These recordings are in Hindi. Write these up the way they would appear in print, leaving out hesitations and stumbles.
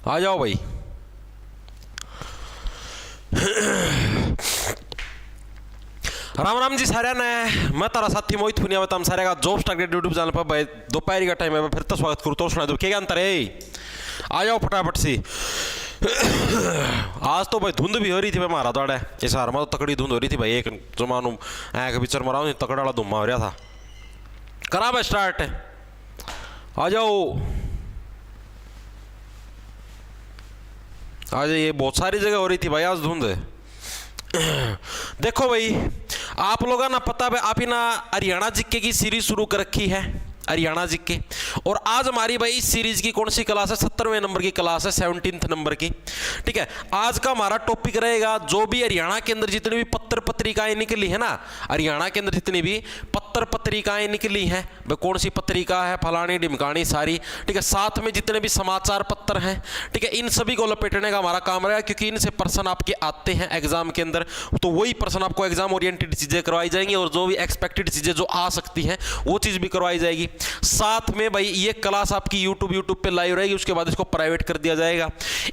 आ जाओ भाई। राम राम जी सारे ने, मैं तारा साथी मोहित पुनिया बताम सारे का जॉब्स टारगेट यूट्यूब चैनल पर भाई दोपहर का टाइम है, फिर तो स्वागत करूँ तो सुना दो क्या अंतर है। आ जाओ फटाफट सी। आज तो भाई धुंध भी हो रही थी भाई, मारा दौड़ा इस हार में तो तकड़ी धुंध हो रही थी भाई। एक जमानू ऐक पिक्चर मरा तकड़ा वाला धुम्मा हो रहा था। करा भाई स्टार्ट, आ जाओ आज। ये बहुत सारी जगह हो रही थी भाई आज धुंध। देखो भाई आप लोगों ना पता है आप ही ना हरियाणा जीके की सीरीज शुरू कर रखी है, हरियाणा जीके। और आज हमारी भाई इस सीरीज की कौन सी क्लास है, 70वें नंबर की क्लास है, 17th नंबर की। ठीक है, आज का हमारा टॉपिक रहेगा जो भी हरियाणा के अंदर जितनी भी पत्र पत्रिकाएं निकली है ना, हरियाणा के अंदर जितनी भी पत्र पत्रिकाएं निकली हैं, वह कौन सी पत्रिका है, फलानी ढिमकानी सारी। ठीक है, साथ में जितने भी समाचार पत्र हैं, ठीक है, इन सभी को लपेटने का हमारा काम रहेगा, क्योंकि इनसे प्रश्न आपके आते हैं एग्जाम के अंदर। तो वही प्रश्न आपको एग्जाम ओरिएंटेड चीजें करवाई जाएंगी और जो भी एक्सपेक्टेड चीजें जो आ सकती हैं वो चीज भी करवाई जाएगी। साथ में भाई ये क्लास आपकी यूट्यूब पे लाइव रहेगी, उसके बाद इसको प्राइवेट कर दिया जाएगा।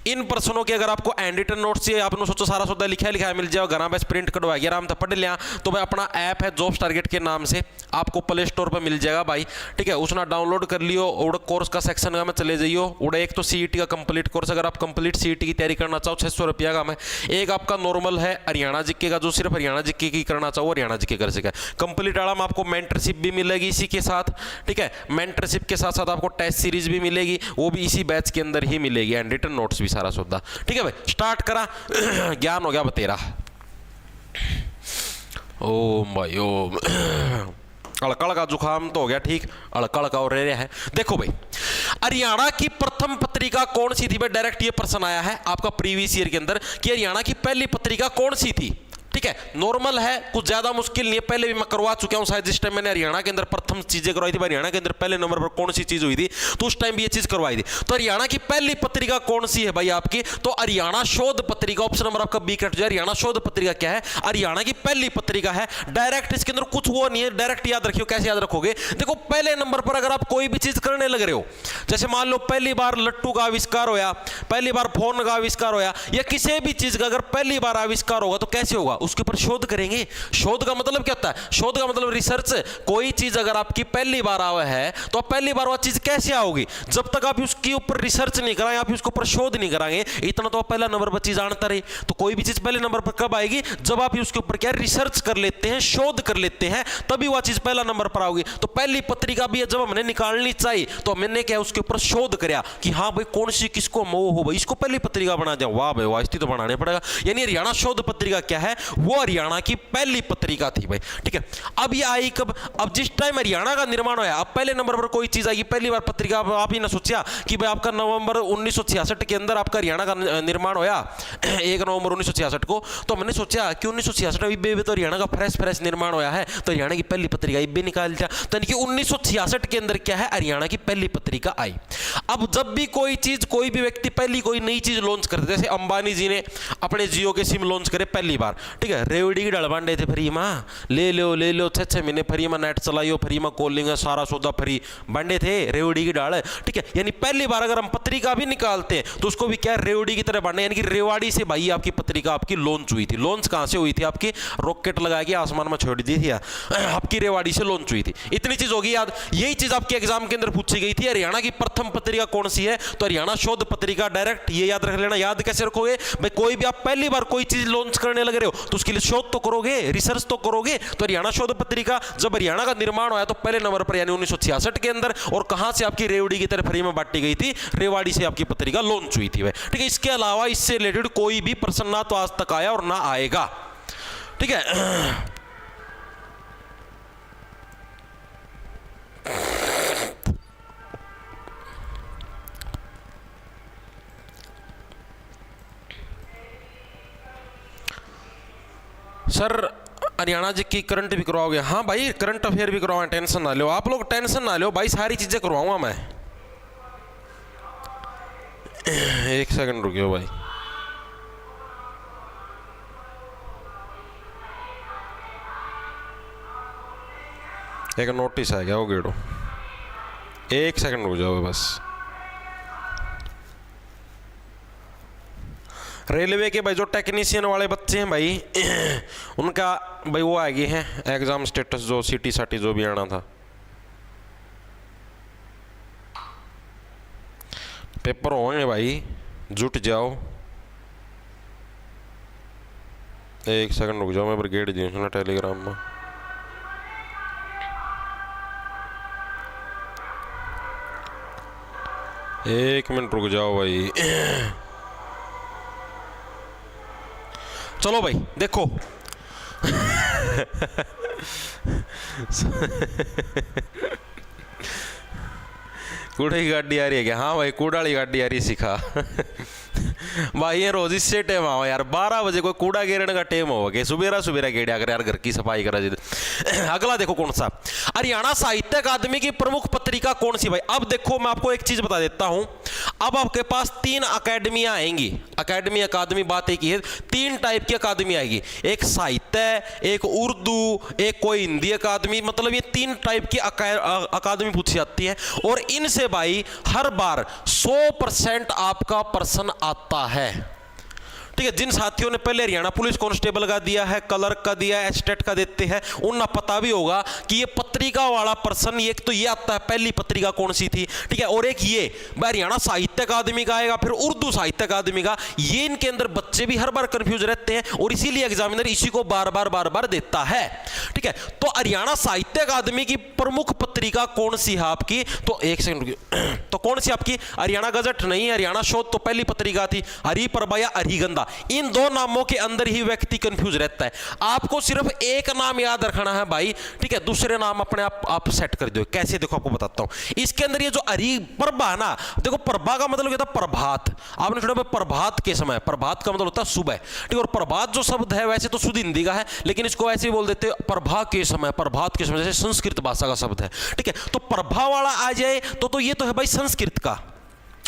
इन प्रश्नों के अगर आपको हैंड रिटन नोट्स चाहिए, आपने सोचो सारा सौदा लिखा लिखा मिल जाएगा, घर बस प्रिंट कटवा गया आराम से पढ़ लिया, तो भाई अपना ऐप है जॉब्स टारगेट के नाम से, आपको प्ले स्टोर पर मिल जाएगा भाई। ठीक है, उसना डाउनलोड कर लियो और कोर्स का सेक्शन का में चले जाइयो। उड़ा एक तो सीईटी का कंप्लीट कोर्स, अगर आप कंप्लीट सीईटी की तैयारी करना चाहो 600 रुपया का में। एक आपका नॉर्मल है हरियाणा जीके का, जो सिर्फ हरियाणा जीके की करना चाहो हरियाणा जीके कर सके। कंप्लीट वाला में आपको मेंटरशिप भी मिलेगी इसी के साथ। ठीक है, मेंटरशिप के साथ साथ आपको टेस्ट सीरीज भी मिलेगी, वो भी इसी बैच के अंदर ही मिलेगी, एंड रिटन नोट्स भी सारा सौदा। ठीक है भाई, स्टार्ट करा। ज्ञान हो गया बतेरा। ओम भाई ओम। अड़कड़ का जुकाम तो हो गया ठीक, अड़कड़ का और रह है। देखो भाई हरियाणा की प्रथम पत्रिका कौन सी थी भाई, डायरेक्ट ये प्रश्न आया है आपका प्रीवियस ईयर के अंदर कि हरियाणा की पहली पत्रिका कौन सी थी। ठीक है, नॉर्मल है, कुछ ज्यादा मुश्किल नहीं है, पहले भी मैं करवा चुका हूं शायद। जिस टाइम मैंने हरियाणा के अंदर प्रथम चीजें करवाई थी, हरियाणा के अंदर पहले नंबर पर कौन सी चीज हुई थी, तो उस टाइम भी ये चीज करवाई थी। तो हरियाणा की पहली पत्रिका कौन सी है भाई आपकी, तो हरियाणा शोध पत्रिका। ऑप्शन नंबर आपका बी कट जाए। हरियाणा शोध पत्रिका क्या है, हरियाणा की पहली पत्रिका है। डायरेक्ट इसके अंदर कुछ वो नहीं है, डायरेक्ट याद रखियो। कैसे याद रखोगे, देखो पहले नंबर पर अगर आप कोई भी चीज करने लग रहे हो, जैसे मान लो पहली बार लट्टू का आविष्कार होया, पहली बार फोन का आविष्कार होया, या किसी भी चीज का अगर पहली बार आविष्कार होगा तो कैसे होगा, उसके ऊपर शोध करेंगे। शोध का मतलब क्या होता है, शोध का मतलब रिसर्च। कोई चीज अगर आपकी पहली बार आवा है तो आप पहली बार वो चीज कैसे आओगी, जब तक आप उसके ऊपर रिसर्च नहीं कराएंगे, आप उसके ऊपर शोध नहीं कराएंगे। इतना तो आप पहला नंबर पर चीज जानता रहे। तो कोई भी चीज पहले नंबर पर कब आएगी, जब आप उसके ऊपर क्या रिसर्च कर लेते हैं, शोध कर लेते हैं, तभी वह चीज पहला नंबर पर आओगी। तो पहली पत्रिका भी जब हमने निकालनी चाहिए तो मैंने क्या उसके ऊपर शोध कराया कि हाँ भाई कौन सी किसको मोह हो भाई, इसको पहली पत्रिका बना दिया। वाह भाई वाह, इसकी तो बनाने पड़ेगा। यानी हरियाणा शोध पत्रिका क्या है, वो हरियाणा की पहली पत्रिका थी भाई। ठीक है, अब ये आई कब, अब जिस टाइम हरियाणा का निर्माण होया, अब पहले नंबर पर कोई चीज आएगी पहली बार पत्रिका। आप ही ना सोचा कि भाई आपका नवंबर 1966 के अंदर आपका हरियाणा का निर्माण होया, 1 नवंबर 1966 को। तो हमने सोचा कि 1966 में तो हरियाणा का फ्रेश निर्माण होया है, तो हरियाणा की पहली पत्रिका भी निकाल दिया। तो 1966 के अंदर क्या है, हरियाणा की पहली पत्रिका आई। अब जब भी कोई चीज, कोई भी व्यक्ति पहली कोई नई चीज लॉन्च करते, जैसे अंबानी जी ने अपने जियो के सिम लॉन्च करे पहली बार। ठीक है, रेवड़ी की डलबांडे थे फ्री में, ले लो 6 महीने फ्री में नेट चलाइयो, फ्री में कॉलिंग है, सारा सौदा फ्री बांडे थे, रेवड़ी की डाल। ठीक है, यानी पहली बार अगर हम पत्रिका भी निकालते हैं तो उसको भी क्या रेवड़ी की तरह बांटे, यानी कि रेवाड़ी से भाई आपकी पत्रिका आपकी लॉन्च हुई थी। लॉन्च कहां से हुई थी, आपकी रॉकेट लगा के आसमान में छोड़ दी थी, आपकी रेवाड़ी से लॉन्च हुई थी। इतनी चीज होगी याद। यही चीज आपके एग्जाम के अंदर पूछी गई थी, हरियाणा की प्रथम पत्रिका कौन सी है, तो हरियाणा शोध पत्रिका। डायरेक्ट ये याद रख लेना। याद कैसे रखोगे भाई, कोई भी आप पहली बार कोई चीज लॉन्च करने लग रहे हो तो उसके लिए शोध तो करोगे, रिसर्च तो करोगे। तो हरियाणा शोध पत्रिका जब हरियाणा का निर्माण हुआ तो पहले नंबर पर यानी 1966 के अंदर। और कहां से आपकी रेवड़ी की तरह फ्री में बांटी गई थी, रेवाड़ी से आपकी पत्रिका लॉन्च हुई थी। ठीक है, इसके अलावा इससे रिलेटेड कोई भी प्रश्न ना तो आज तक आया और ना आएगा। ठीक है, सर हरियाणा जी की करंट भी करवाओगे? हाँ भाई, करंट अफेयर भी करवाएं, टेंशन ना लो आप लोग, टेंशन ना लो भाई, सारी चीजें करवाऊंगा मैं। एक सेकंड रुकियो भाई। एक नोटिस आ गया, वो गेड़ो, एक सेकंड रुक जाओ बस। रेलवे के भाई जो टेक्नीशियन वाले बच्चे हैं भाई उनका भाई वो आ गए हैं एग्जाम स्टेटस, जो सिटी साटी जो भी आना था, पेपर होंगे भाई, जुट जाओ। एक सेकंड रुक जाओ, मैं ब्रिगेड दी हूँ टेलीग्राम में। एक मिनट रुक जाओ भाई। चलो भाई देखो कूड़े की गाड़ी आ रही है क्या? हाँ भाई कूड़ा वाली गाड़ी आ रही सिखा भाई ये रोज इससे टाइम आओ यार, 12 बजे कोई कूड़ा गिरने का टाइम होगा कि सुबेरा सुबेरा गेड़िया कर यार, घर की सफाई करा जी। अगला देखो कौन सा, हरियाणा साहित्य अकादमी की प्रमुख पत्रिका कौन सी भाई? अब देखो मैं आपको एक चीज बता देता हूं, अब आपके पास 3 अकेडमियां आएंगी। अकादमी बात एक ही है, 3 टाइप की अकादमी आएगी, एक साहित्य, एक उर्दू, एक कोई हिंदी अकादमी, मतलब ये 3 टाइप की अकादमी पूछी जाती है। और इनसे भाई हर बार 100% आपका प्रश्न आता है। ठीक है, जिन साथियों ने पहले हरियाणा पुलिस कांस्टेबल का दिया है, क्लर्क का दिया है, एस्टेट का देते हैं, उन्हें पता भी होगा कि ये पत्रिका वाला प्रश्न एक तो ये आता है, पहली पत्रिका कौन सी थी, ठीक है, और एक ये हरियाणा साहित्य अकादमी का आएगा, फिर उर्दू साहित्य अकादमी का। ये इनके अंदर बच्चे भी हर बार कंफ्यूज रहते हैं और इसीलिए एग्जामिनर इसी को बार बार देता है। ठीक है, तो हरियाणा साहित्य अकादमी की प्रमुख पत्रिका कौन सी है आपकी? तो एक सेकंड, तो कौन सी आपकी? हरियाणा गजट नहीं, हरियाणा शोध तो पहली पत्रिका थी, हरिप्रभा या हरिगंधा। इन 2 नामों के अंदर ही व्यक्ति कंफ्यूज रहता है। आपको सिर्फ एक नाम याद रखना है भाई, ठीक है, दूसरे नाम अपने आप सेट कर दो। कैसे? देखो आपको बताता हूं। इसके अंदर ये जो हरिप्रभा ना, देखो प्रभा का मतलब क्या था? प्रभात। आपने सुना प्रभात के समय, प्रभात का मतलब होता है सुबह, ठीक है, और प्रभात जो शब्द है वैसे तो शुद्ध हिंदी का है, लेकिन इसको ऐसे ही बोल देते हैं प्रभा के समय, प्रभात के समय, जैसे संस्कृत भाषा का शब्द है। ठीक है, तो प्रभा वाला आ जाए तो ये तो है भाई संस्कृत का,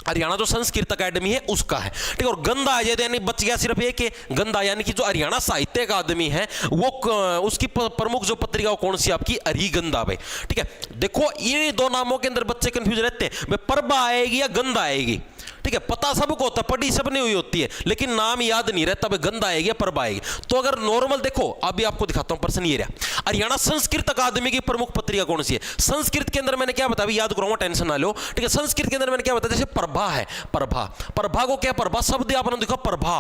हरियाणा जो संस्कृत अकादमी है उसका है। ठीक है, और गंधा आ जाए तो यानी बच गया सिर्फ एक गंधा, यानी कि जो हरियाणा साहित्य अकादमी है वो उसकी प्रमुख जो पत्रिका कौन सी आपकी? हरिगंधा भाई। ठीक है, देखो ये 2 नामों के अंदर बच्चे कंफ्यूज रहते हैं, भाई प्रभा आएगी या गंधा आएगी। ठीक है, पता सबको होता है, पढ़ी सबने हुई होती है, लेकिन नाम याद नहीं रहता, भाई गंधा आएगी या प्रभा आएगी। तो अगर नॉर्मल देखो, अभी आपको दिखाता हूं प्रश्न ये रहा, हरियाणा संस्कृत अकादमी की प्रमुख पत्रिका कौन सी है? संस्कृत के अंदर मैंने क्या बताया, अभी याद कराऊंगा, टेंशन ना लो। ठीक है, संस्कृत के अंदर मैंने क्या बताया, जैसे प्रभा है, प्रभा को क्या? प्रभा शब्द आपने देखा, प्रभा,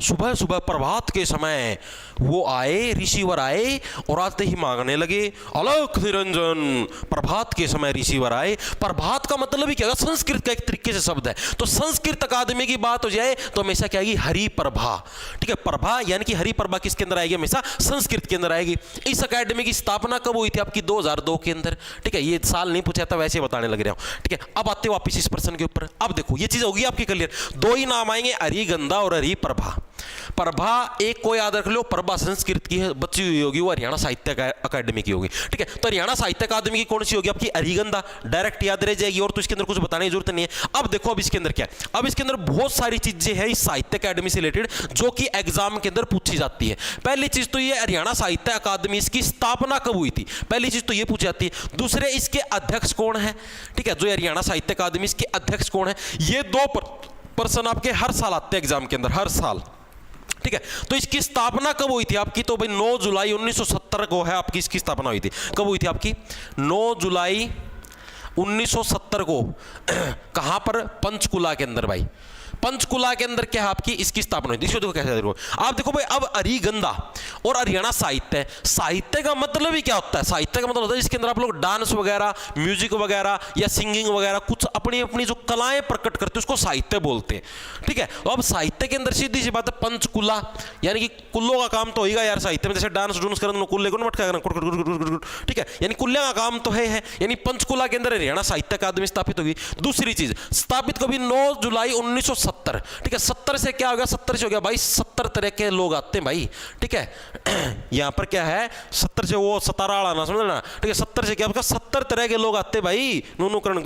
सुबह सुबह प्रभात के समय वो आए, ऋषिवर आए और आते ही मांगने लगे अलख निरंजन। प्रभात के समय ऋषिवर आए, प्रभात का मतलब ही क्या? संस्कृत का एक तरीके से शब्द है। तो संस्कृत अकादमी की बात हो जाए तो हमेशा क्या आएगी? हरिप्रभा। ठीक है, प्रभा यानी कि हरिप्रभा किसके अंदर आएगी? हमेशा संस्कृत के अंदर आएगी। इस अकादमी की स्थापना कब हुई थी आपकी? 2002 के अंदर। ठीक है, ये साल नहीं पूछा था, वैसे बताने लग रहा हूं। ठीक है, अब आते वापिस इस प्रश्न के ऊपर। अब देखो ये चीज होगी आपकी क्लियर, 2 ही नाम आएंगे, हरिगंधा और हरिप्रभा। प्रभा एक को याद रख लो, प्रभा संस्कृत की है, बच्ची हुई होगी, वो हरियाणा साहित्य अकादमी की होगी। ठीक है, तो हरियाणा साहित्य अकादमी की कौन सी होगी आपकी? हरिगंधा, डायरेक्ट याद रह जाएगी, और तो इसके अंदर कुछ बताने की जरूरत नहीं है। अब देखो अब इसके अंदर क्या है, अब इसके अंदर बहुत सारी चीजें हैं इस साहित्य अकादमी से रिलेटेड जो कि एग्जाम के अंदर पूछी जाती है। पहली चीज तो ये हरियाणा साहित्य अकादमी, इसकी स्थापना कब हुई थी, पहली चीज तो ये पूछी जाती है। दूसरे इसके अध्यक्ष कौन है? ठीक है, जो हरियाणा साहित्य अकादमी इसके अध्यक्ष कौन है? ये 2 प्रश्न आपके हर साल आते हैं एग्जाम के अंदर, हर साल। ठीक है, तो इसकी स्थापना कब हुई थी आपकी? तो भाई 9 जुलाई 1970 को है आपकी इसकी स्थापना हुई थी। कब हुई थी आपकी? 9 जुलाई 1970 को। कहां पर? पंचकुला के अंदर भाई, पंचकुला के अंदर क्या है आपकी इसकी स्थापना हुई थी। इसको देखो कैसे देखो, आप देखो भाई, अब हरिगंधा और हरियाणा साहित्य, साहित्य का मतलब ही क्या होता है? साहित्य का मतलब होता है जिसके अंदर आप लोग डांस वगैरह, म्यूजिक वगैरह या सिंगिंग वगैरह कुछ अपनी अपनी जो कलाएं प्रकट करते हैं उसको साहित्य बोलते हैं। ठीक है, तो अब साहित्य के अंदर सीधी सी बात है पंचकुला, यानी कि कुल्लों का काम तो होगा यार साहित्य में, जैसे डांस डूंस करना, कुल्ले को मटका करना, ठीक है, यानी कुल्ले का काम तो है, यानी पंचकुला के अंदर हरियाणा साहित्य अकादमी स्थापित होगी। दूसरी चीज, स्थापित कभी 9 जुलाई 1970। ठीक है, 70 से क्या हो गया? 70 से हो गया भाई 70 तरह के लोग आते हैं भाई। ठीक है, यहां पर क्या है 70 से वो 17 आना समझना। ठीक है, 70 से क्या होगा? 70 तरह के लोग आते हैं भाई, नूनू करण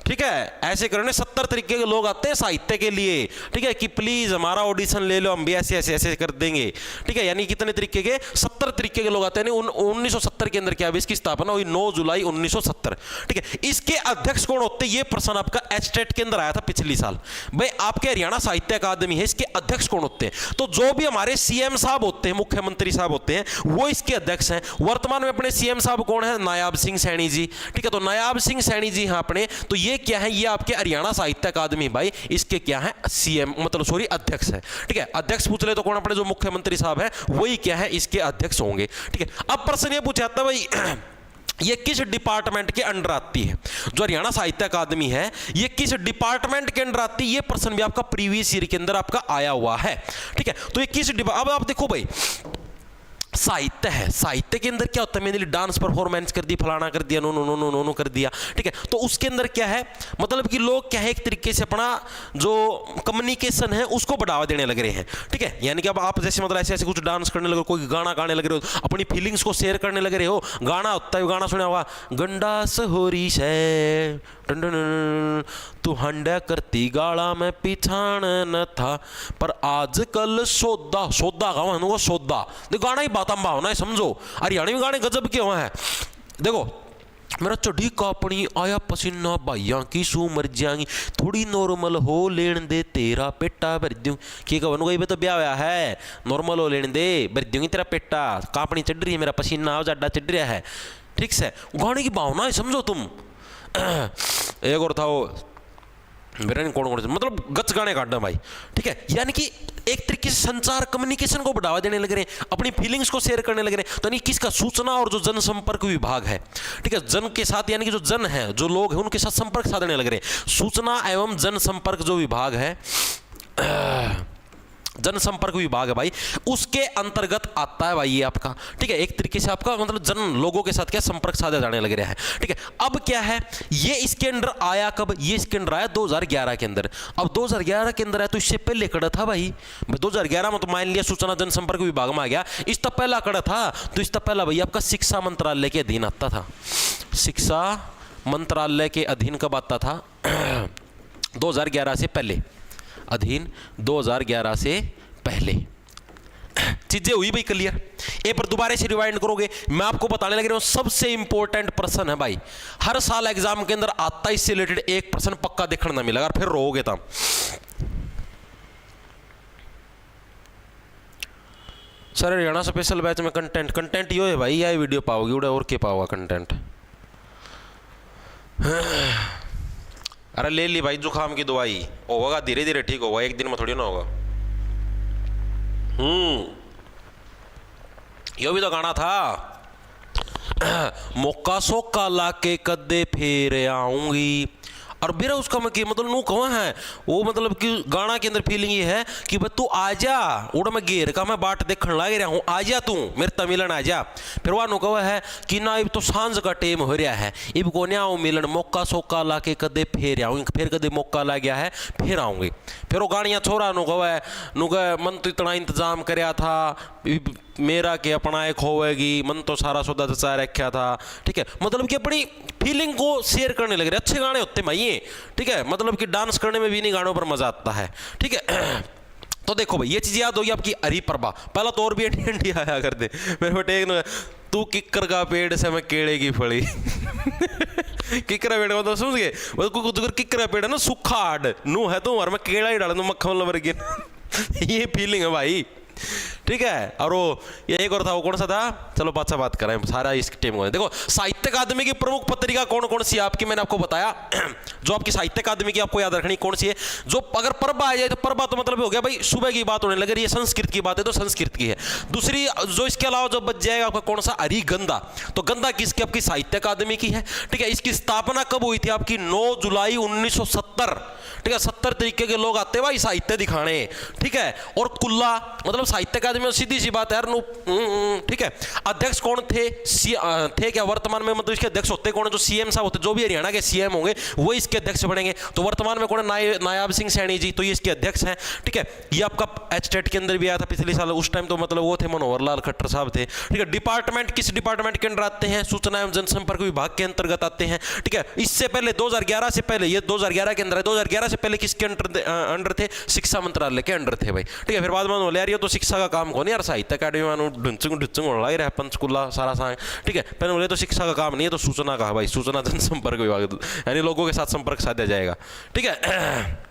ठीक है, ऐसे करने 70 तरीके के लोग आते हैं साहित्य के लिए, ठीक है, कि प्लीज हमारा ऑडिशन ले लो, हम भी ऐसे ऐसे ऐसे कर देंगे, ठीक है। यानी कितने तरीके के, 70 तरीके के लोग आते हैं। 1970 के अंदर क्या हुई, इसकी स्थापना हुई 9 जुलाई 1970, ठीक है। इसके अध्यक्ष कौन होते हैं, ये प्रश्न आपका एचटेट के अंदर आया था पिछली साल। भाई आपके हरियाणा साहित्य अकादमी है, इसके अध्यक्ष कौन होते हैं, तो जो भी हमारे सीएम साहब होते हैं, मुख्यमंत्री साहब होते हैं, वो इसके अध्यक्ष हैं। वर्तमान में अपने सीएम साहब कौन है, नायाब सिंह सैनी जी, ठीक है। तो नायाब सिंह सैनी जी हैं अपने, तो ये क्या है, ये आपके हरियाणा साहित्य अकादमी भाई, इसके क्या है, सीएम मतलब सॉरी अध्यक्ष है, ठीक है। अध्यक्ष पूछ ले तो कौन, अपने जो मुख्यमंत्री साहब है वही क्या है, इसके अध्यक्ष होंगे, ठीक है। अब प्रश्न ये पूछा जाता है भाई ये किस डिपार्टमेंट के अंडर आती है, जो हरियाणा साहित्य अकादमी है ये किस डिपार्टमेंट के अंडर आती है, ये प्रश्न भी आपका प्रीवियस ईयर के अंदर आपका आया हुआ है, ठीक है। तो ये किस अब आप देखो भाई, साहित्य है, साहित्य के अंदर क्या होता है, मैंने डांस परफॉर्मेंस कर दी, फलाना कर दिया, no no no no no no कर दिया, ठीक है। तो उसके अंदर क्या है, मतलब कि लोग क्या है, एक तरीके से अपना जो कम्युनिकेशन है उसको बढ़ावा देने लग रहे हैं, ठीक है। यानी कि अब आप जैसे मतलब ऐसे ऐसे कुछ डांस करने लगे हो, कोई गाना गाने लग रहे हो, अपनी फीलिंग्स को शेयर करने लग रहे हो। गाना होता है, गाना सुना होगा, गंडास हो रही है तू हंडा करती गाड़ा में पिछाण न था, पर आजकल सौदा सौदा का सौदा, देखो गाना ही बात भावना है, समझो। हरियाणवी में गाने गजब के हुए हैं, देखो, मेरा चढ़ी कापनी आया पसीना भाइया की सू मर जाएंगी, थोड़ी नॉर्मल हो लेन दे तेरा पेटा भर दूं, की कहूँ गई तो ब्याह हुआ है, नॉर्मल हो लेन दे भर दूंगी तेरा पेटा, कापनी चढ़ रही है, मेरा पसीना जाडा चढ़ रहा है, ठीक से। गाने की भावना है, समझो तुम। एक और था वो मेरा नहीं कौन मतलब गच गाने काटना भाई, ठीक है। यानी कि एक तरीके से संचार कम्युनिकेशन को बढ़ावा देने लग रहे हैं, अपनी फीलिंग्स को शेयर करने लग रहे हैं। तो नहीं किसका, सूचना और जो जनसंपर्क विभाग है, ठीक है, जन के साथ यानी कि जो जन है, जो लोग हैं उनके साथ संपर्क साधने लग रहे हैं। सूचना एवं जनसंपर्क जो विभाग है, जनसंपर्क विभाग है भाई, उसके अंतर्गत आता है भाई ये आपका, ठीक है। एक तरीके से आपका मतलब जन लोगों के साथ क्या संपर्क साधे जाने लग रहा है, ठीक है। अब क्या है, ये इसके अंदर आया कब, ये इसके अंदर आया 2011 के अंदर। अब 2011 के अंदर है तो इससे पहले कड़ा था भाई, 2011 में तो मान लिया सूचना जनसंपर्क विभाग में आ गया, इसका पहला कड़ा था, तो इसका पहला भाई आपका शिक्षा मंत्रालय के अधीन आता था। शिक्षा मंत्रालय के अधीन कब आता था, 2011 से पहले, अधीन 2011 से पहले। चीजें हुई भाई क्लियर। एक बार दोबारा से रिवाइंड करोगे, मैं आपको बताने लग रहा हूं सबसे इंपॉर्टेंट प्रश्न है भाई, हर साल एग्जाम के अंदर आता है, इससे रिलेटेड एक प्रश्न पक्का देखने ना मिलेगा, फिर रोओगे तब। सर हरियाणा स्पेशल बैच में कंटेंट यो है भाई, यह वीडियो पाओगे उड़े और क्या पाओगा कंटेंट। अरे ले ली भाई जुकाम की दवाई, होगा धीरे धीरे ठीक होगा, एक दिन में थोड़ी ना होगा। यो भी तो गाना था, मौका सोका लाके कदे फेर आऊंगी, और मेरा उसका मतलब नू कहाँ है वो, मतलब कि गाना के अंदर फीलिंग ये है कि भाई तू आ जा, उड़ा मैं घेर का मैं बाट देखने लग रहा हूँ, आ जा तू मेरे तमिलन आ जा। फिर वह नु कहा है कि ना अब तो सांझ का टेम हो रहा है, इब को न्या मिलन, मौका सोका ला के कदे फेर आऊँगी, फिर कदे मौका ला गया है फिर आऊँगी। फिर वो गाड़ियाँ छोरा नु कहा है, नु कह मन तो इतना इंतजाम कराया था, मेरा के अपना एक होएगी, मन तो सारा सौदा जचा रखा था, ठीक है। मतलब कि अपनी फीलिंग को शेयर करने लग रहे, अच्छे गाने होते भाई ये, ठीक है। मतलब कि डांस करने में भी नहीं गानों पर मजा आता है, ठीक है। तो देखो भाई ये चीज याद होगी आपकी, हरी प्रभा, पहला तो और भी एंटी आया कर दे मेरे बेटे, तू किक्कर का पेड़ से मैं केड़े की फड़ी किक्कर पेड़ मतलब समझ गए, किक्कर पेड़ है ना सूखा हाड नू है तो, और मैं केड़ा ही डाल दूं मक्खन लवर ये फीलिंग है भाई, ठीक है। और वो ये एक और था, वो कौन सा था, चलो अच्छा बात करें सारा इस टीम को। देखो साहित्य अकादमी की प्रमुख पत्रिका कौन कौन सी है आपकी, मैंने आपको बताया जो आपकी साहित्य अकादमी की आपको याद रखनी कौन सी है। जो अगर प्रभा आ जाए तो प्रभा तो मतलब हो गया भाई सुबह की बात होने लगे, ये संस्कृत की बात है तो संस्कृत की है। दूसरी जो इसके अलावा जो बच जाएगा आपका कौन सा, हरिगंधा, तो गंधा किसकी, आपकी साहित्य अकादमी की है, ठीक है। इसकी स्थापना कब हुई थी आपकी, 9 जुलाई 1970, ठीक है। 70 तरीके के लोग आते हैं भाई साहित्य दिखाने, ठीक है। और कुल्ला मतलब साहित्य अकादमी आदमी, सीधी सी बात है यार। ठीक है, अध्यक्ष कौन थे? थे क्या वर्तमान में, मतलब इसके अध्यक्ष होते कौन है? जो सीएम साहब होते, जो भी हरियाणा के सीएम होंगे वो इसके अध्यक्ष बनेंगे। तो वर्तमान में कौन है? नायाब सिंह सैनी जी, तो ये इसके अध्यक्ष हैं। ठीक है, ये आपका एचटेट के अंदर भी आया था पिछले साल, उस टाइम तो मतलब वो थे मनोहर लाल खट्टर साहब थे। ठीक है, डिपार्टमेंट किस डिपार्टमेंट के अंदर आते हैं? सूचना एवं जनसंपर्क विभाग के अंतर्गत आते हैं। ठीक है, इससे पहले 2011 से पहले, ये 2011 के अंदर है, 2011 से पहले किसके अंडर थे? शिक्षा मंत्रालय के अंडर थे भाई। ठीक है, फिर बाद में बोले यार ये तो शिक्षा का काम कौन है यार, साहित्य अकादमी में ढुंचुंग होना ही रहा, पंचकुला सारा सांग। ठीक है, पहले बोले तो शिक्षा का काम नहीं है, तो सूचना का भाई, सूचना जनसंपर्क विभाग, यानी लोगों के साथ संपर्क साधा जाएगा। ठीक है,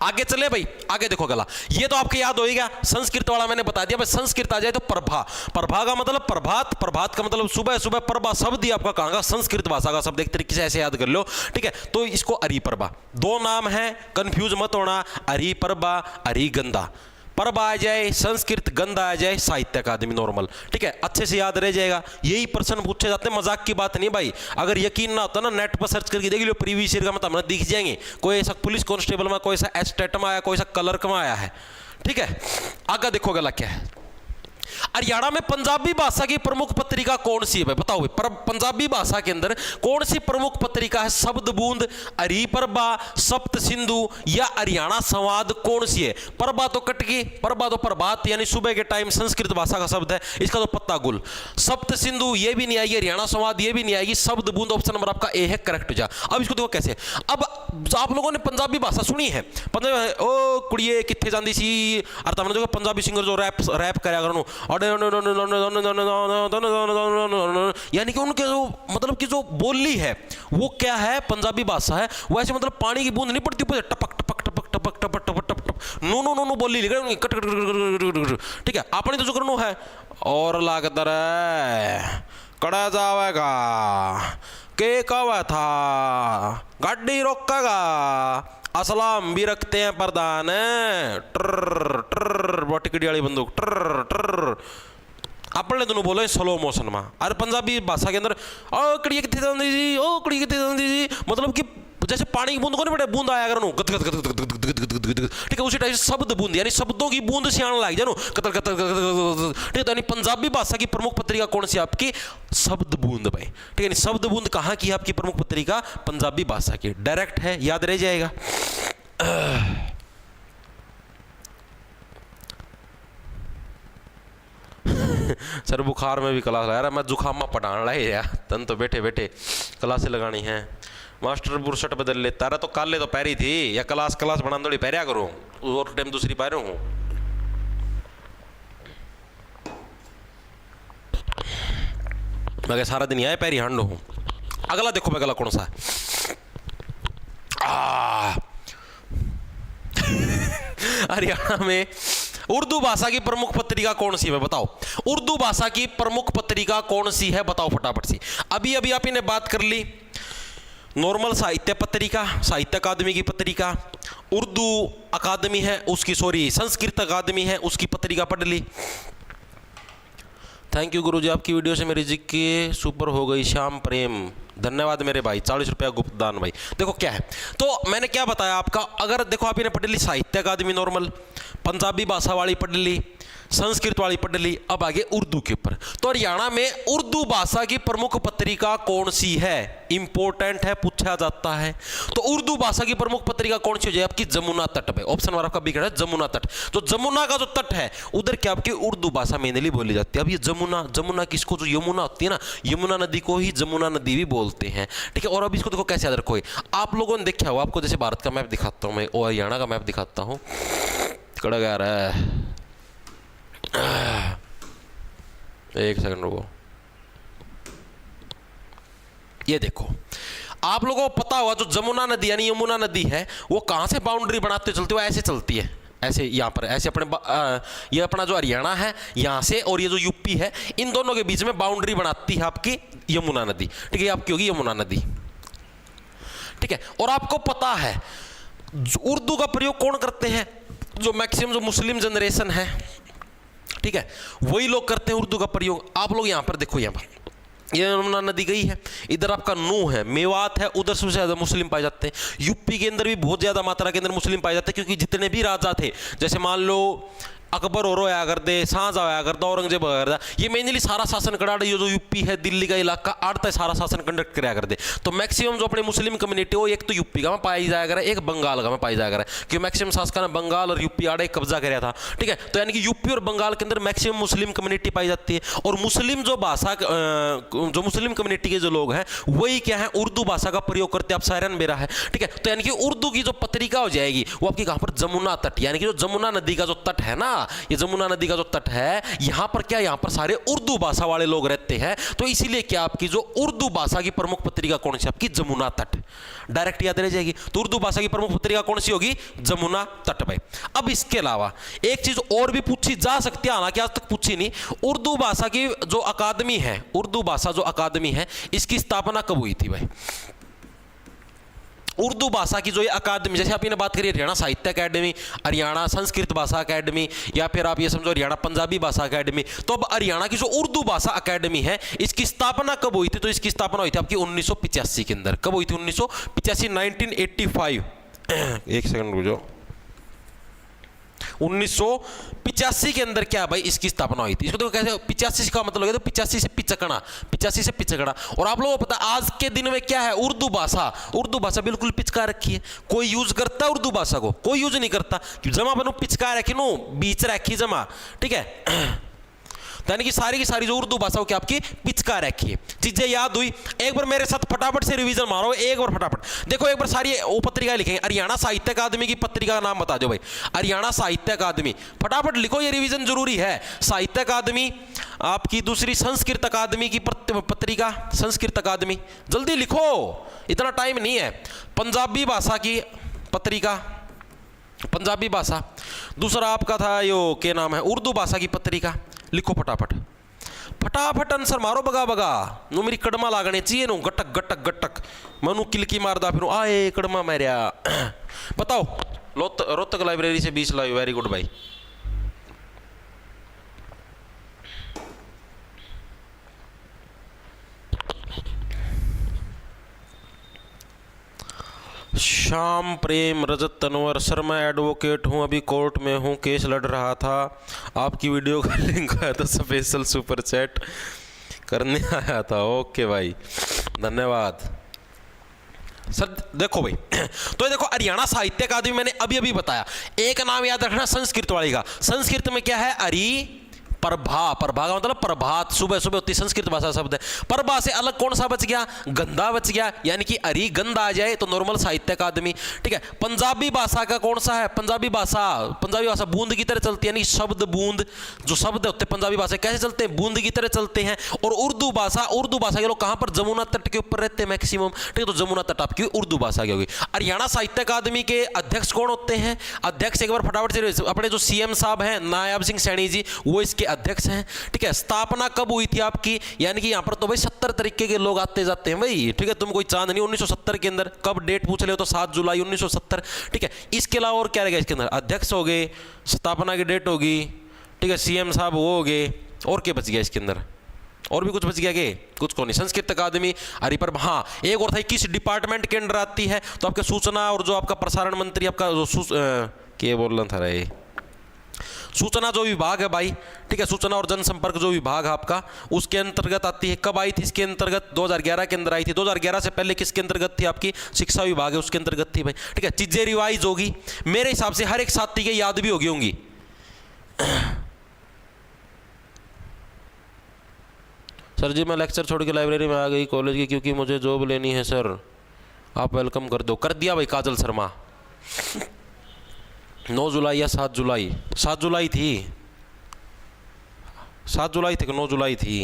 आगे चले भाई, आगे देखो गला, ये तो आपको याद होएगा, संस्कृत वाला मैंने बता दिया भाई। संस्कृत आ जाए तो प्रभा, प्रभा का मतलब प्रभात, प्रभात का मतलब सुबह, सुबह प्रभा शब्द ही आपका कहां का? संस्कृत भाषा का शब्द, एक तरीके से ऐसे याद कर लो। ठीक है, तो इसको अरिप्रभा, दो नाम है, कंफ्यूज मत होना, अरिप्रभा, अरिगंधा। प्रभा आ जाए संस्कृत, गंधा आ जाए साहित्य अकादमी नॉर्मल। ठीक है, अच्छे से याद रह जाएगा। यही प्रश्न पूछे जाते हैं, मजाक की बात नहीं भाई। अगर यकीन ना होता ना, नेट पर सर्च करके देख लो, प्रीवियस ईयर का मतलब दिख जाएंगे। कोई ऐसा पुलिस कांस्टेबल में, कोई ऐसा एस्टेट में आया, कोई ऐसा क्लर्क में आया है। ठीक है, आगे देखो गला क्या है। हरियाणा में पंजाबी भाषा की प्रमुख पत्रिका कौन सी है भाई? बताओ भाई, पंजाबी भाषा के अंदर कौन सी प्रमुख पत्रिका है? शब्द बूंद, हरिप्रभा, सप्त सिंधु या हरियाणा संवाद, कौन सी है? प्रभा तो कट गई, प्रभा तो प्रभात यानी सुबह के टाइम संस्कृत भाषा का शब्द है, इसका तो पत्ता गुल। सप्त सिंधु ये भी नहीं आएगी, हरियाणा संवाद ये भी नहीं आएगी, शब्द बूंद ऑप्शन नंबर आपका ए है करेक्ट जा। अब इसको देखो कैसे। अब आप लोगों ने पंजाबी भाषा सुनी है, पंजाबी ओ कुड़िए किथे जांदी सी, और तुमने देखो पंजाबी सिंगर जो रैप कराया करो, यानी कि उनके जो मतलब कि जो बोली है वो क्या है? पंजाबी भाषा है। वैसे मतलब पानी की बूंद नहीं पड़ती, टपक टपक टपक टपक टपक टपक टपक, नो नो नो नो बोली लिख रहे कट कट। ठीक है, आपने तो जो करना है और लागत रे कड़ा जावेगा के कवा था गाड़ी रोकेगा, असलाम भी रखते हैं प्रधान, ट्र ट्र बटिकड़ी वाली बंदूक ट्र ट्र। अपने दोनों बोलो स्लो मोशन में। अरे पंजाबी भाषा के अंदर ओ कड़िया कितने जाती जी, ओ कड़िया कितने जाती जी, मतलब कि जैसे पानी की बूंद को नहीं बेटा, बूंद आया करो गद गद गद गद गद गद गद। ठीक है, उसी टाइप से शब्द बूंद यानी शब्दों की बूंद से आने लग जानो कतर कतर। ठीक है, तो यानी पंजाबी भाषा की प्रमुख पत्रिका कौन सी आपकी? शब्द बूंद भाई। ठीक है, शब्द बूंद कहाँ की आपकी प्रमुख पत्रिका? पंजाबी भाषा की। डायरेक्ट है, याद रह जाएगा। सर बुखार में भी क्लास लगा रहा, मैं जुखाम में पढ़ाने ला यार, तन तो बैठे बैठे क्लासें लगानी है। मास्टर बुरशट बदल लेता रहा, तो काले तो पैरी थी, या क्लास बना दो पैरिया करो, और टाइम दूसरी पैर हूँ। मैं सारा दिन आए पैरी हांडो हूँ। अगला देखो मैं, अगला कौन सा है? हरियाणा में उर्दू भाषा की प्रमुख पत्रिका कौन सी है? बताओ, उर्दू भाषा की प्रमुख पत्रिका कौन सी है? बताओ फटाफट सी। अभी अभी आप इन्हें बात कर ली, नॉर्मल साहित्य पत्रिका, साहित्य अकादमी की पत्रिका, उर्दू अकादमी है उसकी, सॉरी संस्कृत अकादमी है उसकी पत्रिका पढ़ ली। थैंक यू गुरुजी, आपकी वीडियो से मेरी जिक्के सुपर हो गई। श्याम प्रेम, धन्यवाद मेरे भाई, 40 रुपया गुप्त दान भाई। देखो क्या है, तो मैंने क्या बताया आपका, अगर देखो आप इन्हें पढ़ ली साहित्य अकादमी नॉर्मल, पंजाबी भाषा वाली पढ़ ली, संस्कृत वाली पढ़ ली, अब आगे उर्दू के ऊपर। तो हरियाणा में उर्दू भाषा की प्रमुख पत्रिका कौन सी है? इंपॉर्टेंट है, पूछा जाता है। तो उर्दू भाषा की प्रमुख पत्रिका कौन सी हो जाए आपकी? जमुना तट पे, ऑप्शन नंबर आपका बी है जमुना तट। तो जमुना का जो तट है उधर क्या आपकी उर्दू भाषा मेनली बोली जाती है। अब ये जमुना, जमुना किसको, जो यमुना होती है ना, यमुना नदी को ही जमुना नदी भी बोलते हैं। ठीक है, और अब इसको देखो कैसे याद रखोगे। आप लोगों ने देखा हो, आपको जैसे भारत का मैप दिखाता हूँ मैं और हरियाणा का मैप दिखाता हूँ, कड़ा गा रहा है, एक सेकंड रुको। ये देखो, आप लोगों को पता होगा जो जमुना नदी यानी यमुना नदी है वो कहां से बाउंड्री बनाते चलती है? ऐसे चलती है, ऐसे यहाँ पर, ऐसे अपने ये अपना जो हरियाणा है यहाँ से, और ये जो यूपी है, इन दोनों के बीच में बाउंड्री बनाती है आपकी यमुना नदी। ठीक है, ये आपकी होगी यमुना नदी। ठीक है, और आपको पता है उर्दू का प्रयोग कौन करते हैं? जो मैक्सिमम जो मुस्लिम जनरेशन है, ठीक है, वही लोग करते हैं उर्दू का प्रयोग। आप लोग यहाँ पर देखो, यहाँ पर ये यमुना नदी गई है, इधर आपका नूह है, मेवात है, उधर सबसे ज्यादा मुस्लिम पाए जाते हैं। यूपी के अंदर भी बहुत ज्यादा मात्रा के अंदर मुस्लिम पाए जाते हैं, क्योंकि जितने भी राजा थे, जैसे मान लो अकबर और होया करते, शाहजहां होया करता, औरंगजेब होया करता, ये मेनली सारा शासन करा ये जो यूपी है, दिल्ली का इलाका आड़ता है, सारा शासन कंडक्ट कराया करते। तो मैक्सिमम जो अपने मुस्लिम कम्युनिटी हो, एक तो यूपी का में पाई जाया करे, एक बंगाल का में पाई जाया करे, क्योंकि मैक्सिमम शासकों ने बंगाल और यूपी आड़े कब्जा कराया था। ठीक है, तो यानी कि यूपी और बंगाल के अंदर मैक्सिमम मुस्लिम कम्युनिटी पाई जाती है। और मुस्लिम जो भाषा जो मुस्लिम कम्युनिटी के जो लोग हैं वही क्या है, उर्दू भाषा का प्रयोग करते, आप सायरन मेरा है। ठीक है, तो यानी कि उर्दू की जो पत्रिका हो जाएगी वो आपकी कहां पर, जमुना तट, यानी कि जो जमुना नदी का जो तट है ना, ये जमुना नदी का जो तट है, यहां पर क्या, यहां पर सारे उर्दू भाषा वाले लोग रहते हैं। तो इसीलिए क्या आपकी जो उर्दू भाषा की प्रमुख पत्रिका कौन सी, आपकी जमुना तट, डायरेक्ट याद रह जाएगी। तो उर्दू भाषा की प्रमुख पत्रिका कौन सी होगी, जमुना तट भाई। अब इसके अलावा एक चीज और भी पूछी जा सकती है, हालांकि आज तक पूछी नहीं, उर्दू भाषा की जो अकादमी है, उर्दू भाषा जो अकादमी है, इसकी स्थापना कब हुई थी भाई। उर्दू भाषा की जो ये अकादमी, जैसे आप ने बात करी हरियाणा साहित्य अकादमी, हरियाणा संस्कृत भाषा अकादमी, या फिर आप ये समझो हरियाणा पंजाबी भाषा अकादमी, तो अब हरियाणा की जो उर्दू भाषा अकादमी है इसकी स्थापना कब हुई थी, तो इसकी स्थापना हुई थी आपकी 1985 के अंदर। कब हुई थी, 1985, 1985। एक सेकंड रुक जाओ, 1985 के अंदर क्या भाई इसकी स्थापना हुई थी। इसको तो कैसे 85 का मतलब है, तो 85 से पिचकना, 85 से पिचकना। और आप लोगों को पता आज के दिन में क्या है, उर्दू भाषा बिल्कुल पिचका रखी है। कोई यूज करता है उर्दू भाषा को, कोई यूज नहीं करता, जमा बनो पिचका रखी नो, बीच रखी जमा। ठीक है, यानी कि सारी की सारी जो उर्दू भाषा की आपकी पिचका रखी है। चीजें याद हुई, एक बार मेरे साथ फटाफट से रिवीजन मारो, एक बार फटाफट देखो, एक बार सारी वो पत्रिका लिखेंगे। हरियाणा साहित्य अकादमी की पत्रिका का नाम बता दो भाई, हरियाणा साहित्य अकादमी, फटाफट लिखो, ये रिवीजन जरूरी है। साहित्य अकादमी आपकी, दूसरी संस्कृत अकादमी की पत्रिका, संस्कृत अकादमी, जल्दी लिखो, इतना टाइम नहीं है। पंजाबी भाषा की पत्रिका, पंजाबी भाषा, दूसरा आपका था यो क्या नाम है, उर्दू भाषा की पत्रिका, लिखो फटाफट, फटाफट आंसर मारो, बगा बगा नो, मेरी कड़मा लागने चाहिए नो, गटक गटक गटक, मनु किलकी मारदा फिर आए कड़मा मारिया। बताओ, रोहतक लाइब्रेरी से 20 लाइव, वेरी गुड भाई। श्याम प्रेम रजत तनवर, सर मैं एडवोकेट हूँ, अभी कोर्ट में हूँ, केस लड़ रहा था, आपकी वीडियो का लिंक आया था, स्पेशल सुपर चैट करने आया था। ओके भाई, धन्यवाद सर। देखो भाई, तो ये देखो हरियाणा साहित्य अकादमी, मैंने अभी अभी बताया। एक नाम याद रखना संस्कृत वाली का, संस्कृत में क्या है, हरि प्रभा, प्रभा का मतलब प्रभात, सुबह सुबह होती, संस्कृत भाषा शब्द है। प्रभा से अलग कौन सा बच गया, गंधा बच गया, यानी कि हरि गंध आ जाए तो नॉर्मल साहित्य अकादमी। ठीक है, पंजाबी भाषा का कौन सा है, पंजाबी भाषा बूंद की तरह चलती है, यानी शब्द बूंद, जो शब्द होते हैं पंजाबी भाषा कैसे चलते हैं, बूंद की तरह चलते हैं। और उर्दू भाषा के लोग कहां पर, जमुना तट के ऊपर रहते हैं मैक्सिमम। ठीक है, तो जमुना तट आपकी उर्दू भाषा की होगी। हरियाणा साहित्य अकादमी के अध्यक्ष कौन होते हैं, अध्यक्ष एक बार फटाफट से अपने जो सीएम साहब हैं नायब सिंह सैनी जी, वो इसके अध्यक्ष हैं। ठीक है, स्थापना कब हुई थी आपकी, यानी कि यहां पर तो भाई 70 तरीके के लोग आते जाते हैं भाई। ठीक है, तुम कोई चांद नहीं, 1970 के अंदर, कब डेट पूछ ले तो 7 जुलाई 1970। ठीक है, इसके अलावा और क्या रहेगा इसके अंदर, अध्यक्ष हो गए, स्थापना की डेट होगी, ठीक है, सीएम साहब वो हो गए, और क्या बच गया इसके अंदर, और भी कुछ बच गया के, कुछ को नहीं। संस्कृत अकादमी हरिपर, हाँ एक और था, किस डिपार्टमेंट के अंदर आती है, तो आपके सूचना और जो आपका प्रसारण मंत्री, आपका जो क्या बोलना था रे, सूचना जो विभाग है भाई। ठीक है, सूचना और जनसंपर्क जो विभाग है आपका, उसके अंतर्गत आती है। कब आई थी इसके अंतर्गत, 2011 के अंदर आई थी। 2011 से पहले किसके अंतर्गत थी, आपकी शिक्षा विभाग है उसके अंतर्गत थी भाई। ठीक है, चीजें रिवाइज होगी, मेरे हिसाब से हर एक साथी के याद भी होगी। सर जी मैं लेक्चर छोड़ के लाइब्रेरी में आ गई कॉलेज की, क्योंकि मुझे जॉब लेनी है सर, आप वेलकम कर दो। कर दिया भाई काजल शर्मा। 9 जुलाई या 7 जुलाई, 7 जुलाई थी, 7 जुलाई थी कि 9 जुलाई थी,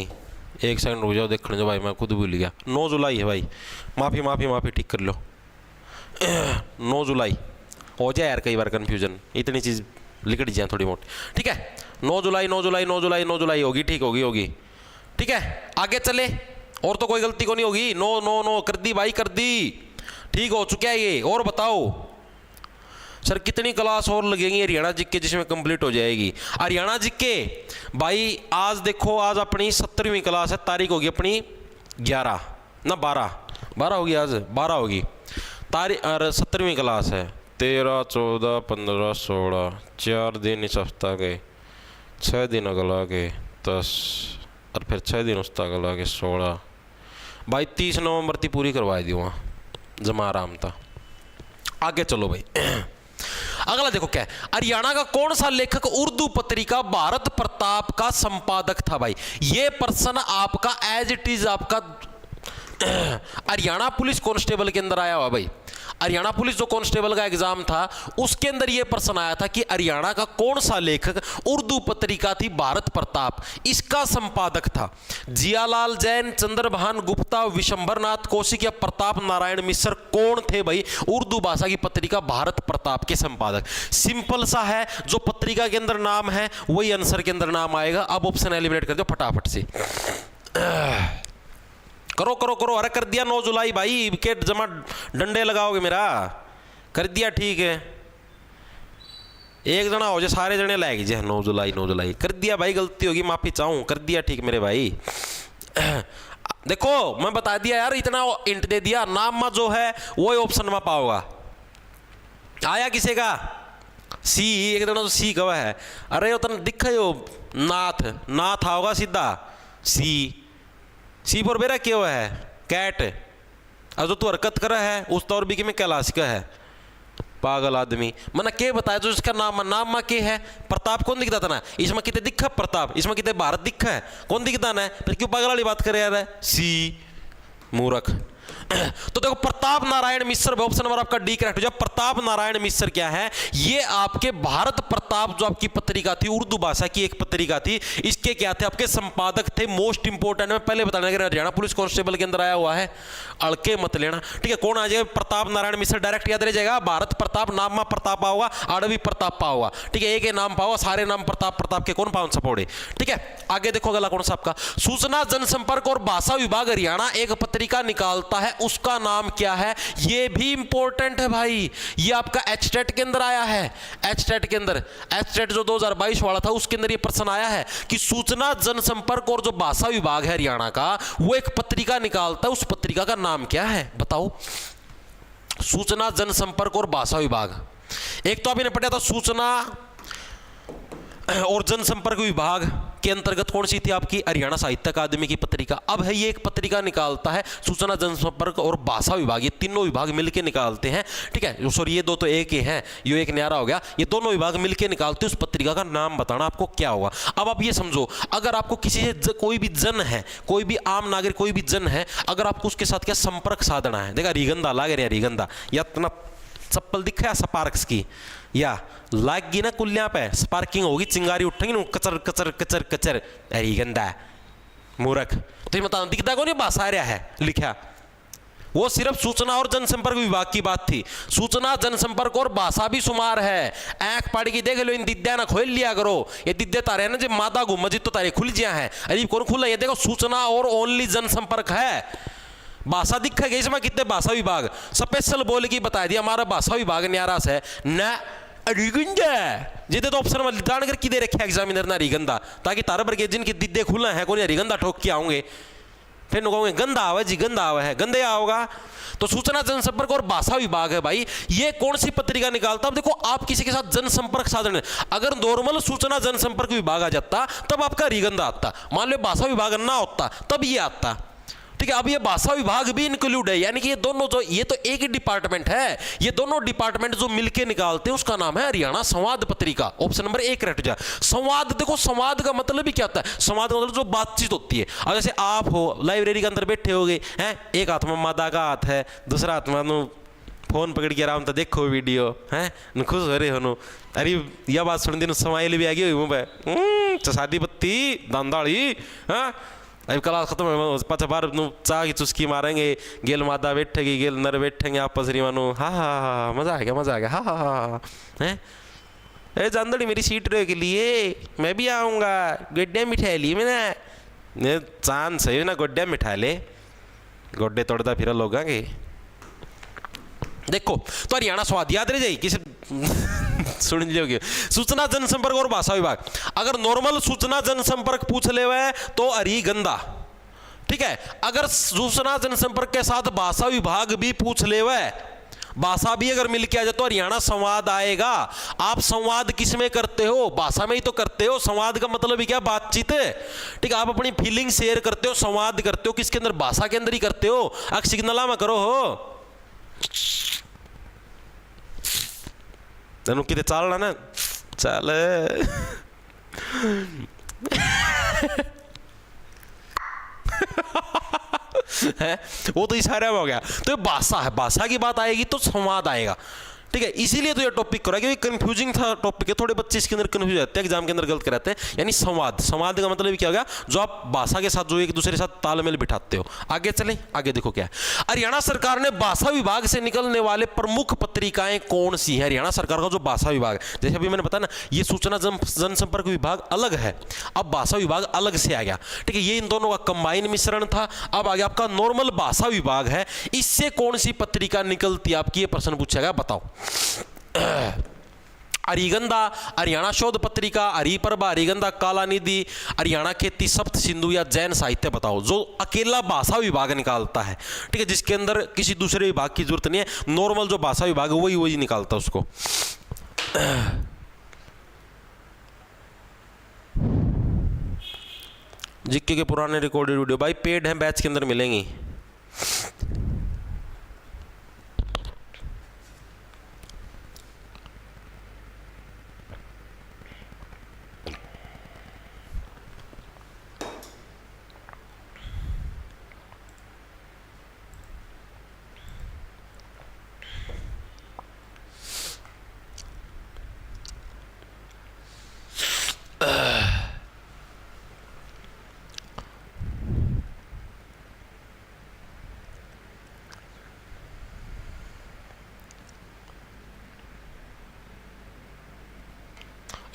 एक सेकंड रुक जाओ देखने जो भाई, मैं खुद भूल गया। 9 जुलाई है भाई, माफ़ी माफ़ी माफ़ी, ठीक कर लो। 9 जुलाई हो जाए यार, कई बार कन्फ्यूजन, इतनी चीज़ लिखट जाए थोड़ी मोटी। ठीक है, 9 जुलाई 9 जुलाई 9 जुलाई 9 जुलाई होगी, ठीक होगी। ठीक है, आगे चले, और तो कोई गलती को नहीं होगी। नो नो नो कर दी भाई, कर दी, ठीक हो चुका है ये। और बताओ सर कितनी क्लास और लगेंगी हरियाणा जीके जिसमें कंप्लीट हो जाएगी। हरियाणा जीके भाई आज देखो, आज अपनी 17वीं क्लास है, तारीख होगी अपनी 11 ना 12 होगी, आज 12 होगी तारीख, 17वीं क्लास है। 13 14 15 16 4 दिन इस हफ्ता के, 6 दिन अगला के 10 और फिर 6 दिन उसका अगला के 16 भाई 30 नवंबर थी पूरी करवा दी वहाँ जमा आराम था। आगे चलो भाई अगला देखो क्या है, हरियाणा का कौन सा लेखक उर्दू पत्रिका भारत प्रताप का संपादक था भाई। ये प्रश्न आपका एज इट इज आपका हरियाणा पुलिस कांस्टेबल के अंदर आया हुआ भाई। हरियाणा पुलिस जो कांस्टेबल का एग्जाम था उसके अंदर यह प्रश्न आया था कि हरियाणा का कौन सा लेखक उर्दू पत्रिका थी भारत प्रताप, इसका संपादक था। जियालाल जैन, चंद्रभान गुप्ता, विशंबरनाथ कौशिक या प्रताप नारायण मिश्र कौन थे भाई उर्दू भाषा की पत्रिका भारत प्रताप के संपादक। सिंपल सा है, जो पत्रिका के अंदर नाम है वही आंसर के अंदर नाम आएगा। अब ऑप्शन एलिमिनेट कर दो फटाफट से। करो करो करो, अरे कर दिया 9 जुलाई भाई, विकेट जमा डंडे लगाओगे मेरा, कर दिया ठीक है। एक जना हो जाए सारे जने लाएगी जी 9 जुलाई 9 जुलाई कर दिया भाई, गलती होगी माफी चाहूँ, कर दिया ठीक मेरे भाई। देखो मैं बता दिया यार, इतना इंट दे दिया, नाम में जो है वही ऑप्शन में पाओगा। आया किसी का सी, एक जना तो सी कवा है, अरे उतना दिखा जो नाथ नाथ आओगा सीधा सी पर बेरा क्यों है कैट, और जो तू हरकत कर है उस तौर भी में कैलाश का है पागल आदमी। मैंने क्या बताया जो इसका नाम में क्या है, प्रताप कौन दिखता था ना, इसमें कितने दिखा प्रताप, इसमें कितने भारत दिखा है, कौन दिखता ना, फिर क्यों पागल वाली बात करे यार सी मूर्ख। तो देखो प्रताप नारायण मिश्र, ऑप्शन नंबर आपका डी करेक्ट हो जाए। प्रताप नारायण मिश्र क्या है, ये आपके भारत प्रताप जो आपकी पत्रिका थी उर्दू भाषा की एक पत्रिका थी, इसके क्या थे आपके संपादक थे। मोस्ट इंपोर्टेंट मैं पहले बताने लगा, हरियाणा पुलिस कांस्टेबल के अंदर आया हुआ है, अड़के मत लेना ठीक है। कौन आ जाएगा, प्रताप नारायण मिश्र डायरेक्ट याद रह जाएगा। भारत प्रताप नाम में प्रताप पाओगा, आड़वी प्रताप पाओगा ठीक है, एक ही नाम पाओगा, सारे नाम प्रताप प्रताप के कौन पाउन सपोड़े ठीक है। आगे देखो अगला कौन सा आपका, सूचना जनसंपर्क और भाषा विभाग हरियाणा एक पत्रिका निकालता है, उसका नाम क्या है। ये भी इंपॉर्टेंट है भाई, ये आपका एचटेट के अंदर आया है। एचटेट के अंदर, एचटेट जो 2022 वाला था उसके अंदर ये प्रश्न आया है कि सूचना जनसंपर्क और जो भाषा विभाग है हरियाणा का वो एक पत्रिका निकालता है, उस पत्रिका का नाम क्या है बताओ। सूचना जनसंपर्क और भाषा विभाग, एक तो आपने पढ़ा था सूचना और जनसंपर्क विभाग के अंतर्गत कौन सी थी आपकी हरियाणा साहित्य अकादमी की पत्रिका। अब है ये एक पत्रिका निकालता है सूचना जनसंपर्क और भाषा विभाग, ये तीनों विभाग मिलकर निकालते हैं ठीक है। सॉरी ये दो तो एक ही हैं, ये एक न्यारा हो गया, ये दोनों विभाग मिलकर निकालते हैं, उस पत्रिका का नाम बताना आपको क्या होगा। अब आप ये समझो, अगर आपको किसी से कोई भी जन है, कोई भी आम नागरिक कोई भी जन है, अगर आपको उसके साथ क्या संपर्क साधना है, देखा रिगंदा लागे रे रिगंदा, या इतना चप्पल दिखा स्पार्क्स की या लाग गई ना कुल्लियां पे स्पार्किंग होगी, चिंगारी उठेंगी ना कचर कचर कचर कचर, अरे गंदा मूर्ख। तो ये बताओ दिखता कौन, ये भाषा रहा है लिखा, वो सिर्फ सूचना और जनसंपर्क विभाग की बात थी। सूचना जनसंपर्क और भाषा भी शुमार है। आंख पाड़ी की देख लो, इन दिद्या ना खोल लिया करो, ये दिद्या तारे ना जो मादा घूम मस्जिद तो तारे खुल जिया है, अरे कौन खुला, ये देखो सूचना और ओनली जनसंपर्क है। भाषा दिखा गई इसमें कितने भाषा विभाग स्पेशल बोल की बता दिया, हमारा भाषा विभाग न्यारा से न रिगंदा जिदे तो ऑप्शन में जान कर किधे रखे एग्जामिनर ना रिगंदा, ताकि तारा बरगे जिनके दिद्दे खुला है कौन रिगंदा ठोक के आऊंगे, फिर कहोगे गंदा आवा जी गंदा आवा है, गंदे आओगा। तो सूचना जनसंपर्क और भाषा विभाग है भाई, ये कौन सी पत्रिका निकालता। अब देखो आप किसी के साथ जनसंपर्क साधन, अगर नॉर्मल सूचना जनसंपर्क विभाग आ जाता तब आपका रिगंदा आता, मान लो भाषा विभाग ना होता तब ये आता ठीक है। अब ये भाषा विभाग भी इंक्लूड है, यानी कि ये दोनों जो, ये तो एक ही डिपार्टमेंट है, ये दोनों डिपार्टमेंट जो मिलके निकालते हैं उसका नाम है हरियाणा संवाद पत्रिका। ऑप्शन नंबर 1 करेक्ट जा। संवाद, देखो संवाद का मतलब ही क्या होता है, संवाद का मतलब जो बातचीत होती है। अब जैसे आप हो लाइब्रेरी के अंदर बैठे होगे हैं, एक हाथ में मादा का हाथ है, दूसरा हाथ में फोन पकड़ के आराम से देखो वीडियो हैं, खुश हो रहे हो, अरे यह बात सुन दिन समाइल भी आ गई मुंह पे शादी बत्ती दांदाड़ी हाँ, अभी क्लास खत्म है पाचा बार चाह की चुस्की मारेंगे, गेल मादा बैठेगी गेल नर बैठेंगे आपस री मानो, हाँ हाँ हाँ मजा आ गया मजा आ गया हाँ हाँ हाँ हैं, अरे जानदड़ी मेरी सीट रहे के लिए मैं भी आऊँगा, गड्ढे मिठाई ली मैंने, चांद सही ना गड्ढे मिठा ले, गड्ढे तोड़ता फिर लोग आगे। देखो तो हरियाणा स्वाद याद रह जाए किसी सुन लियोगे। सूचना जनसंपर्क और भाषा विभाग, अगर नॉर्मल सूचना जनसंपर्क पूछ ले हुए तो अरी गंदा ठीक है, अगर सूचना जनसंपर्क के साथ भाषा विभाग भी पूछ ले हुए भाषा भी अगर मिल के आ जाए तो हरियाणा संवाद आएगा। आप संवाद किस में करते हो? भाषा में ही तो करते हो। संवाद का मतलब ही क्या? बातचीत है। ठीक है, आप अपनी फीलिंग शेयर करते हो, संवाद करते हो किसके अंदर? भाषा के अंदर ही करते हो। अक सिग्नला में करो हो तेन कि चलना ना चल है वो तो इशारा में हो गया। तो ये भाषा है, भाषा की बात आएगी तो संवाद आएगा। ठीक है, इसीलिए तो ये टॉपिक करा क्योंकि कंफ्यूजिंग था टॉपिक है, थोड़े बच्चे इसके अंदर कंफ्यूज रहते हैं, एग्जाम के अंदर गलत कराते हैं। यानी संवाद, संवाद का मतलब क्या हो गया? जो आप भाषा के साथ जो एक दूसरे के साथ तालमेल बिठाते हो। आगे चलें, आगे देखो क्या है। हरियाणा सरकार ने भाषा विभाग से निकलने वाले प्रमुख पत्रिकाएं कौन सी है? हरियाणा सरकार का जो भाषा विभाग, जैसे अभी मैंने बताया ना, ये सूचना जनसंपर्क विभाग अलग है, अब भाषा विभाग अलग से आ गया। ठीक है, ये इन दोनों का कंबाइन मिश्रण था। अब आगे आपका नॉर्मल भाषा विभाग है, इससे कौन सी पत्रिका निकलती है आपकी? ये प्रश्न पूछा गया, बताओ। हरिगंधा, हरियाणा शोध पत्रिका, हरिप्रभा, हरिगंधा, काला निधि, हरियाणा खेती, सप्त सिंधु या जैन साहित्य? बताओ। जो अकेला भाषा विभाग निकालता है, ठीक है, जिसके अंदर किसी दूसरे विभाग की जरूरत नहीं है, नॉर्मल जो भाषा विभाग है वही निकालता है उसको। जीके के पुराने रिकॉर्डेड वीडियो भाई पेड हैं, बैच के अंदर मिलेंगी।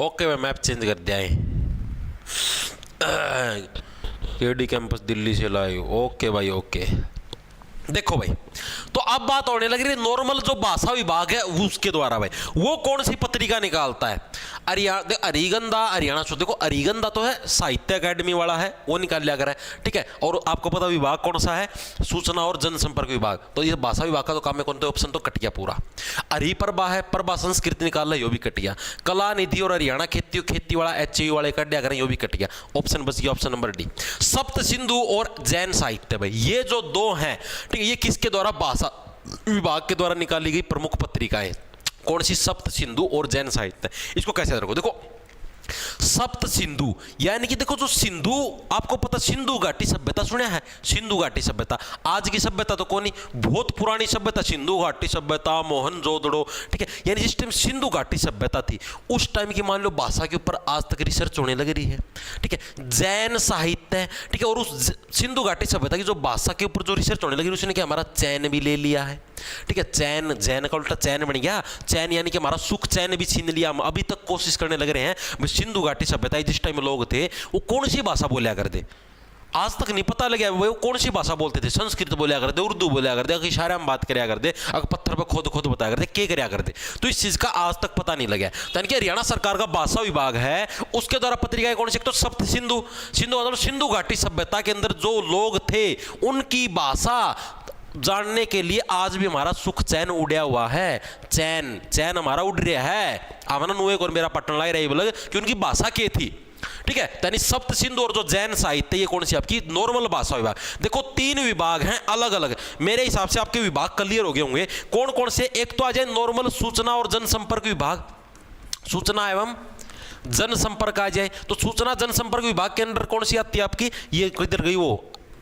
ओके मैं मैप चेंज कर दिया है। केडी कैंपस दिल्ली से लाए। ओके भाई ओके। देखो भाई, तो अब बात होने लग रही है नॉर्मल जो भाषा विभाग है उसके द्वारा भाई वो कौन सी पत्रिका निकालता है? हरिगंधा, हरियाणा शोध। देखो हरिगंधा तो है साहित्य अकेडमी वाला है, वो निकाल लिया करा है। ठीक है, और आपको पता विभाग कौन सा है? सूचना और जनसंपर्क विभाग। तो ये भाषा विभाग का तो काम है, कौन सा ऑप्शन तो कट गया पूरा। हरिप्रभा है, प्रभा संस्कृति निकाल यो भी कट गया। कला निधि और हरियाणा खेती वाला HU वाले कट दिया करें, यो भी कट गया। ऑप्शन बच गया ऑप्शन नंबर डी। सप्त सिंधु और जैन साहित्य भाई, ये जो दो हैं, ठीक है, ये किसके द्वारा? भाषा विभाग के द्वारा निकाली गई प्रमुख पत्रिकाएं। कौन सी? सप्त सिंधु और जैन साहित्य। इसको कैसे रखो? देखो सप्त सिंधु यानी कि देखो जो सिंधु, आपको पता सिंधु घाटी सभ्यता सुना है? सिंधु घाटी सभ्यता आज की सभ्यता तो कौन, बहुत पुरानी सभ्यता सिंधु घाटी सभ्यता, मोहनजोदड़ो। ठीक है, यानी जिस टाइम सिंधु घाटी सभ्यता थी उस टाइम की मान लो भाषा के ऊपर आज तक रिसर्च होने लग रही है। ठीक है, जैन साहित्य। ठीक है, और उस सिंधु घाटी सभ्यता की जो भाषा के ऊपर जो रिसर्च होने लगी उसने क्या हमारा चैन भी ले लिया है। ठीक है, चैन, जैन का उल्टा चैन बन गया। चैन यानी कि हमारा सुख चैन भी छीन लिया। हम अभी तक कोशिश करने लग रहे हैं सिंधु घाटी सभ्यता जिस टाइम लोग थे वो कौन सी भाषा बोलिया करते, आज तक नहीं पता लगा वो कौन सी भाषा बोलते थे। संस्कृत बोलिया करते, उर्दू बोलिया करते, अगर इशारे में बात कराया करते, अगर पत्थर पर खुद बताया करते, क्या कराया करते। तो इस चीज का आज तक पता नहीं लगा। तो यानी कि हरियाणा सरकार का भाषा विभाग है, उसके द्वारा पत्रिकाएं कौन सी? तो सप्त सिंधु। सिंधु मतलब सिंधु घाटी सभ्यता के अंदर जो लोग थे उनकी भाषा जानने के लिए आज भी हमारा सुख चैन उड़िया हुआ है। चैन हमारा उड़ रहा है। आवाना नुए को मेरा पटन लाई रही बोले कि उनकी भाषा क्या थी। ठीक है, यानी सप्त सिंधु और जो जैन साहित्य ये कौन सी आपकी? नॉर्मल भाषा विभाग। देखो 3 विभाग हैं अलग अलग। मेरे हिसाब से आपके विभाग क्लियर हो गए होंगे कौन कौन से। एक तो आ जाए नॉर्मल सूचना और जनसंपर्क विभाग, सूचना एवं जनसंपर्क आ जाए। तो सूचना जनसंपर्क विभाग के अंदर कौन सी आती है आपकी? ये किधर गई वो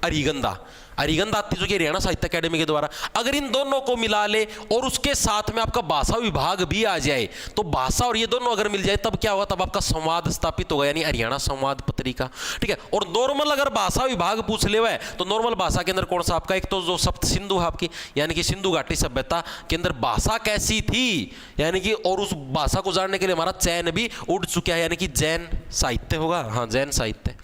हरिगंधा आती जो कि हरियाणा साहित्य अकेडमी के द्वारा। अगर इन दोनों को मिला ले और उसके साथ में आपका भाषा विभाग भी आ जाए तो भाषा और ये दोनों अगर मिल जाए तब क्या होगा? तब आपका संवाद स्थापित होगा, यानी हरियाणा संवाद पत्रिका। ठीक है, और नॉर्मल अगर भाषा विभाग पूछ ले हुआ है तो नॉर्मल भाषा के अंदर कौन सा आपका? एक तो जो सप्त सिंधु है आपकी, यानी कि सिंधु घाटी सभ्यता के अंदर भाषा कैसी थी, यानी कि और उस भाषा को जानने के लिए हमारा चैन भी उड़ चुका है, यानी कि जैन साहित्य होगा। हाँ, जैन साहित्य।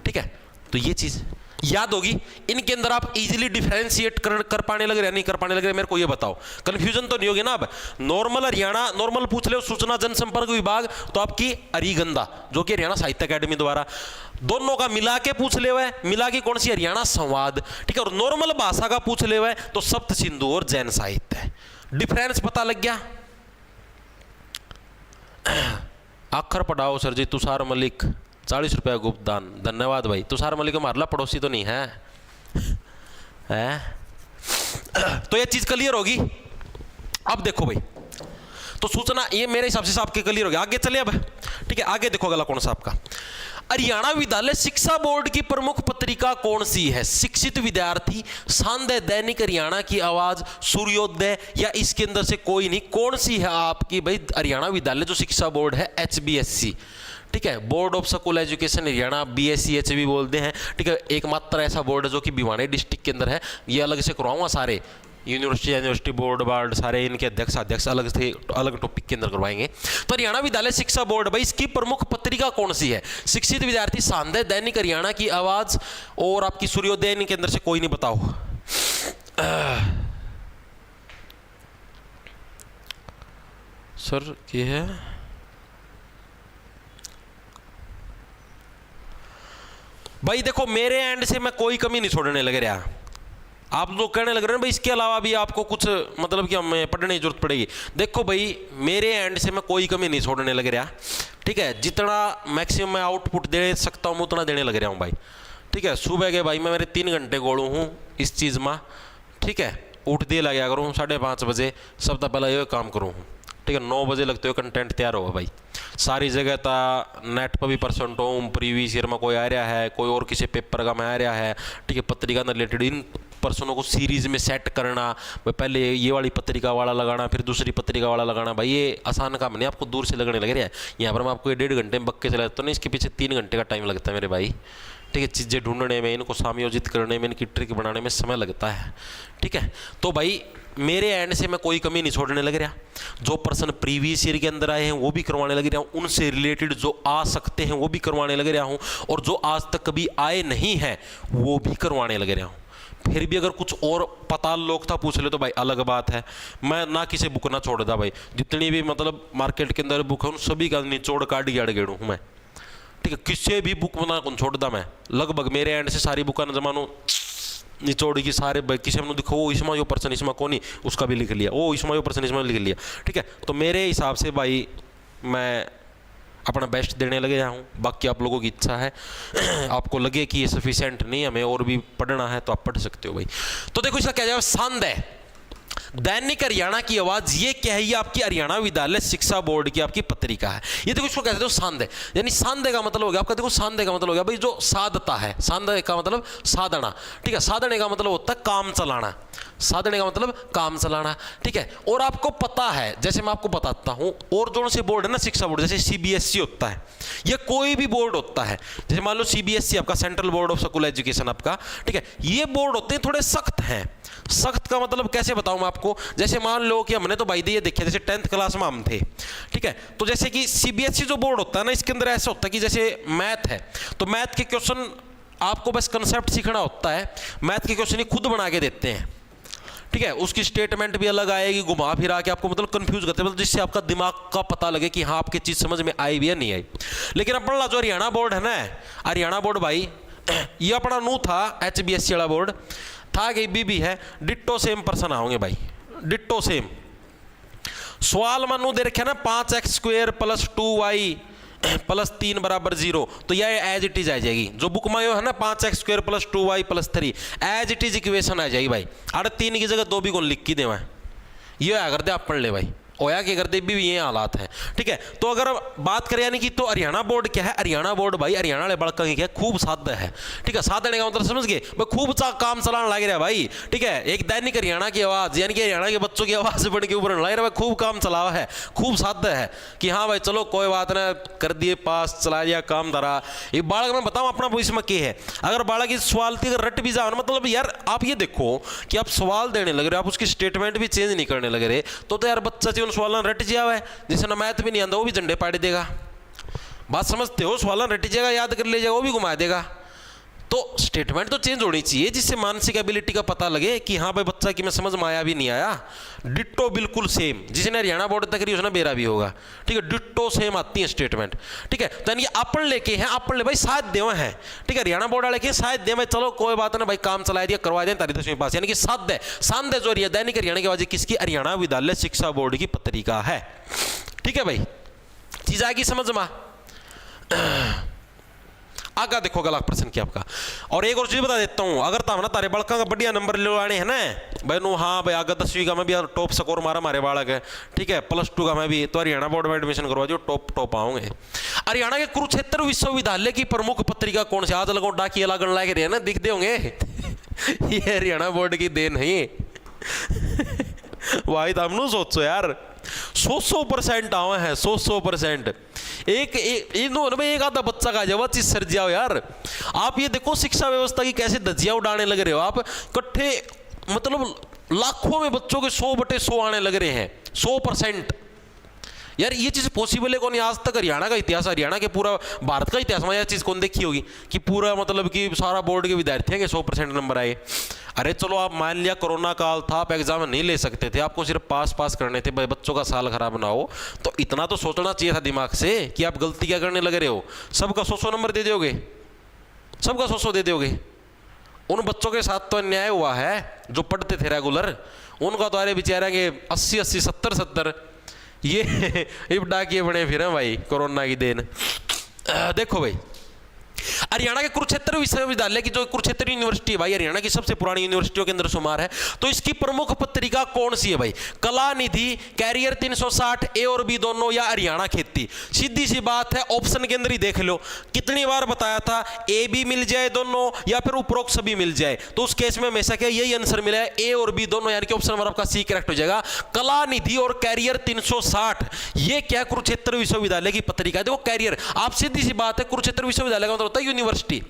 ठीक है, तो ये चीज याद होगी। इनके अंदर आप इजीली डिफरेंशिएट कर पाने लग रहे, नहीं कर पाने लग रहे, मेरे को ये बताओ, कंफ्यूजन तो नहीं होगी ना। अब नॉर्मल हरियाणा नॉर्मल पूछ ले सूचना जनसंपर्क विभाग, तो आपकी अरीगंधा जो कि हरियाणा साहित्य अकादमी द्वारा, दोनों का मिला के पूछ ले हुआ है, मिला के कौन सी हरियाणा संवाद, ठीक है। और नॉर्मल भाषा का पूछ ले हुआ है तो सप्त सिंधु और जैन साहित्य है। डिफरेंस पता लग गया। आखर पढ़ाओ सर जी, तुषार मलिक 40 रुपया गुप्तदान, धन्यवाद भाई। तुषार मलिक हमारा पड़ोसी तो नहीं है, तो ये चीज क्लियर होगी। अब देखो भाई, तो सूचना ये मेरे हिसाब से आपके क्लियर हो गया। आगे चले अब, ठीक है। आगे देखो अगला कौन सा आपका, हरियाणा विद्यालय शिक्षा बोर्ड की प्रमुख पत्रिका कौन सी है? शिक्षित विद्यार्थी, सांध्य, दैनिक हरियाणा की आवाज, सूर्योदय, या इसके अंदर से कोई नहीं। कौन सी है आपकी भाई हरियाणा विद्यालय जो शिक्षा बोर्ड है? HBSC, ठीक है, board of school education Haryana, BSc भी बोलते हैं, ठीक है। एकमात्र ऐसा बोर्ड है जो कि भिवानी डिस्ट्रिक्ट के अंदर है। ये अलग से करवाऊंगा, सारे यूनिवर्सिटी बोर्ड वार्ड सारे इनके अध्यक्ष अलग से अलग टॉपिक के अंदर करवाएंगे। तो हरियाणा विद्यालय शिक्षा बोर्ड भाई, इसकी प्रमुख पत्रिका कौन सी है? शिक्षित विद्यार्थी, सांध्य, दैनिक हरियाणा की आवाज और आपकी सूर्योदय, इनके अंदर से कोई नहीं। बताओ सर ये है भाई। देखो मेरे एंड से मैं कोई कमी नहीं छोड़ने लग रहा। आप लोग कहने लग रहे हैं भाई इसके अलावा भी आपको कुछ मतलब कि हमें पढ़ने की जरूरत पड़ेगी। देखो भाई मेरे एंड से मैं कोई कमी नहीं छोड़ने लग रहा, ठीक है। जितना मैक्सिमम मैं आउटपुट दे सकता हूँ उतना देने लग रहा हूँ भाई, ठीक है। सुबह के भाई मैं मेरे 3 घंटे गोड़ू हूँ इस चीज़ में, ठीक है। उठ दे लगा करूँ 5:30 बजे, सबसे पहले ये काम करूँ, ठीक है। 9 बजे लगते हुए कंटेंट तैयार होगा भाई। सारी जगह था नेट पर भी परसेंट हो, प्रीवियस ईयर में कोई आ रहा है, कोई और किसी पेपर का में आ रहा है, ठीक है। पत्रिका रिलेटेड इन पर्सनों को सीरीज में सेट करना, पहले ये वाली पत्रिका वाला लगाना, फिर दूसरी पत्रिका वाला लगाना, भाई ये आसान काम नहीं, आपको दूर से लगने लग रहा है। यहाँ पर मैं आपको 1.5 घंटे में बक्के चला तो नहीं, इसके पीछे 3 घंटे का टाइम लगता है मेरे भाई, ठीक है। चीज़ें ढूंढने में, इनको समायोजित करने में, इनकी ट्रिक बनाने में समय लगता है, ठीक है। तो भाई मेरे एंड से मैं कोई कमी नहीं छोड़ने लग रहा। जो पर्सन प्रीवियस ईयर के अंदर आए हैं वो भी करवाने लग रहा हूँ, उनसे रिलेटेड जो आ सकते हैं वो भी करवाने लग रहा हूँ, और जो आज तक कभी आए नहीं हैं वो भी करवाने लग रहा हूँ। फिर भी अगर कुछ और पताल लोग था पूछ ले तो भाई अलग बात है। मैं ना किसी बुक ना छोड़ता भाई, जितनी भी मतलब मार्केट के अंदर बुक है उन सभी का निचोड़ काट के अड़गेड़ू हूँ मैं, ठीक है। किसी भी बुक ना कौन छोड़ता मैं, लगभग मेरे एंड से सारी बुक न जमानो निचोड़ की सारे किसी में दिखो वो इसमें यो पर्सन इसमें कौन ही उसका भी लिख लिया, वो इसमें यो पर्सन इसमें लिख लिया, ठीक है। तो मेरे हिसाब से भाई मैं अपना बेस्ट देने लगे हूँ। बाकी आप लोगों की इच्छा है, आपको लगे कि ये सफिशिएंट नहीं हमें और भी पढ़ना है तो आप पढ़ सकते हो भाई। तो देखो इसका क्या जवाब, सांध्य, दैनिक हरियाणा की आवाज, ये क्या है? ये आपकी हरियाणा विद्यालय शिक्षा बोर्ड की आपकी पत्रिका है। ये देखो इसको कहते हो सांध्य, यानी सांध्य का मतलब हो गया आपका, देखो सांध्य का मतलब हो गया भाई जो साधता है, सांध्य का मतलब साधना, ठीक है। साधने का मतलब होता है काम चलाना, साधने का मतलब काम चलाना, ठीक है। और आपको पता है, जैसे मैं आपको बताता हूं, और जो से बोर्ड है ना शिक्षा बोर्ड, जैसे CBSE होता है या कोई भी बोर्ड होता है, जैसे मान लो CBSE आपका central board of school education आपका, ठीक है। ये बोर्ड होते हैं थोड़े सख्त हैं। सख्त का मतलब कैसे बताऊं मैं आपको, जैसे मान लो कि हमने तो भाई ये देखे, जैसे 10th क्लास में हम थे, ठीक है। तो जैसे कि CBSE जो बोर्ड होता है ना, इसके अंदर ऐसा होता है कि जैसे मैथ है तो मैथ के क्वेश्चन आपको बस कंसेप्ट सीखना होता है, मैथ के क्वेश्चन ही खुद बना के देते हैं, ठीक है। उसकी स्टेटमेंट भी अलग आएगी, घुमा फिरा के आपको मतलब कंफ्यूज करते हैं, मतलब जिससे आपका दिमाग का पता लगे कि हाँ आपकी चीज़ समझ में आई भी या नहीं आई। लेकिन अपना जो हरियाणा बोर्ड है ना, हरियाणा बोर्ड भाई ये अपना नू था, HBSC वाला बोर्ड था कि बीबी है, डिट्टो सेम पर्सन आओगे भाई, डिट्टो सेम। सवाल मानू दे रखे ना 5x² + 2y + 3 = 0, तो यह एज इट इज आ जाएगी। जो बुक में है ना 5x² + 2y + 3 as it is equation आ जाएगी भाई। अरे 3 की जगह 2 भी कौन लिख के देवा, ये अगर दे आप पढ़ ले भाई, ओया के करते भी ये हालात हैं, ठीक है। तो अगर बात करें यानी कि तो हरियाणा बोर्ड क्या है, हरियाणा बोर्ड भाई हरियाणा वाले बड़का क्या है, खूब साधा है, ठीक है। साधने का मतलब समझ गए भाई, खूब काम चलाने लग रहा है भाई, ठीक है। एक दैनिक हरियाणा की आवाज़ यानी कि हरियाणा के बच्चों की आवाज़ बन के ऊपर लग रहा है, खूब काम चलावा है, खूब साधा है कि हाँ भाई चलो कोई बात ना, कर दिए पास, चला दिया काम धरा। ये बालक मैं बताऊँ अपना भविष्य में क्या है, अगर बालक इस सवाल की रट भी जाओ, मतलब यार आप ये देखो कि आप सवाल देने लग रहे हो, आप उसकी स्टेटमेंट भी चेंज नहीं करने लग रहे, तो यार बच्चा जी उन सवालों रट जाओ है, जिसे ना मैथ भी नहीं आता वो भी झंडे पाड़ देगा। बात समझते हो, सवाल रट जाएगा, याद कर लीजिएगा, वो भी घुमा देगा। तो स्टेटमेंट तो चेंज होनी चाहिए जिससे मानसिक एबिलिटी का पता लगे कि हाँ भाई बच्चा की मैं समझ में आया भी नहीं आया। डिट्टो बिल्कुल सेम, जिसने हरियाणा बोर्ड तक करी उसने मेरा भी होगा, ठीक है, डिट्टो सेम आती है स्टेटमेंट, ठीक है। तो यानी अपन लेके हैं, अपन ले भाई साथ देव हैं, ठीक है, हरियाणा बोर्ड वाले के साथ दे भाई, चलो कोई बात ना भाई, काम चला दिया, करवा दें तारी 10वीं पास, यानी कि साथ दे शानदे जो दैनिक हरियाणा की आवाज किसकी, हरियाणा विद्यालय शिक्षा बोर्ड की पत्रिका है, ठीक है भाई, चीज आएगी समझ में। आगा देखो अगला प्रश्न क्या आपका। और एक और चीज बता देता हूं, अगर ताम ना तारे बालका का बढ़िया नंबर ले आने हैं ना भाई नो, हाँ भाई आगे 10वीं का मैं भी टॉप स्कोर मारा हमारे बालक है, ठीक है, +2 का मैं भी, तो हरियाणा बोर्ड में एडमिशन करवा दियो, टॉप आओगे। हरियाणा के कुरुक्षेत्र विश्वविद्यालय की प्रमुख पत्रिका कौन सी, आज लगो डाकी अलग लायक रहे ना, दिखते होंगे ये हरियाणा बोर्ड की देन है भाई, तुम सोचो यार 100% आवे हैं, 100%। एक आधा बच्चा का जवाब चीज सर जाओ यार। आप ये देखो शिक्षा व्यवस्था की कैसे धज्जियां उड़ाने लग रहे हो आप, कट्ठे मतलब लाखों में बच्चों के 100/100 आने लग रहे हैं, 100%। यार ये चीज पॉसिबल है कौन, आज तक हरियाणा का इतिहास, हरियाणा के पूरा भारत का इतिहास में यह चीज कौन देखी होगी कि पूरा मतलब कि सारा बोर्ड के विद्यार्थी के 100% नंबर आए। अरे चलो आप मान लिया कोरोना काल था, आप एग्जाम नहीं ले सकते थे, आपको सिर्फ पास करने थे, बच्चों का साल खराब ना हो, तो इतना तो सोचना चाहिए था दिमाग से कि आप गलती क्या करने लग रहे हो। सबका 100 नंबर दे दोगे, सबका 100 दे दोगे। उन बच्चों के साथ तो अन्याय हुआ है जो पढ़ते थे रेगुलर, उनका तो अरे बेचारा के 80 70 ये डाकिए बने फिर हैं भाई, कोरोना की देन। देखो भाई हरियाणा के कुरुक्षेत्र विश्वविद्यालय की जो कुरुक्षेत्र यूनिवर्सिटी है भाई, हरियाणा की सबसे पुरानी यूनिवर्सिटियों के अंदर शुमार है, तो इसकी प्रमुख पत्रिका कौन सी है भाई, कला निधि, कैरियर 360, ए और बी दोनों, या हरियाणा खेती। सीधी सी बात है, ऑप्शन के अंदर ही देख लो, कितनी बार बताया था, ए बी मिल जाए दोनों या फिर उपरोक्त सभी मिल जाए, तो उस केस में हमेशा क्या यही आंसर मिला है, ए और बी दोनों, यानी कि ऑप्शन नंबर आपका सी करेक्ट हो जाएगा। कला निधि और कैरियर 360 ये क्या कुरुक्षेत्र विश्वविद्यालय की पत्रिका है। देखो कैरियर, आप सीधी सी बात है, कुरुक्षेत्र विश्वविद्यालय का मतलब होता है यूनिवर्सिटी,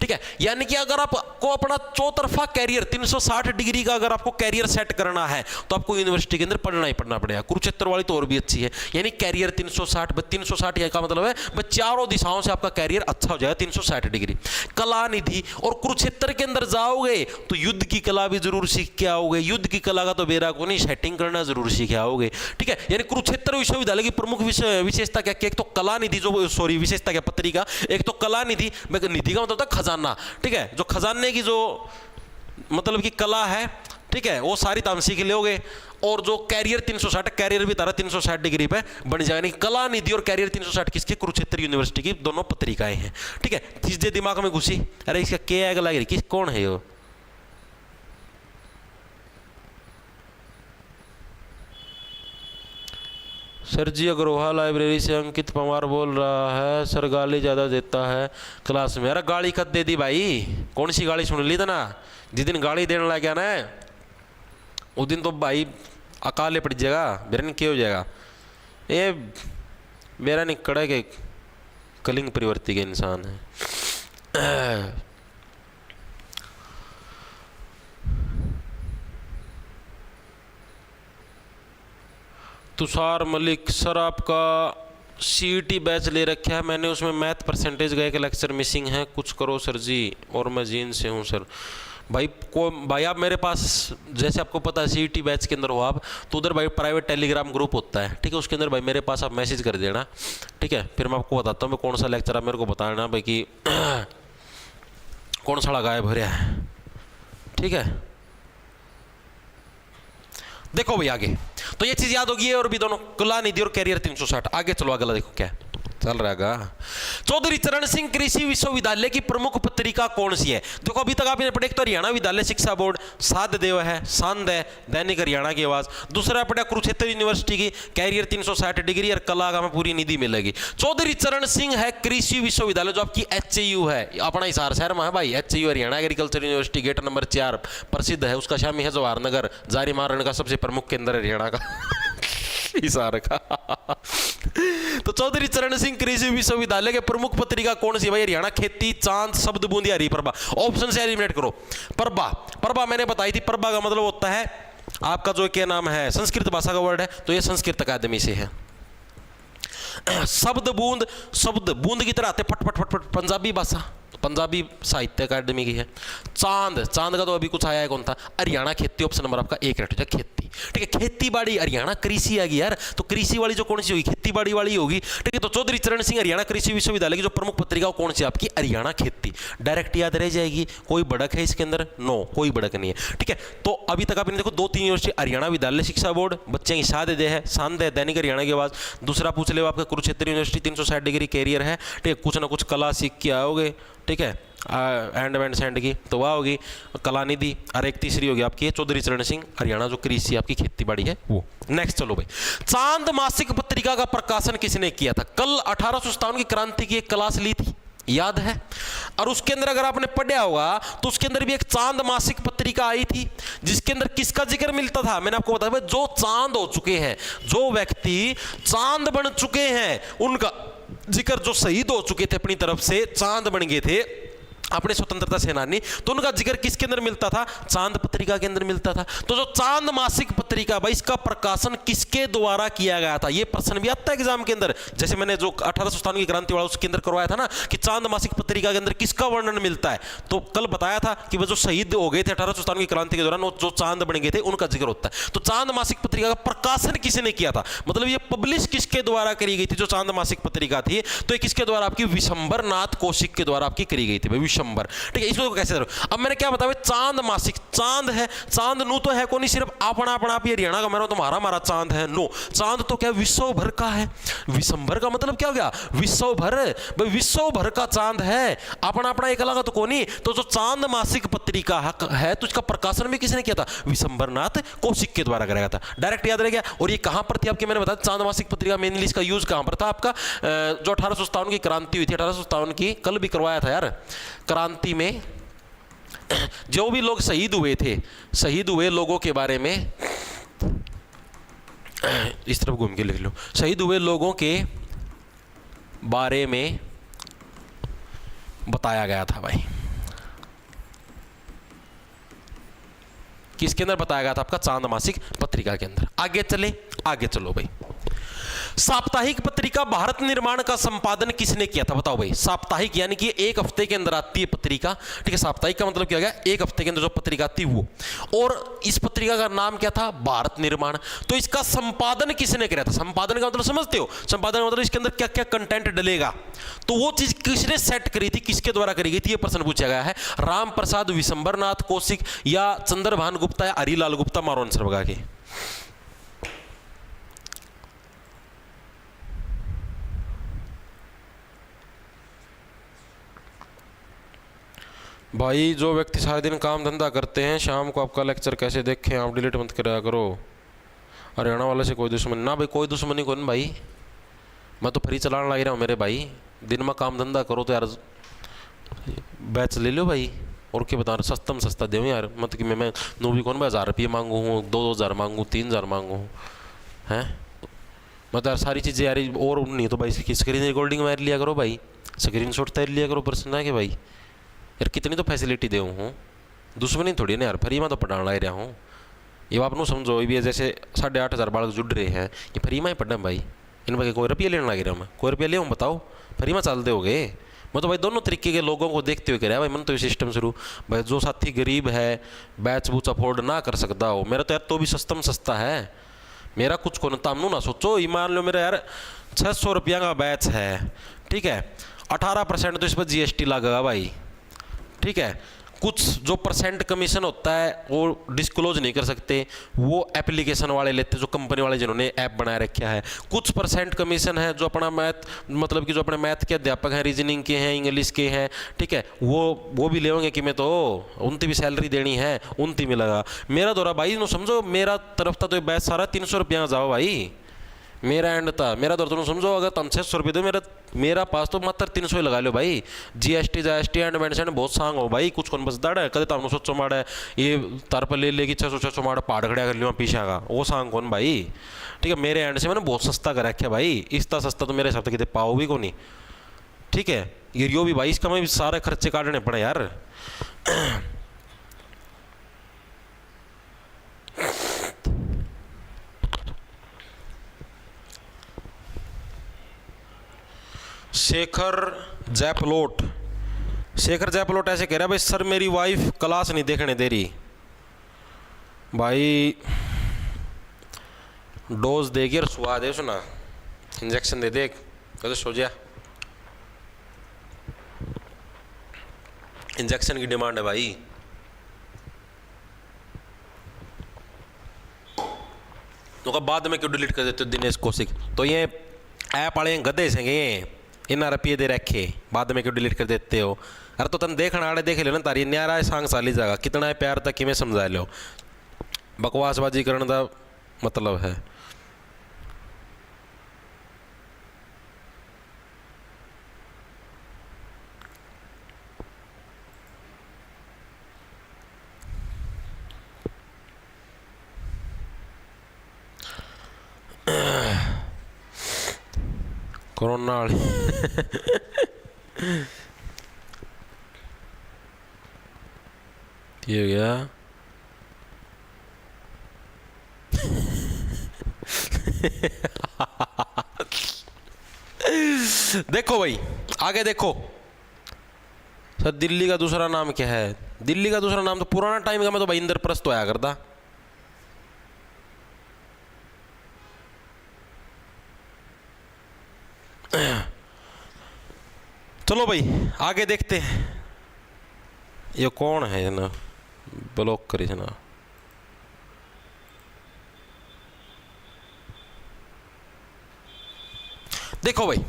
ठीक है, यानी कि अगर आपको अपना चौतरफा कैरियर 360 डिग्री का अगर आपको कैरियर सेट करना है तो आपको यूनिवर्सिटी के अंदर पढ़ना ही पढ़ना पड़ेगा। कुरुक्षेत्र वाली तो और भी अच्छी है, यानी कैरियर 360 का मतलब है बस चारों दिशाओं से आपका कैरियर अच्छा हो जाएगा 360 डिग्री। कला निधि और कुरुक्षेत्र के अंदर जाओगे तो युद्ध की कला भी जरूर सीख के आओगे, युद्ध की कला का तो बेरा को नहीं, सेटिंग करना जरूर सीख आओगे, ठीक है। यानी कुरुक्षेत्र विश्वविद्यालय की प्रमुख विशेषता क्या, एक तो कला निधि जो सॉरी विशेषता क्या पत्रिका, एक तो कला निधि, निधि का मतलब खजाना, ठीक है, जो खजाने की जो मतलब की कला है, ठीक है, वो सारी ताम सीख लोगे। और जो कैरियर 360, कैरियर भी तारा 360 डिग्री पे बन जाएगा। कला निधि और कैरियर 360 किसके, कुरुक्षेत्र यूनिवर्सिटी की दोनों पत्रिकाएं हैं, ठीक है। चीजें दिमाग में घुसी, अरे इसका क्या लग रही, किस कौन है ये, सर जी अग्रवाल लाइब्रेरी से अंकित पवार बोल रहा है, सर गाली ज़्यादा देता है क्लास में। अरे गाली कद दे दी भाई, कौन सी गाली सुन ली था ना, जिस दिन गाली देने लग गया ना उस दिन तो भाई अकाले पड़ जाएगा, मेरा क्या हो जाएगा। ये मेरा निकड़ा के कलिंग परिवर्ती के इंसान है। तुषार मलिक, सर आपका CET बैच ले रखा है मैंने, उसमें मैथ परसेंटेज का एक लेक्चर मिसिंग है, कुछ करो सर जी, और मैं जीन से हूँ सर। भाई आप मेरे पास, जैसे आपको पता है CET बैच के अंदर हो आप, तो उधर भाई प्राइवेट टेलीग्राम ग्रुप होता है, ठीक है, उसके अंदर भाई मेरे पास आप मैसेज कर देना, ठीक है, फिर मैं आपको बताता हूँ मैं कौन सा लेक्चर, आप मेरे को बताना भाई कि कौन सा गायब हो रहा है, ठीक है। देखो भाई आगे, तो ये चीज याद होगी, और भी दोनों कला निधि और कैरियर 360। आगे चलो, अगला देखो क्या चल रहा है। चौधरी चरण सिंह कृषि विश्वविद्यालय की प्रमुख पत्रिका कौन सी है। देखो अभी तक आपने पढ़े, तो हरियाणा विद्यालय शिक्षा बोर्ड, साध देव है, सांद है, दैनिक हरियाणा की आवाज। दूसरा पढ़ा कुरुक्षेत्र यूनिवर्सिटी की कैरियर 360 डिग्री और कला का में पूरी निधि मिलेगी। चौधरी चरण सिंह है कृषि विश्वविद्यालय, जो आपकी HAU है, अपना हिसार शहर में है भाई, HAU Haryana agriculture university, gate number 4 प्रसिद्ध है, उसका शामी है जवाहर नगर, जारी मारण का सबसे प्रमुख केंद्र हरियाणा का हिसार का। तो चौधरी चरण सिंह कृषि विश्वविद्यालय के प्रमुख पत्रिका कौन सी भाई, हरियाणा खेती, चांद, शब्द बूंदी, हरी प्रभा। ऑप्शन से एलिमिनेट करो। प्रभा मैंने बताई थी, प्रभा का मतलब होता है आपका जो क्या नाम है, संस्कृत भाषा का वर्ड है, तो ये संस्कृत अकादमी से है। शब्द बूंद की तरह आते फट फट फट फट पंजाबी भाषा, पंजाबी साहित्य अकादमी की है। चांद, चांद का तो अभी कुछ आया है, कौन था? हरियाणा खेती, ऑप्शन नंबर आपका एक रट जाए, खेती। ठीक है, खेती बाड़ी, हरियाणा कृषि आ गई यार, तो कृषि वाली जो कौन सी होगी? खेती बाड़ी वाली होगी। ठीक है, तो चौधरी चरण सिंह हरियाणा कृषि विश्वविद्यालय की जो प्रमुख पत्रिका कौन सी आपकी? हरियाणा खेती। डायरेक्ट याद रह जाएगी। कोई बढ़क है इसके अंदर? नो, कोई बढ़क नहीं है। ठीक है, तो अभी तक आपने देखो 2-3 यूनिवर्सिटी, हरियाणा विद्यालय शिक्षा बोर्ड बच्चे की शाद दे है, शांत है, दैनिक हरियाणा की आवाज। दूसरा पूछ ले आपका कुरुक्षेत्र यूनिवर्सिटी 360 डिग्री कैरियर है। ठीक है, कुछ ना कुछ कला सीख के आओगे। ठीक है, एंड सेंड की तो वह होगी कलानिधि। और एक तीसरी होगी आपकी चौधरी चरण सिंह हरियाणा जो कृषि आपकी खेती बाड़ी है वो। नेक्स्ट चलो भाई, चांद मासिक पत्रिका का प्रकाशन किसने किया था? कल 1857 की क्रांति की एक क्लास ली थी, याद है? और उसके अंदर अगर आपने पढ़ा होगा तो उसके अंदर भी एक चांद मासिक पत्रिका आई थी, जिसके अंदर किसका जिक्र मिलता था? मैंने आपको बताया जो चांद हो चुके हैं, जो व्यक्ति चांद बन चुके हैं, उनका जिक्र, जो शहीद हो चुके थे अपनी तरफ से, चांद बन गए थे अपने स्वतंत्रता सेनानी, तो उनका जिक्र किसके अंदर मिलता था? चांद पत्रिका के अंदर मिलता था। तो जो चांद मासिक पत्रिका भाई, इसका प्रकाशन किसके द्वारा किया गया था? ये प्रश्न भी आता है एग्जाम के अंदर। जैसे मैंने जो 1857 की क्रांति वाला उसके अंदर करवाया था ना कि चांद मासिक पत्रिका के अंदर किसका वर्णन मिलता है, तो कल बताया था कि वो जो शहीद हो गए थे 1857 की क्रांति के दौरान, वो जो चांद बन गए थे, उनका जिक्र होता है। तो चांद मासिक पत्रिका का प्रकाशन किसने किया था? मतलब ये पब्लिश किसके द्वारा करी गई थी? जो चांद मासिक पत्रिका थी, तो ये किसके द्वारा? आपकी विशंबर नाथ कौशिक के द्वारा आपकी करी गई थी, विशंबर। ठीक है, इसको कैसे करो? अब मैंने क्या बताया? चांद मासिक, चांद है, चांद नू तो है को नहीं सिर्फ अपना अपना आप ये हरियाणा का मेरा तुम्हारा हमारा चांद है, नो, चांद तो क्या विश्व भर का है। विशंबर का मतलब क्या हो गया? विश्व भर, भाई विश्व भर का चांद है, अपना अपना एक अलग तो को नहीं। तो जो चांद मासिक पत्रिका है तो इसका प्रकाशन भी किसने किया था? विशंबर नाथ कौशिक के द्वारा कराया था। डायरेक्ट याद रह गया। और ये कहां पर थी आपके? मैंने बताया चांद मासिक पत्रिका मेनली इसका यूज कहां पर था आपका? जो 1857 की क्रांति हुई थी, 1857 की, कल भी करवाया था यार, क्रांति में जो भी लोग शहीद हुए थे, शहीद हुए लोगों के बारे में, इस तरफ घूम के लिख लो, शहीद हुए लोगों के बारे में बताया गया था भाई। किसके अंदर बताया गया था? आपका चांद मासिक पत्रिका के अंदर। आगे चले, आगे चलो भाई। साप्ताहिक पत्रिका भारत निर्माण का संपादन किसने किया था? बताओ भाई। साप्ताहिक यानी कि एक हफ्ते के अंदर आती है पत्रिका। ठीक है, साप्ताहिक का मतलब क्या हो गया? एक हफ्ते के अंदर जो पत्रिका थी वो। और इस पत्रिका का नाम क्या था? भारत निर्माण। तो इसका संपादन किसने किया था? संपादन का मतलब समझते हो? संपादन का मतलब इसके अंदर क्या क्या कंटेंट डलेगा, तो वो चीज किसने सेट करी थी, किसके द्वारा करी गई थी, ये प्रश्न पूछा गया है। राम प्रसाद, विशंबर नाथ कौशिक, या चंद्रभान गुप्ता, या हरिलाल गुप्ता? मारो आंसर भगा के। भाई जो व्यक्ति सारे दिन काम धंधा करते हैं, शाम को आपका लेक्चर कैसे देखें? आप डिलीट मत कराया करो। हरियाणा वाले से कोई दुश्मनी ना भाई, कोई दुश्मनी कौन भाई, मैं तो फ्री चलाने लग रहा हूँ मेरे भाई। दिन में काम धंधा करो तो यार बैच ले लो भाई, और क्या बता रहे, सस्ता में सस्ता दे यार। मत कि मैं नो भी कौन भाई 1000 रुपये मांगू हूँ, 2-2000 मांगू, 3000 मांगू हूँ, हैं? मतलब यार सारी चीज़ें यार, और नहीं तो भाई स्क्रीन रिकॉर्डिंग मार लिया करो भाई, स्क्रीन शॉट तैर लिया करो पर्सन है कि भाई यार कितनी तो फैसिलिटी दे हूँ, दुश्मनी थोड़ी ना यार, फ्री में तो पढ़ाने लग रहा हूँ। ये आप समझो भी जैसे 8500 बालक जुड़ रहे हैं, ये फ्री में ही पढ़ना भाई, इन पर कोई रुपये लेने लग रहा हूँ मैं? कोई रुपया ले हूँ बताओ? फ्री में चलते हो गए? मैं तो भाई दोनों तरीके के लोगों को देखते हुए कह भाई, मैंने तो ये सिस्टम शुरू भाई, जो साथी गरीब है बैच बूच अफोर्ड ना कर सकता हो, मेरा तो यार तो भी सस्ता में सस्ता है, मेरा कुछ को तामनू ना सोचो। ये मान लो मेरा यार 600 रुपया का बैच है, ठीक है, 18% तो इस पर GST लगेगा भाई, ठीक है। कुछ जो परसेंट कमीशन होता है वो डिस्क्लोज नहीं कर सकते, वो एप्लीकेशन वाले लेते, जो कंपनी वाले जिन्होंने ऐप बनाए रखा है। कुछ परसेंट कमीशन है जो अपना मैथ, मतलब कि जो अपने मैथ के अध्यापक हैं, रीजनिंग के हैं, इंग्लिश के हैं, ठीक है, वो भी लेंगे कि मैं तो उनकी भी सैलरी देनी है, उनकी मिलेगा। मेरा दौरा भाई नो समझो, मेरा तरफ था तो बैच सारा 300 रुपया का जाओ भाई, मेरा एंड था, मेरा दौर तुम समझो, अगर तुम 600 रुपये दो, मेरा पास तो मात्र 300 ही लगा लो भाई। GST एंड मेंशन बहुत सांग हो भाई, कुछ कौन बस दाड़ा है, कदे तुम सोचो माड़ा ये तार पर ले लेगी 600 माड़ा पहाड़ खड़ा कर लिया पीछा का, वो सांग कौन भाई, ठीक है। मेरे एंड से मैंने बहुत सस्ता कर रखा भाई, इतना सस्ता तो मेरे हिसाब से कितने पाओ भी को नहीं, ठीक है। ये भी भाई इसका मैं भी सारे खर्चे काटने पड़े यार। शेखर जैपलोट शेखर जयपलोट ऐसे कह रहा है भाई सर मेरी वाइफ क्लास नहीं देखने दे रही। भाई डोज देगी और सुहा दे, सुना इंजेक्शन दे दे तो सो जा। इंजेक्शन की डिमांड है भाई। तो बाद में क्यों डिलीट कर देते हो दिनेश कौशिक? तो ये ऐप वाले गधे से इन्ना रुपये दे रखे, बाद में क्यों डिलीट कर देते हो? अरे तो तन देखने वाले देख लो ना, तारी न्यारा सांग साली जगह कितना है प्यार तक किमें समझा लो। बकवासबाजी करने का मतलब है। कोरोना ये हो गया। देखो भाई आगे देखो सर, दिल्ली का दूसरा नाम क्या है? दिल्ली का दूसरा नाम तो पुराना टाइम का मैं तो भाई इंद्रप्रस्थ होया करता। चलो भाई आगे देखते हैं। ये कौन है ना, ब्लॉक करी ना। देखो भाई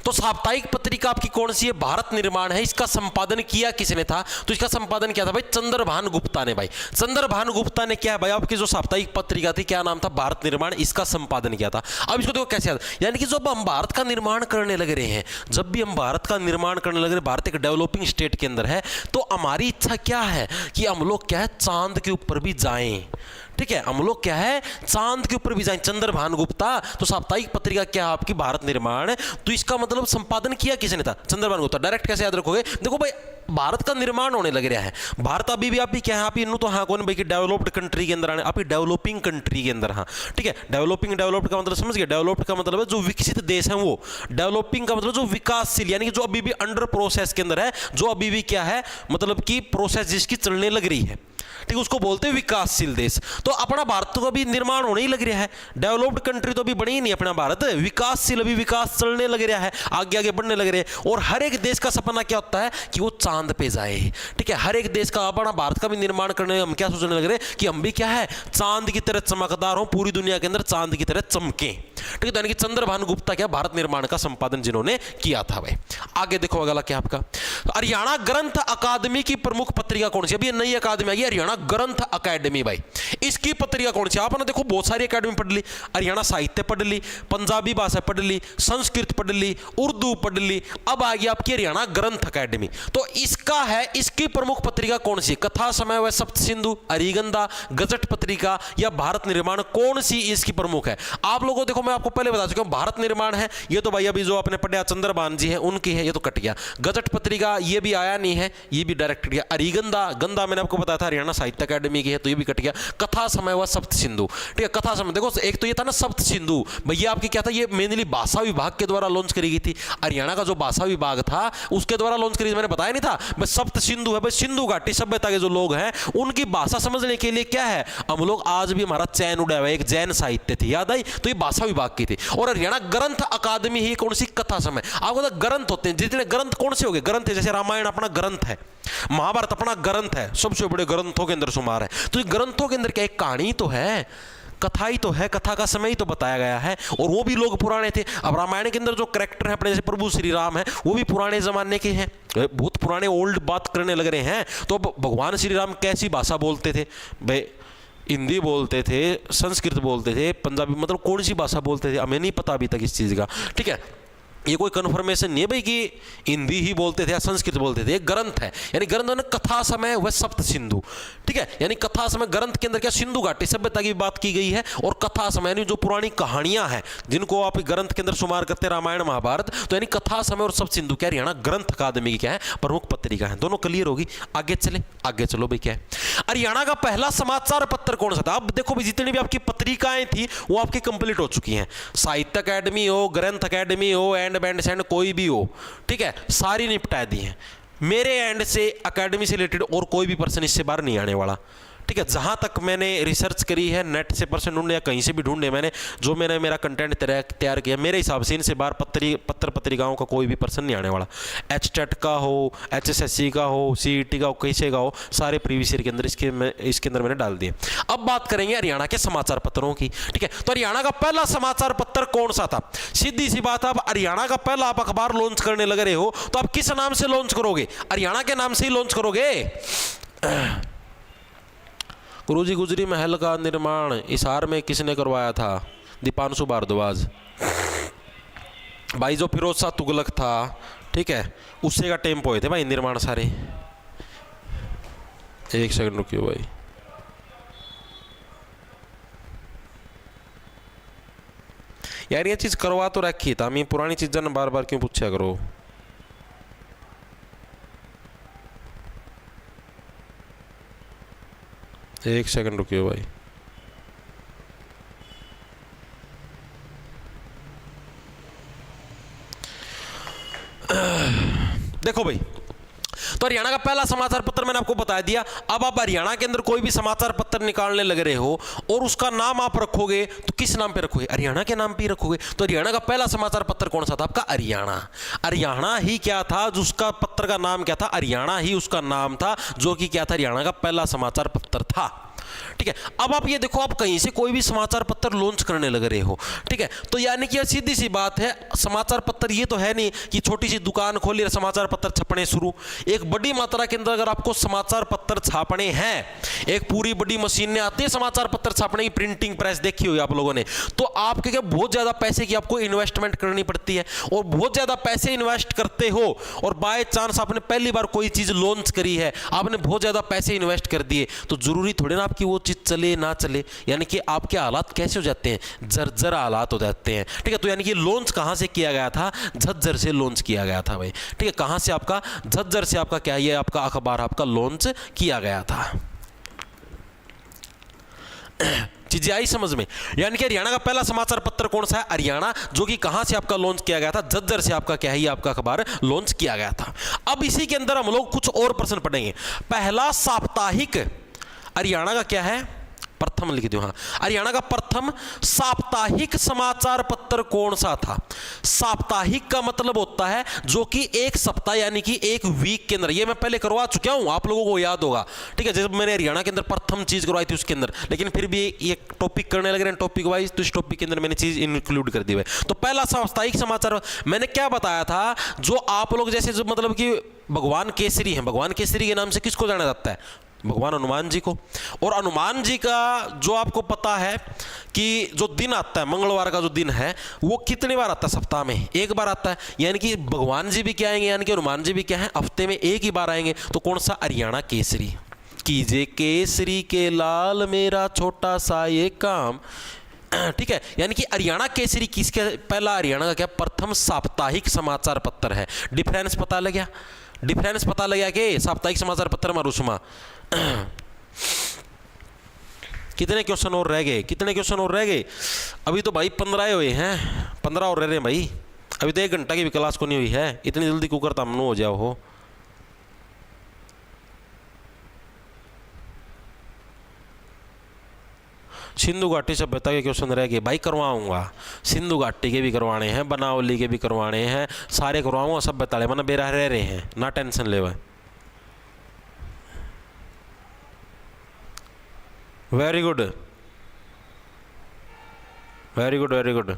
तो साप्ताहिक पत्रिका आपकी कौन सी है? भारत निर्माण है। इसका संपादन किया किसने था? तो इसका संपादन किया था भाई चंद्रभान गुप्ता ने। भाई चंद्रभान गुप्ता ने क्या है भाई, आपकी जो साप्ताहिक पत्रिका थी क्या नाम था? भारत निर्माण। इसका संपादन किया था। अब इसको देखो कैसे याद, यानी कि जब हम भारत का निर्माण करने लग रहे हैं, जब भी हम भारत का निर्माण करने लग रहे हैं, भारत एक डेवलपिंग स्टेट के अंदर है, तो हमारी इच्छा क्या है कि हम लोग क्या है चांद के ऊपर भी जाएं। ठीक है, हम लोग क्या है चांद के ऊपर भी जाएं। चंद्रभान गुप्ता। तो साप्ताहिक पत्रिका क्या है आपकी? भारत निर्माण। तो इसका मतलब संपादन किया किसने था? चंद्रभान गुप्ता। डायरेक्ट कैसे याद रखोगे? देखो भाई भारत का निर्माण होने लग रहा है। भारत अभी भी आप भी क्या है, आप तो हाँ कौन भाई की डेवलप्ड कंट्री के अंदर आने, आप डेवलपिंग कंट्री के अंदर। हाँ ठीक है, डेवलप्ड का मतलब समझ गया? डेवलप्ड का मतलब है जो विकसित देश है वो, डेवलपिंग का मतलब जो विकासशील, यानी कि जो अभी भी अंडर प्रोसेस के अंदर है, जो अभी भी क्या है मतलब कि प्रोसेस जिसकी चलने लग रही है, ठीक, उसको बोलते हैं विकासशील देश। तो अपना भारत तो अभी निर्माण होने ही लग रहा है। डेवलप्ड कंट्री तो अभी बनी ही नहीं अपना भारत, विकासशील अभी विकास चलने लग रहा है, आगे आगे बढ़ने लग रहे हैं। और हर एक देश का सपना क्या होता है कि वो चांद पे जाए। ठीक है, हर एक देश का, अपना भारत का भी निर्माण करने में हम क्या सोचने लग रहे हैं कि हम भी क्या है चांद की तरह चमकदार हो, पूरी दुनिया के अंदर चांद की तरह चमके। ठीक है, यानी कि चंद्रभान गुप्ता क्या भारत निर्माण का संपादन जिन्होंने किया था। भाई आगे देखो अगला क्या आपका, हरियाणा ग्रंथ अकादमी की प्रमुख पत्रिका कौन सी? अभी नई अकादमी आई है हरियाणा ग्रंथ अकादमी। भाई इसकी पत्रिका कौन सी? आपने देखो बहुत सारी अकादमी पढ़ ली, हरियाणा साहित्य पढ़ ली, पंजाबी भाषा पढ़ ली, संस्कृत पढ़ ली, उर्दू पढ़ ली, अब आ गई आपकी हरियाणा ग्रंथ अकादमी। तो इसका है, इसकी प्रमुख पत्रिका कौन सी? कथा, समय व सप्त सिंधु, अरिगंधा, गजट पत्रिका या भारत निर्माण, कौन सी इसकी प्रमुख है? आप लोगों देखो मैं आपको पहले बता चुका हूं, भारत निर्माण है ये तो भाई अभी जो आपने पढ़ा चंद्रभान जी है उनकी है, ये तो कट गया। गजट पत्रिका ये भी आया नहीं है, ये भी डायरेक्ट कट गया। अरिगंधा, गंदा मैंने आपको बताया था हरियाणा साहित्य अकादमी की है, तो ये भी कट गया। कथा, समय व सप्त सिंधु, ठीक है, कथा समय देखो एक तो ये था ना सप्त सिंधु, भैया आपकी क्या था, ये मेनली भाषा विभाग के द्वारा लॉन्च करी गई थी। हरियाणा का जो भाषा विभाग था उसके द्वारा लॉन्च करी, मैंने बताया नहीं था भाई सप्त सिंधु है, भाई सिंधु घाटी सभ्यता के जो लोग हैं उनकी भाषा समझने के लिए क्या है हम लोग आज भी, हमारा चैन उड़ा हुआ है, एक जैन साहित्य थी, याद आई? तो ये भाषा विभाग की थी। और हरियाणा ग्रंथ अकादमी ही कौन सी? कथा समय। आपको तो ग्रंथ होते हैं, जितने ग्रंथ कौन से हो गए? ग्रंथ है, जैसे रामायण अपना ग्रंथ है, महाभारत अपना ग्रंथ है, सबसे बड़े ग्रंथों के अंदर शुमार है। तो ग्रंथों के अंदर क्या एक कहानी तो है, कथा ही तो है, कथा का समय ही तो बताया गया है, और वो भी लोग पुराने थे। अब रामायण के अंदर जो कैरेक्टर है अपने जैसे प्रभु श्री राम है, वो भी पुराने जमाने के हैं, बहुत पुराने ओल्ड बात करने लग रहे हैं। तो भगवान श्री राम कैसी भाषा बोलते थे भाई? हिंदी बोलते थे, संस्कृत बोलते थे, पंजाबी, मतलब कौन सी भाषा बोलते थे हमें नहीं पता अभी तक इस चीज़ का। ठीक है, ये कोई कन्फर्मेशन नहीं है भाई कि हिंदी ही बोलते थे या संस्कृत बोलते थे। एक ग्रंथ है, यानी ग्रंथ ने कथा समय व सप्त सिंधु। ठीक है, यानी कथा समय ग्रंथ के अंदर क्या सिंधु घाटी सभ्यता की बात की गई है, और कथा समय यानी जो पुरानी कहानियां हैं जिनको आप ग्रंथ के अंदर शुमार करते हैं रामायण महाभारत, तो यानी कथा समय और सप्त सिंधु क्या हरियाणा ग्रंथ अकादमी की क्या है प्रमुख पत्रिका है। दोनों क्लियर होगी। आगे चले, आगे चलो भाई क्या है हरियाणा का पहला समाचार पत्र कौन सा था? अब देखो भाई जितनी भी आपकी पत्रिकाएं थी वो आपकी कंप्लीट हो चुकी हैं, साहित्य अकादमी हो, ग्रंथ अकादमी हो, एंड बैंड सेंड कोई भी हो, ठीक है, सारी निपटा दी हैं। मेरे एंड से अकेडमी से रिलेटेड और कोई भी पर्सन इससे बाहर नहीं आने वाला, ठीक है। जहाँ तक मैंने रिसर्च करी है, नेट से पर्सन ढूंढे या कहीं से भी ढूंढे, मैंने जो मैंने मेरा कंटेंट तैयार किया, मेरे हिसाब से इनसे बाहर पत्र पत्रिकाओं का कोई भी पर्सन नहीं आने वाला। HTET का हो, HSSC का हो, CET का हो, कैसे का हो, सारे प्रीवियस ईयर के अंदर इसके अंदर मैंने डाल दिए। अब बात करेंगे हरियाणा के समाचार पत्रों की, ठीक है। तो हरियाणा का पहला समाचार पत्र कौन सा था? सीधी सी बात, आप हरियाणा का पहला आप अखबार लॉन्च करने लग रहे हो तो आप किस नाम से लॉन्च करोगे? हरियाणा के नाम से ही लॉन्च करोगे। गुरुजी गुजरी महल का निर्माण हिसार में किसने करवाया था? दीपांशु भारद्वाज। भाई जो फिरोज शाह तुगलक था, ठीक है, उससे का टेम्पो हुए थे भाई निर्माण सारे। एक सेकंड रुकियो भाई। यार ये चीज करवा तो रखी था, मैं पुरानी चीज़ ना बार बार क्यों पूछा करो। एक सेकंड रुकियो भाई। देखो भाई, तो हरियाणा का पहला समाचार पत्र मैंने आपको बता दिया। अब आप हरियाणा के अंदर कोई भी समाचार पत्र निकालने लग रहे हो और उसका नाम आप रखोगे तो किस नाम पे रखोगे? हरियाणा के नाम पे ही रखोगे। तो हरियाणा का पहला समाचार पत्र कौन सा था आपका? हरियाणा। हरियाणा ही क्या था, जिसका पत्र का नाम क्या था? हरियाणा ही उसका नाम था, जो कि क्या था? हरियाणा का पहला समाचार पत्र था, ठीक है। अब आप ये देखो, आप कहीं से कोई भी समाचार पत्र लॉन्च करने लग रहे हो, ठीक है, तो यानी कि सीधी सी बात है, समाचार पत्र ये तो है नहीं कि छोटी सी दुकान खोली और समाचार पत्र छपने शुरू। एक बड़ी मात्रा के अंदर अगर आपको समाचार पत्र छापने हैं, एक पूरी बड़ी मशीनें आती है समाचार पत्र छापने की, प्रिंटिंग प्रेस देखी हुई आप लोगों ने, तो आपके क्या बहुत ज्यादा पैसे की आपको इन्वेस्टमेंट करनी पड़ती है। और बहुत ज्यादा पैसे इन्वेस्ट करते हो और बाय चांस आपने पहली बार कोई चीज लॉन्च करी है, आपने बहुत ज्यादा पैसे इन्वेस्ट कर दिए, तो जरूरी थोड़ी ना आपकी वो चीज चले ना चले, यानी कि आपके हालात कैसे हो जाते हैं? जर्जर हालात हो जाते हैं, ठीक है। तो यानी कि लॉन्च कहां से किया गया था? झज्जर से लॉन्च किया गया था भाई, ठीक है। कहां से? आपका झज्जर से आपका क्या, ये आपका अखबार आपका लॉन्च किया गया था। चीजें आई समझ में? यानी कि हरियाणा का पहला समाचार पत्र कौन सा है? हरियाणा, जो कि कहां से आपका लॉन्च किया गया था? झज्जर से आपका क्या है, ये आपका अखबार लॉन्च किया गया था। अब इसी के अंदर हम लोग कुछ और प्रश्न पढ़ेंगे। पहला साप्ताहिक हरियाणा का क्या है? प्रथम लिख दो। हाँ, हरियाणा का प्रथम साप्ताहिक समाचार पत्र कौन सा था? साप्ताहिक का मतलब होता है जो कि एक सप्ताह यानी कि एक वीक के अंदर, ये मैं पहले करवा चुका हूं, आप लोगों को याद होगा, ठीक है। जब मैंने हरियाणा के अंदर प्रथम चीज करवाई थी उसके अंदर, लेकिन फिर भी ये टॉपिक करने लग रहे हैं टॉपिक वाइज, तो इस टॉपिक के अंदर मैंने चीज इंक्लूड कर दी है। तो पहला साप्ताहिक समाचार मैंने क्या बताया था, जो आप लोग जैसे जो मतलब कि भगवान केसरी है, भगवान केसरी के नाम से किसको जाना जाता है? भगवान हनुमान जी को। और हनुमान जी का जो आपको पता है कि जो दिन आता है, मंगलवार का जो दिन है, वो कितनी बार आता है? सप्ताह में एक बार आता है। यानी कि भगवान जी भी क्या आएंगे, यानी कि हनुमान जी भी क्या है, हफ्ते में एक ही बार आएंगे। तो कौन सा? हरियाणा केसरी। कीजे केसरी के लाल मेरा छोटा सा ये काम, ठीक है। यानी कि हरियाणा केसरी किसके? पहला हरियाणा का क्या? प्रथम साप्ताहिक समाचार पत्र है। डिफरेंस पता लग गया? डिफरेंस पता लग गया कि साप्ताहिक समाचार पत्र में रुस्मा। कितने क्वेश्चन और रह गए? कितने क्वेश्चन और रह गए? अभी तो भाई 15 हुए हैं, 15 और रह रहे हैं भाई। अभी तो 1 घंटा की भी क्लास को नहीं हुई है, इतनी जल्दी कुकर तामनो हो जाओ हो। सिंधु घाटी सभ्यता के क्वेश्चन रह गए भाई, करवाऊंगा। सिंधु घाटी के भी करवाने हैं, बनावली के भी करवाने हैं, सारे करवाऊंगा। सभ्यता मन बेरा रह रहे हैं, ना टेंशन ले। Very good, very good, very good.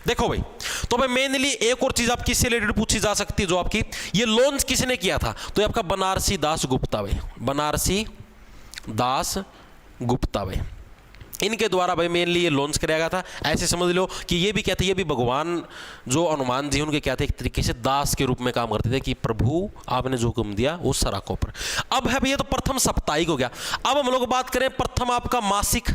देखो भाई, तो भाई मेनली एक और चीज आपकी इससे रिलेटेड पूछी जा सकती है, जो आपकी ये लॉन्च किसने किया था? तो आपका बनारसी दास गुप्ता भाई, बनारसी दास गुप्ता भाई, इनके द्वारा भाई मेनली ये लॉन्च कराया गया था। ऐसे समझ लो कि ये भी क्या थे, ये भी भगवान जो हनुमान जी उनके क्या थे, एक तरीके से दास के रूप में काम करते थे कि प्रभु आपने जो हुक्म दिया वो सराखों पर। अब है भैया तो प्रथम साप्ताहिक हो गया। अब हम लोग बात करें प्रथम आपका मासिक।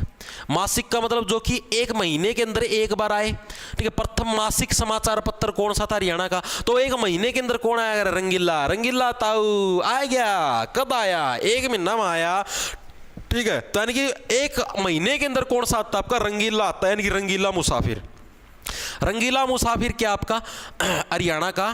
मासिक का मतलब जो कि एक महीने के अंदर एक बार आए, ठीक है। प्रथम मासिक समाचार पत्र कौन सा था हरियाणा का? तो एक महीने के अंदर कौन आया? रंगीला। रंगीला ताऊ आ गया, कब आया? 1 महीना में आया, ठीक है। तो यानी कि एक महीने के अंदर कौन सा आता है आपका? रंगीला आता है, यानी कि रंगीला मुसाफिर। रंगीला मुसाफिर क्या आपका हरियाणा का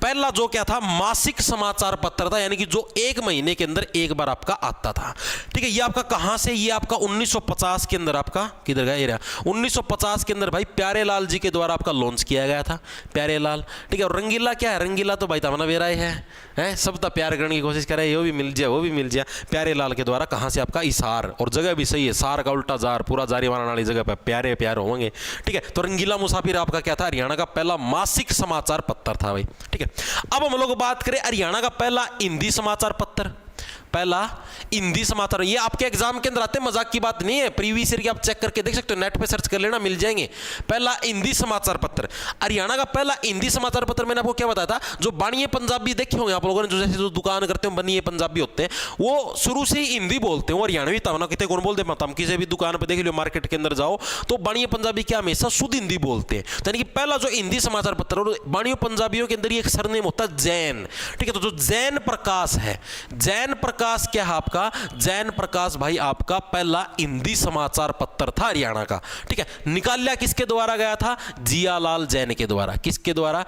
पहला जो क्या था, मासिक समाचार पत्र था, यानी कि जो एक महीने के अंदर एक बार आपका आता था। ठीक है, ये आपका कहां से, ये आपका 1950 के अंदर, आपका किधर गया, ये रहा 1950 के अंदर भाई प्यारेलाल जी के द्वारा आपका लॉन्च किया गया था, प्यारेलाल। ठीक है, और रंगीला क्या है, रंगीला तो भाई तमन्ना बेरा है सब तो प्यार करने की कोशिश करे, वो भी मिल जाए वो भी मिल जाए। प्यारेलाल के द्वारा कहां से, आपका हिसार, और जगह भी सही है, सार का उल्टा जार, पूरा जारी मारने वाली जगह पर प्यारे प्यार होंगे। ठीक है, तो रंगीला मुसाफिर आपका क्या था, हरियाणा का पहला मासिक समाचार पत्र था भाई। ठीक है, अब हम लोग बात करें हरियाणा का पहला हिंदी समाचार पत्र, पहला हिंदी समाचार। ये आपके एग्जाम के अंदर आते, मजाक की बात नहीं है, प्रीवियस ईयर की आप चेक करके देख सकते हो, नेट पे सर्च कर लेना, मिल जाएंगे। पहला हिंदी समाचार पत्र, हरियाणा का पहला हिंदी समाचार पत्र। मैंने आपको क्या बताया था, जो बानिये पंजाबी देखे होंगे आप लोगों ने, जो जैसे जो दुकान करते हैं बनिए पंजाबी होते हैं, वो शुरू से ही हिंदी बोलते हैं, हरियाणवी तमना कितने कौन बोलते हैं, तम किसी भी दुकान पर देख लो, मार्केट के अंदर जाओ तो बानिये पंजाबी क्या हमेशा शुद्ध हिंदी बोलते हैं। यानी कि पहला जो हिंदी समाचार पत्र, और बानियों पंजाबियों के अंदर एक सरनेम होता है जैन। ठीक है, तो जो जैन प्रकाश है, जैन प्रकाश क्या है आपका, जैन प्रकाश भाई आपका पहला हिंदी समाचार पत्र था हरियाणा का। ठीक है, निकाला किसके द्वारा गया था, जियालाल जैन के द्वारा। किसके द्वारा,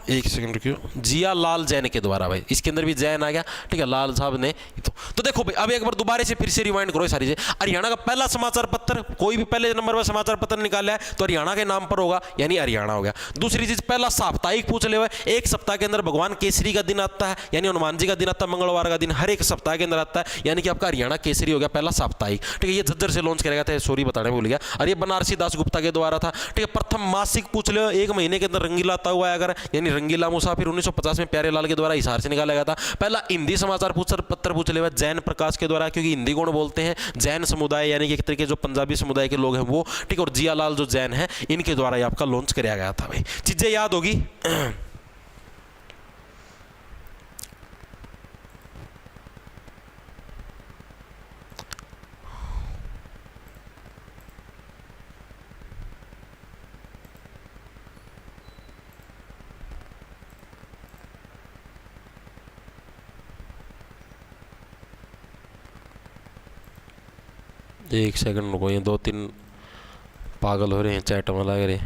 एक सेकंड रुकियो, जियालाल जैन के द्वारा भाई, इसके अंदर भी जैन आ गया। ठीक है, लाल साहब ने तो देखो भाई, अब एक बार दोबारा से फिर से रिवाइंड करो सारी चीजें। हरियाणा का पहला समाचार पत्र, कोई भी पहले नंबर पर समाचार पत्र निकाला है तो हरियाणा के नाम पर होगा, यानी हरियाणा हो गया। दूसरी चीज, पहला साप्ताहिक पूछ ले, एक सप्ताह के अंदर भगवान केसरी का दिन आता है, यानी हनुमान जी का दिन आता है, मंगलवार का दिन हर एक सप्ताह के अंदर आता है, यानी कि आपका हरियाणा केसरी हो गया पहला साप्ताहिक। ठीक है, ये झज्जर से लॉन्च किया गया था, सॉरी बताने भूल गया, और ये बनारसी दास गुप्ता के द्वारा था। ठीक है, प्रथम मासिक पूछ लो, एक महीने के अंदर रंगीला आता हुआ है अगर, यानी रंगीला मुसाफिर 1950 में प्यारेलाल के द्वारा हिसार से निकाला गया था। पहला हिंदी समाचार पत्र पूछ ले जैन प्रकाश के द्वारा, क्योंकि हिंदी कौन बोलते हैं, जैन समुदाय, यानी कि एक तरीके जो पंजाबी समुदाय के लोग हैं वो। ठीक है, और जियालाल जो जैन है इनके द्वारा ये आपका लॉन्च किया गया था भाई। चीजें याद होगी। एक सेकंड रुको, ये 2-3 पागल हो रहे हैं चैट में लग रहे।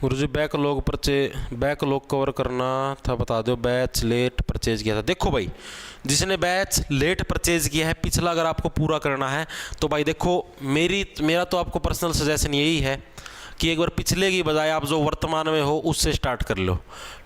गुरुजी बैकलॉग कवर करना था, बता दो। बैच लेट परचेज किया था, देखो भाई जिसने बैच लेट परचेज किया है पिछला, अगर आपको पूरा करना है तो भाई देखो, मेरा तो आपको पर्सनल सजेशन यही है कि एक बार पिछले की बजाय आप जो वर्तमान में हो उससे स्टार्ट कर लो।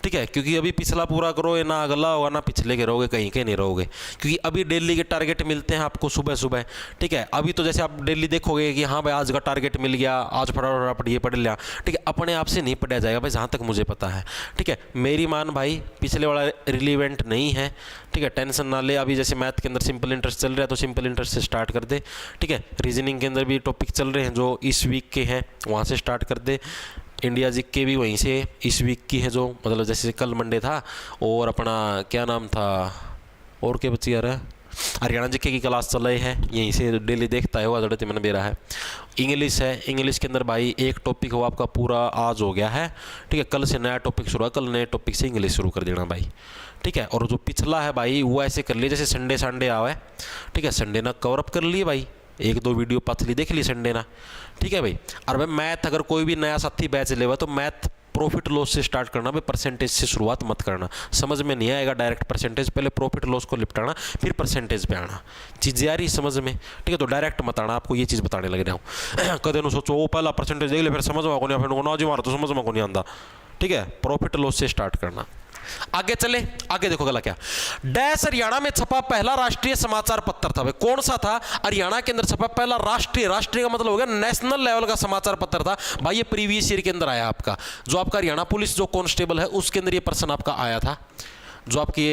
ठीक है, क्योंकि अभी पिछला पूरा करो, ये ना अगला होगा ना पिछले के रहोगे, कहीं के नहीं रहोगे, क्योंकि अभी डेली के टारगेट मिलते हैं आपको सुबह सुबह। ठीक है, अभी तो जैसे आप डेली देखोगे कि हाँ भाई आज का टारगेट मिल गया, आज फटाफट ये पढ़ लिया। ठीक है, अपने आप से नहीं पढ़ा जाएगा भाई, जहाँ तक मुझे पता है। ठीक है, मेरी मान भाई पिछले वाला रिलीवेंट नहीं है। ठीक है, टेंशन ना ले, अभी जैसे मैथ के अंदर सिंपल इंटरेस्ट चल रहा है तो सिंपल इंटरेस्ट से स्टार्ट कर दे। ठीक है, रीजनिंग के अंदर भी टॉपिक चल रहे हैं जो इस वीक के हैं, वहाँ से स्टार्ट कर दे। इंडिया जी के भी वहीं से इस वीक की है, जो मतलब जैसे कल मंडे था, और अपना क्या नाम था और क्या बच्ची आ रहा है, हरियाणा जी की क्लास चल रही है, यहीं से डेली देखता है, वो जड़ती मैंने बेरा है। इंग्लिश है, इंग्लिश के अंदर भाई एक टॉपिक हो आपका पूरा आज हो गया है। ठीक है, कल से नया टॉपिक शुरू है, कल नए टॉपिक से इंग्लिश शुरू कर देना भाई। ठीक है, और जो पिछला है भाई वो ऐसे कर लिए जैसे संडे आवे। ठीक है, संडे ना कवर अप कर लिए भाई, 1-2 वीडियो पतली देख ली संडे ना। ठीक है भाई, और भाई मैथ अगर कोई भी नया साथी बैच लेवा तो मैथ प्रॉफिट लॉस से स्टार्ट करना भाई, परसेंटेज से शुरुआत मत करना, समझ में नहीं आएगा डायरेक्ट परसेंटेज, पहले प्रॉफिट लॉस को निपटाना फिर परसेंटेज पे आना, चीज़ें आ रही समझ में। ठीक है, तो डायरेक्ट मत आना, आपको ये चीज़ बताने लग रहा हूँ। कदे नो सोचो वो पहला परसेंटेज देख ले फिर समझ में को नहीं, फिर ना जी मारो तो समझ में को नहीं आता। ठीक है, प्रॉफिट लॉस से स्टार्ट करना। आगे चले, आगे देखो गला क्या, डैश हरियाणा में छपा पहला राष्ट्रीय समाचार पत्र था भाई, कौन सा था, हरियाणा के अंदर छपा पहला राष्ट्रीय का मतलब हो गया नेशनल लेवल का समाचार पत्र था भाई। ये प्रीवियस ईयर के अंदर आया आपका, जो आपका हरियाणा पुलिस जो कांस्टेबल है उसके अंदर ये पर्सन आपका आया था। जो आपकी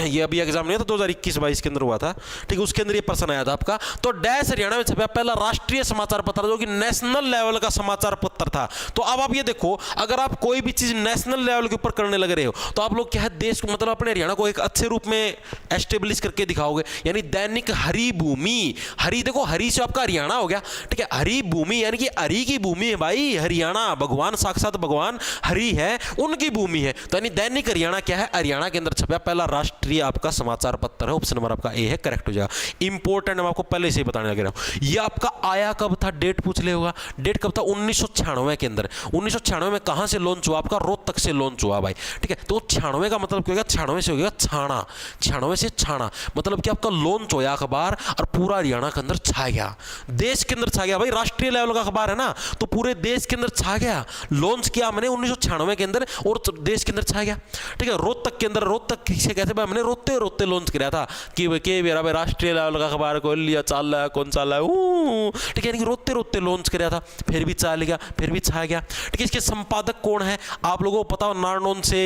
ये अभी एग्जाम नहीं था 2021-22 के अंदर हुआ था, ठीक है, उसके अंदर ये प्रश्न आया था आपका। तो डैश हरियाणा में छपा पहला राष्ट्रीय समाचार पत्र जो कि नेशनल लेवल का समाचार पत्र था। तो अब आप ये देखो, अगर आप कोई भी चीज नेशनल लेवल के ऊपर करने लग रहे हो तो आप लोग क्या है, देश को मतलब अपने हरियाणा को एक अच्छे रूप में एस्टेब्लिश करके दिखाओगे। यानी दैनिक हरि भूमि, हरि देखो, हरि से आपका हरियाणा हो गया, ठीक है, हरि भूमि यानी कि हरि की भूमि है भाई, हरियाणा भगवान साक्षात भगवान हरि है, उनकी भूमि है। तो यानी दैनिक हरियाणा क्या है, हरियाणा के अंदर छपा पहला राष्ट्रीय आपका समाचार पत्र है। ऑप्शन नंबर आपका ए है, करेक्ट हो जाएगा। इंपॉर्टेंट मैं आपको पहले से ही बताने लग रहा हूं। ये आपका आया कब था, डेट पूछ ले होगा, डेट कब था, 1996 के अंदर। 1996 में कहां से लॉन्च हुआ, आपका रोहतक से लॉन्च हुआ भाई, ठीक है। तो 96 का मतलब क्या होगा, 96 से हो गया छाना, 96 से छाना मतलब कि आपका लॉन्च होया अखबार और पूरा हरियाणा के अंदर छा गया, देश के अंदर छा गया भाई। राष्ट्रीय लेवल का अखबार है ना, तो पूरे देश के अंदर छा गया। लॉन्च किया मैंने 1996 के अंदर और देश के अंदर छा गया, ठीक है। रोहतक के अंदर, रोहतक से कैसे भाई, मैंने रोते रोते लॉन्च किया था कि मेरा भाई राष्ट्रीय लेवल का अखबार को लिया, चाल रहा है, कौन चाल रहा है, ठीक है। यानी रोते रोते लॉन्च किया था, फिर भी चाल गया, फिर भी छा गया, ठीक है। इसके संपादक कौन है आप लोगों को पता हो, नारनौल से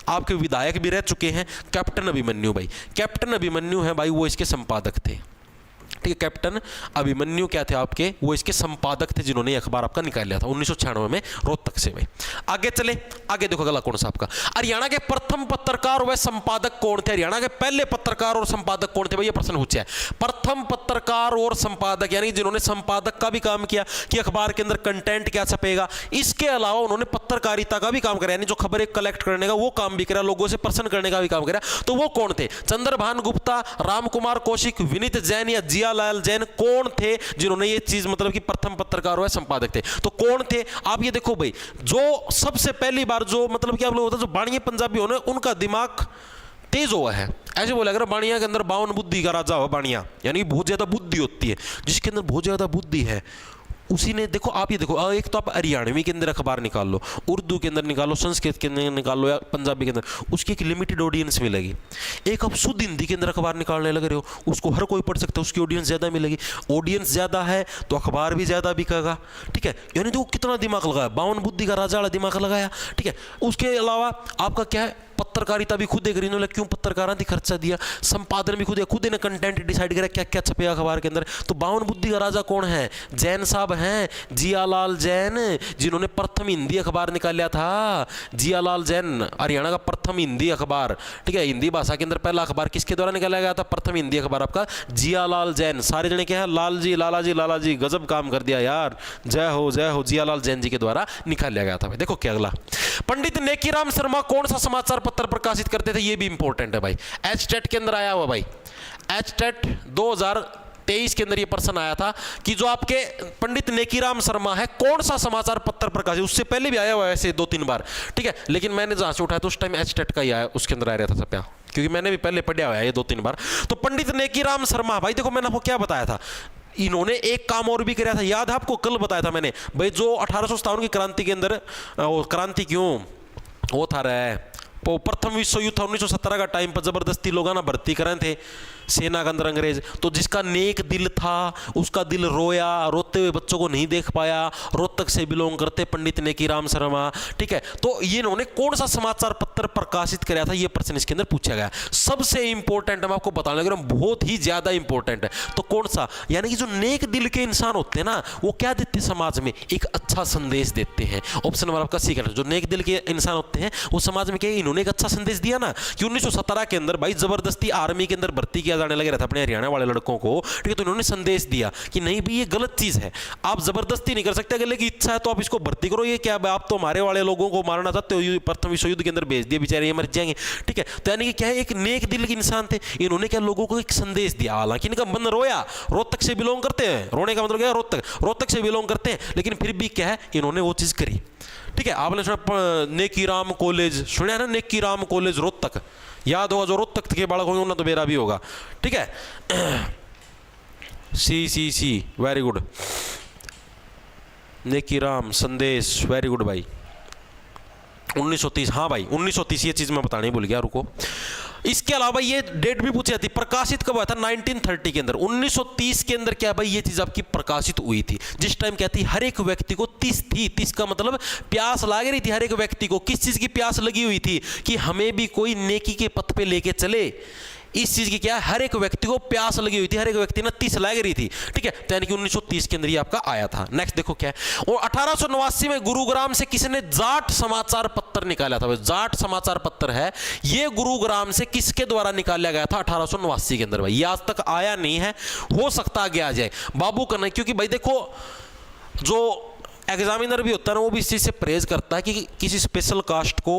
आपके विधायक भी रह चुके हैं, कैप्टन अभिमन्यु भाई। कैप्टन अभिमन्यु है भाई, वो इसके संपादक थे, ठीक है। कैप्टन अभिमन्यु क्या थे आपके, वो इसके संपादक थे जिन्होंने अखबार आपका निकाल लिया था 1996 में रोहतक से भाई। आगे चले, आगे देखो अगला कौन सा आपका, हरियाणा के प्रथम पत्रकार व संपादक कौन थे, हरियाणा के पहले पत्रकार और संपादक कौन थे भाई, ये प्रश्न पूछा है। प्रथम पत्रकार और संपादक यानी जिन्होंने संपादक का भी काम किया कि अखबार के अंदर कंटेंट क्या छपेगा, इसके अलावा उन्होंने पत्रकारिता का भी काम करा, यानी जो खबरें कलेक्ट करने का वो काम भी करा, लोगों से प्रश्न करने का भी काम करा। तो वो कौन थे, चंद्रभान गुप्ता, राम कुमार कौशिक, विनीत जैन या जियालाल जैन, कौन थे जिन्होंने ये चीज मतलब कि प्रथम पत्रकार व संपादक थे। तो कौन थे आप ये देखो भाई, जो सबसे पहली बार जो मतलब कि आप लोग होता है जो बाणीय पंजाबी होने उनका दिमाग तेज हुआ है, ऐसे बोला अगर बाणिया के अंदर 52 बुद्धि का राजा हो बाणिया, यानी बहुत ज्यादा बुद्धि होती है, जिसके अंदर बहुत ज्यादा बुद्धि है उसी ने, देखो आप ये देखो, एक तो आप हरियाणवी के अंदर अखबार निकाल लो, उर्दू के अंदर निकालो, संस्कृत के अंदर निकाल लो या पंजाबी के अंदर, उसकी एक लिमिटेड ऑडियंस मिलेगी। एक आप शुद्ध हिंदी के अंदर अखबार निकालने लग रहे हो, उसको हर कोई पढ़ सकता है, उसकी ऑडियंस ज़्यादा मिलेगी। ऑडियंस ज़्यादा है तो अखबार भी ज़्यादा बिकेगा, ठीक है। यानी देखो कितना दिमाग लगाया, 52 बुद्धि का राजा वाला दिमाग लगाया, ठीक है। उसके अलावा आपका क्या है, पत्रकारिता भी खुद एक इन्होंने क्यों पत्रकारिता की खर्चा दिया, संपादन भी खुद ने कंटेंट डिसाइड करा क्या क्या छपेगा अखबार के अंदर। तो 52 बुद्धि का राजा कौन है, जैन साहब हैं, जियालाल जैन, जिन्होंने प्रथम हिंदी अखबार निकाला था। जियालाल जैन हरियाणा का प्रथम हिंदी अखबार, ठीक है, हिंदी भाषा के अंदर पहला अखबार किसके द्वारा निकाला गया था, प्रथम हिंदी अखबार आपका जियालाल जैन। सारे जने क्या है, लाल जी लाला जी लाला जी, गजब काम कर दिया यार, जय हो जियालाल जैन जी के द्वारा निकाला गया था। देखो क्या अगला, पंडित नेकीराम शर्मा कौन सा समाचार पत्र प्रकाशित करते थे, ये भी इंपॉर्टेंट है भाई, एचटेट के अंदर आया हुआ भाई, एचटेट 2023 के अंदर ये प्रश्न आया था कि जो आपके पंडित नेकीराम शर्मा है कौन सा समाचार पत्र प्रकाशित, उससे पहले भी आया हुआ है ऐसे 2-3 बार, ठीक है, लेकिन मैंने जहां से उठाया तो उस टाइम एचटेट का ही आया, उसके अंदर आ रहा था सप्या, क्योंकि मैंने भी पहले पढ़ा हुआ है ये 2-3 बार। तो पंडित नेकीराम शर्मा भाई, देखो मैंने आपको क्या बताया था, इन्होंने एक काम और भी किया था, याद है आपको, कल बताया था मैंने भाई, जो 1857 की क्रांति के अंदर, क्रांति क्यों वो था रहा है, प्रथम विश्व युद्ध 1917 का टाइम पर जबरदस्ती लोग ना भर्ती करे थे सेना के अंदर अंग्रेज, तो जिसका नेक दिल था उसका दिल रोया, रोते हुए बच्चों को नहीं देख पाया, रोहतक से बिलोंग करते पंडित नेकीराम शर्मा, ठीक है। तो ये इन्होंने कौन सा समाचार पत्र प्रकाशित कराया था, ये प्रश्न इसके अंदर पूछा गया। सबसे इंपॉर्टेंट मैं आपको बताने लग रहा हूं, बहुत ही ज्यादा इंपॉर्टेंट है। तो कौन सा, यानी कि जो नेक दिल के इंसान होते हैं ना, वो क्या देते समाज में, एक अच्छा संदेश देते हैं। ऑप्शन नंबर आपका सी करेक्ट, जो नेक दिल के इंसान होते हैं वो समाज में क्या, इन्होंने एक अच्छा संदेश दिया ना, कि 1917 के अंदर भाई जबरदस्ती आर्मी के अंदर भर्ती किया जाने लग रहा था अपने हरियाणा वाले लड़कों को, ठीक है। तो इन्होंने संदेश दिया कि नहीं भी ये गलत चीज है, आप जबरदस्ती नहीं कर सकते, अगर की इच्छा है तो आप इसको भर्ती करो, ये क्या आप तो हमारे वाले लोगों को मारना चाहते हो, प्रथम विश्व युद्ध के अंदर भेज दिए, बेचारे ये मर जाएंगे, ठीक है। तो यानी कि क्या है, एक नेक दिल के इंसान थे, इन्होंने क्या लोगों को एक संदेश दिया। हालांकि इनका मन रोया, रोहतक से बिलोंग करते हैं, रोने का मतलब क्या, रोहतक से बिलोंग करते हैं, लेकिन फिर भी क्या है, इन्होंने वो चीज करी, ठीक है। आपने सुना नेकीराम कॉलेज, सुना है ना, नेकीराम कॉलेज रोहतक, याद होगा, जो रोहतक के बालक होंगे ना तो मेरा भी होगा, ठीक है। सी वेरी गुड, नेकीराम संदेश, वेरी गुड भाई, 1930, हाँ भाई 1930, ये चीज मैं बताने भूल गया, रुको। इसके अलावा ये डेट भी पूछी जाती, प्रकाशित कब हुआ था? 1930 के अंदर, 1930 के अंदर क्या भाई ये चीज आपकी प्रकाशित हुई थी, जिस टाइम क्या थी, हर एक व्यक्ति को 30 थी, 30 का मतलब प्यास लग रही थी हर एक व्यक्ति को। किस चीज की प्यास लगी हुई थी? कि हमें भी कोई नेकी के पथ पे लेके चले, इस चीज की क्या है, हर एक व्यक्ति को प्यास लगी हुई थी, हर एक व्यक्ति ने 30 लग रही थी, ठीक है। तो यानी कि 1930 के अंदर ये आपका आया था। नेक्स्ट देखो क्या है, और 1889 में गुरुग्राम से किसने जाट समाचार पत्र निकाला था? जाट समाचार पत्र है, ये गुरुग्राम से किसके द्वारा निकाला गया था 1889 के अंदर? भाई ये आज तक आया नहीं है, हो सकता आगे आ जाए। बाबू का नहीं, क्योंकि भाई देखो जो एग्जामिनर भी होता है ना, वो भी इस चीज से परहेज करता है कि किसी स्पेशल कास्ट को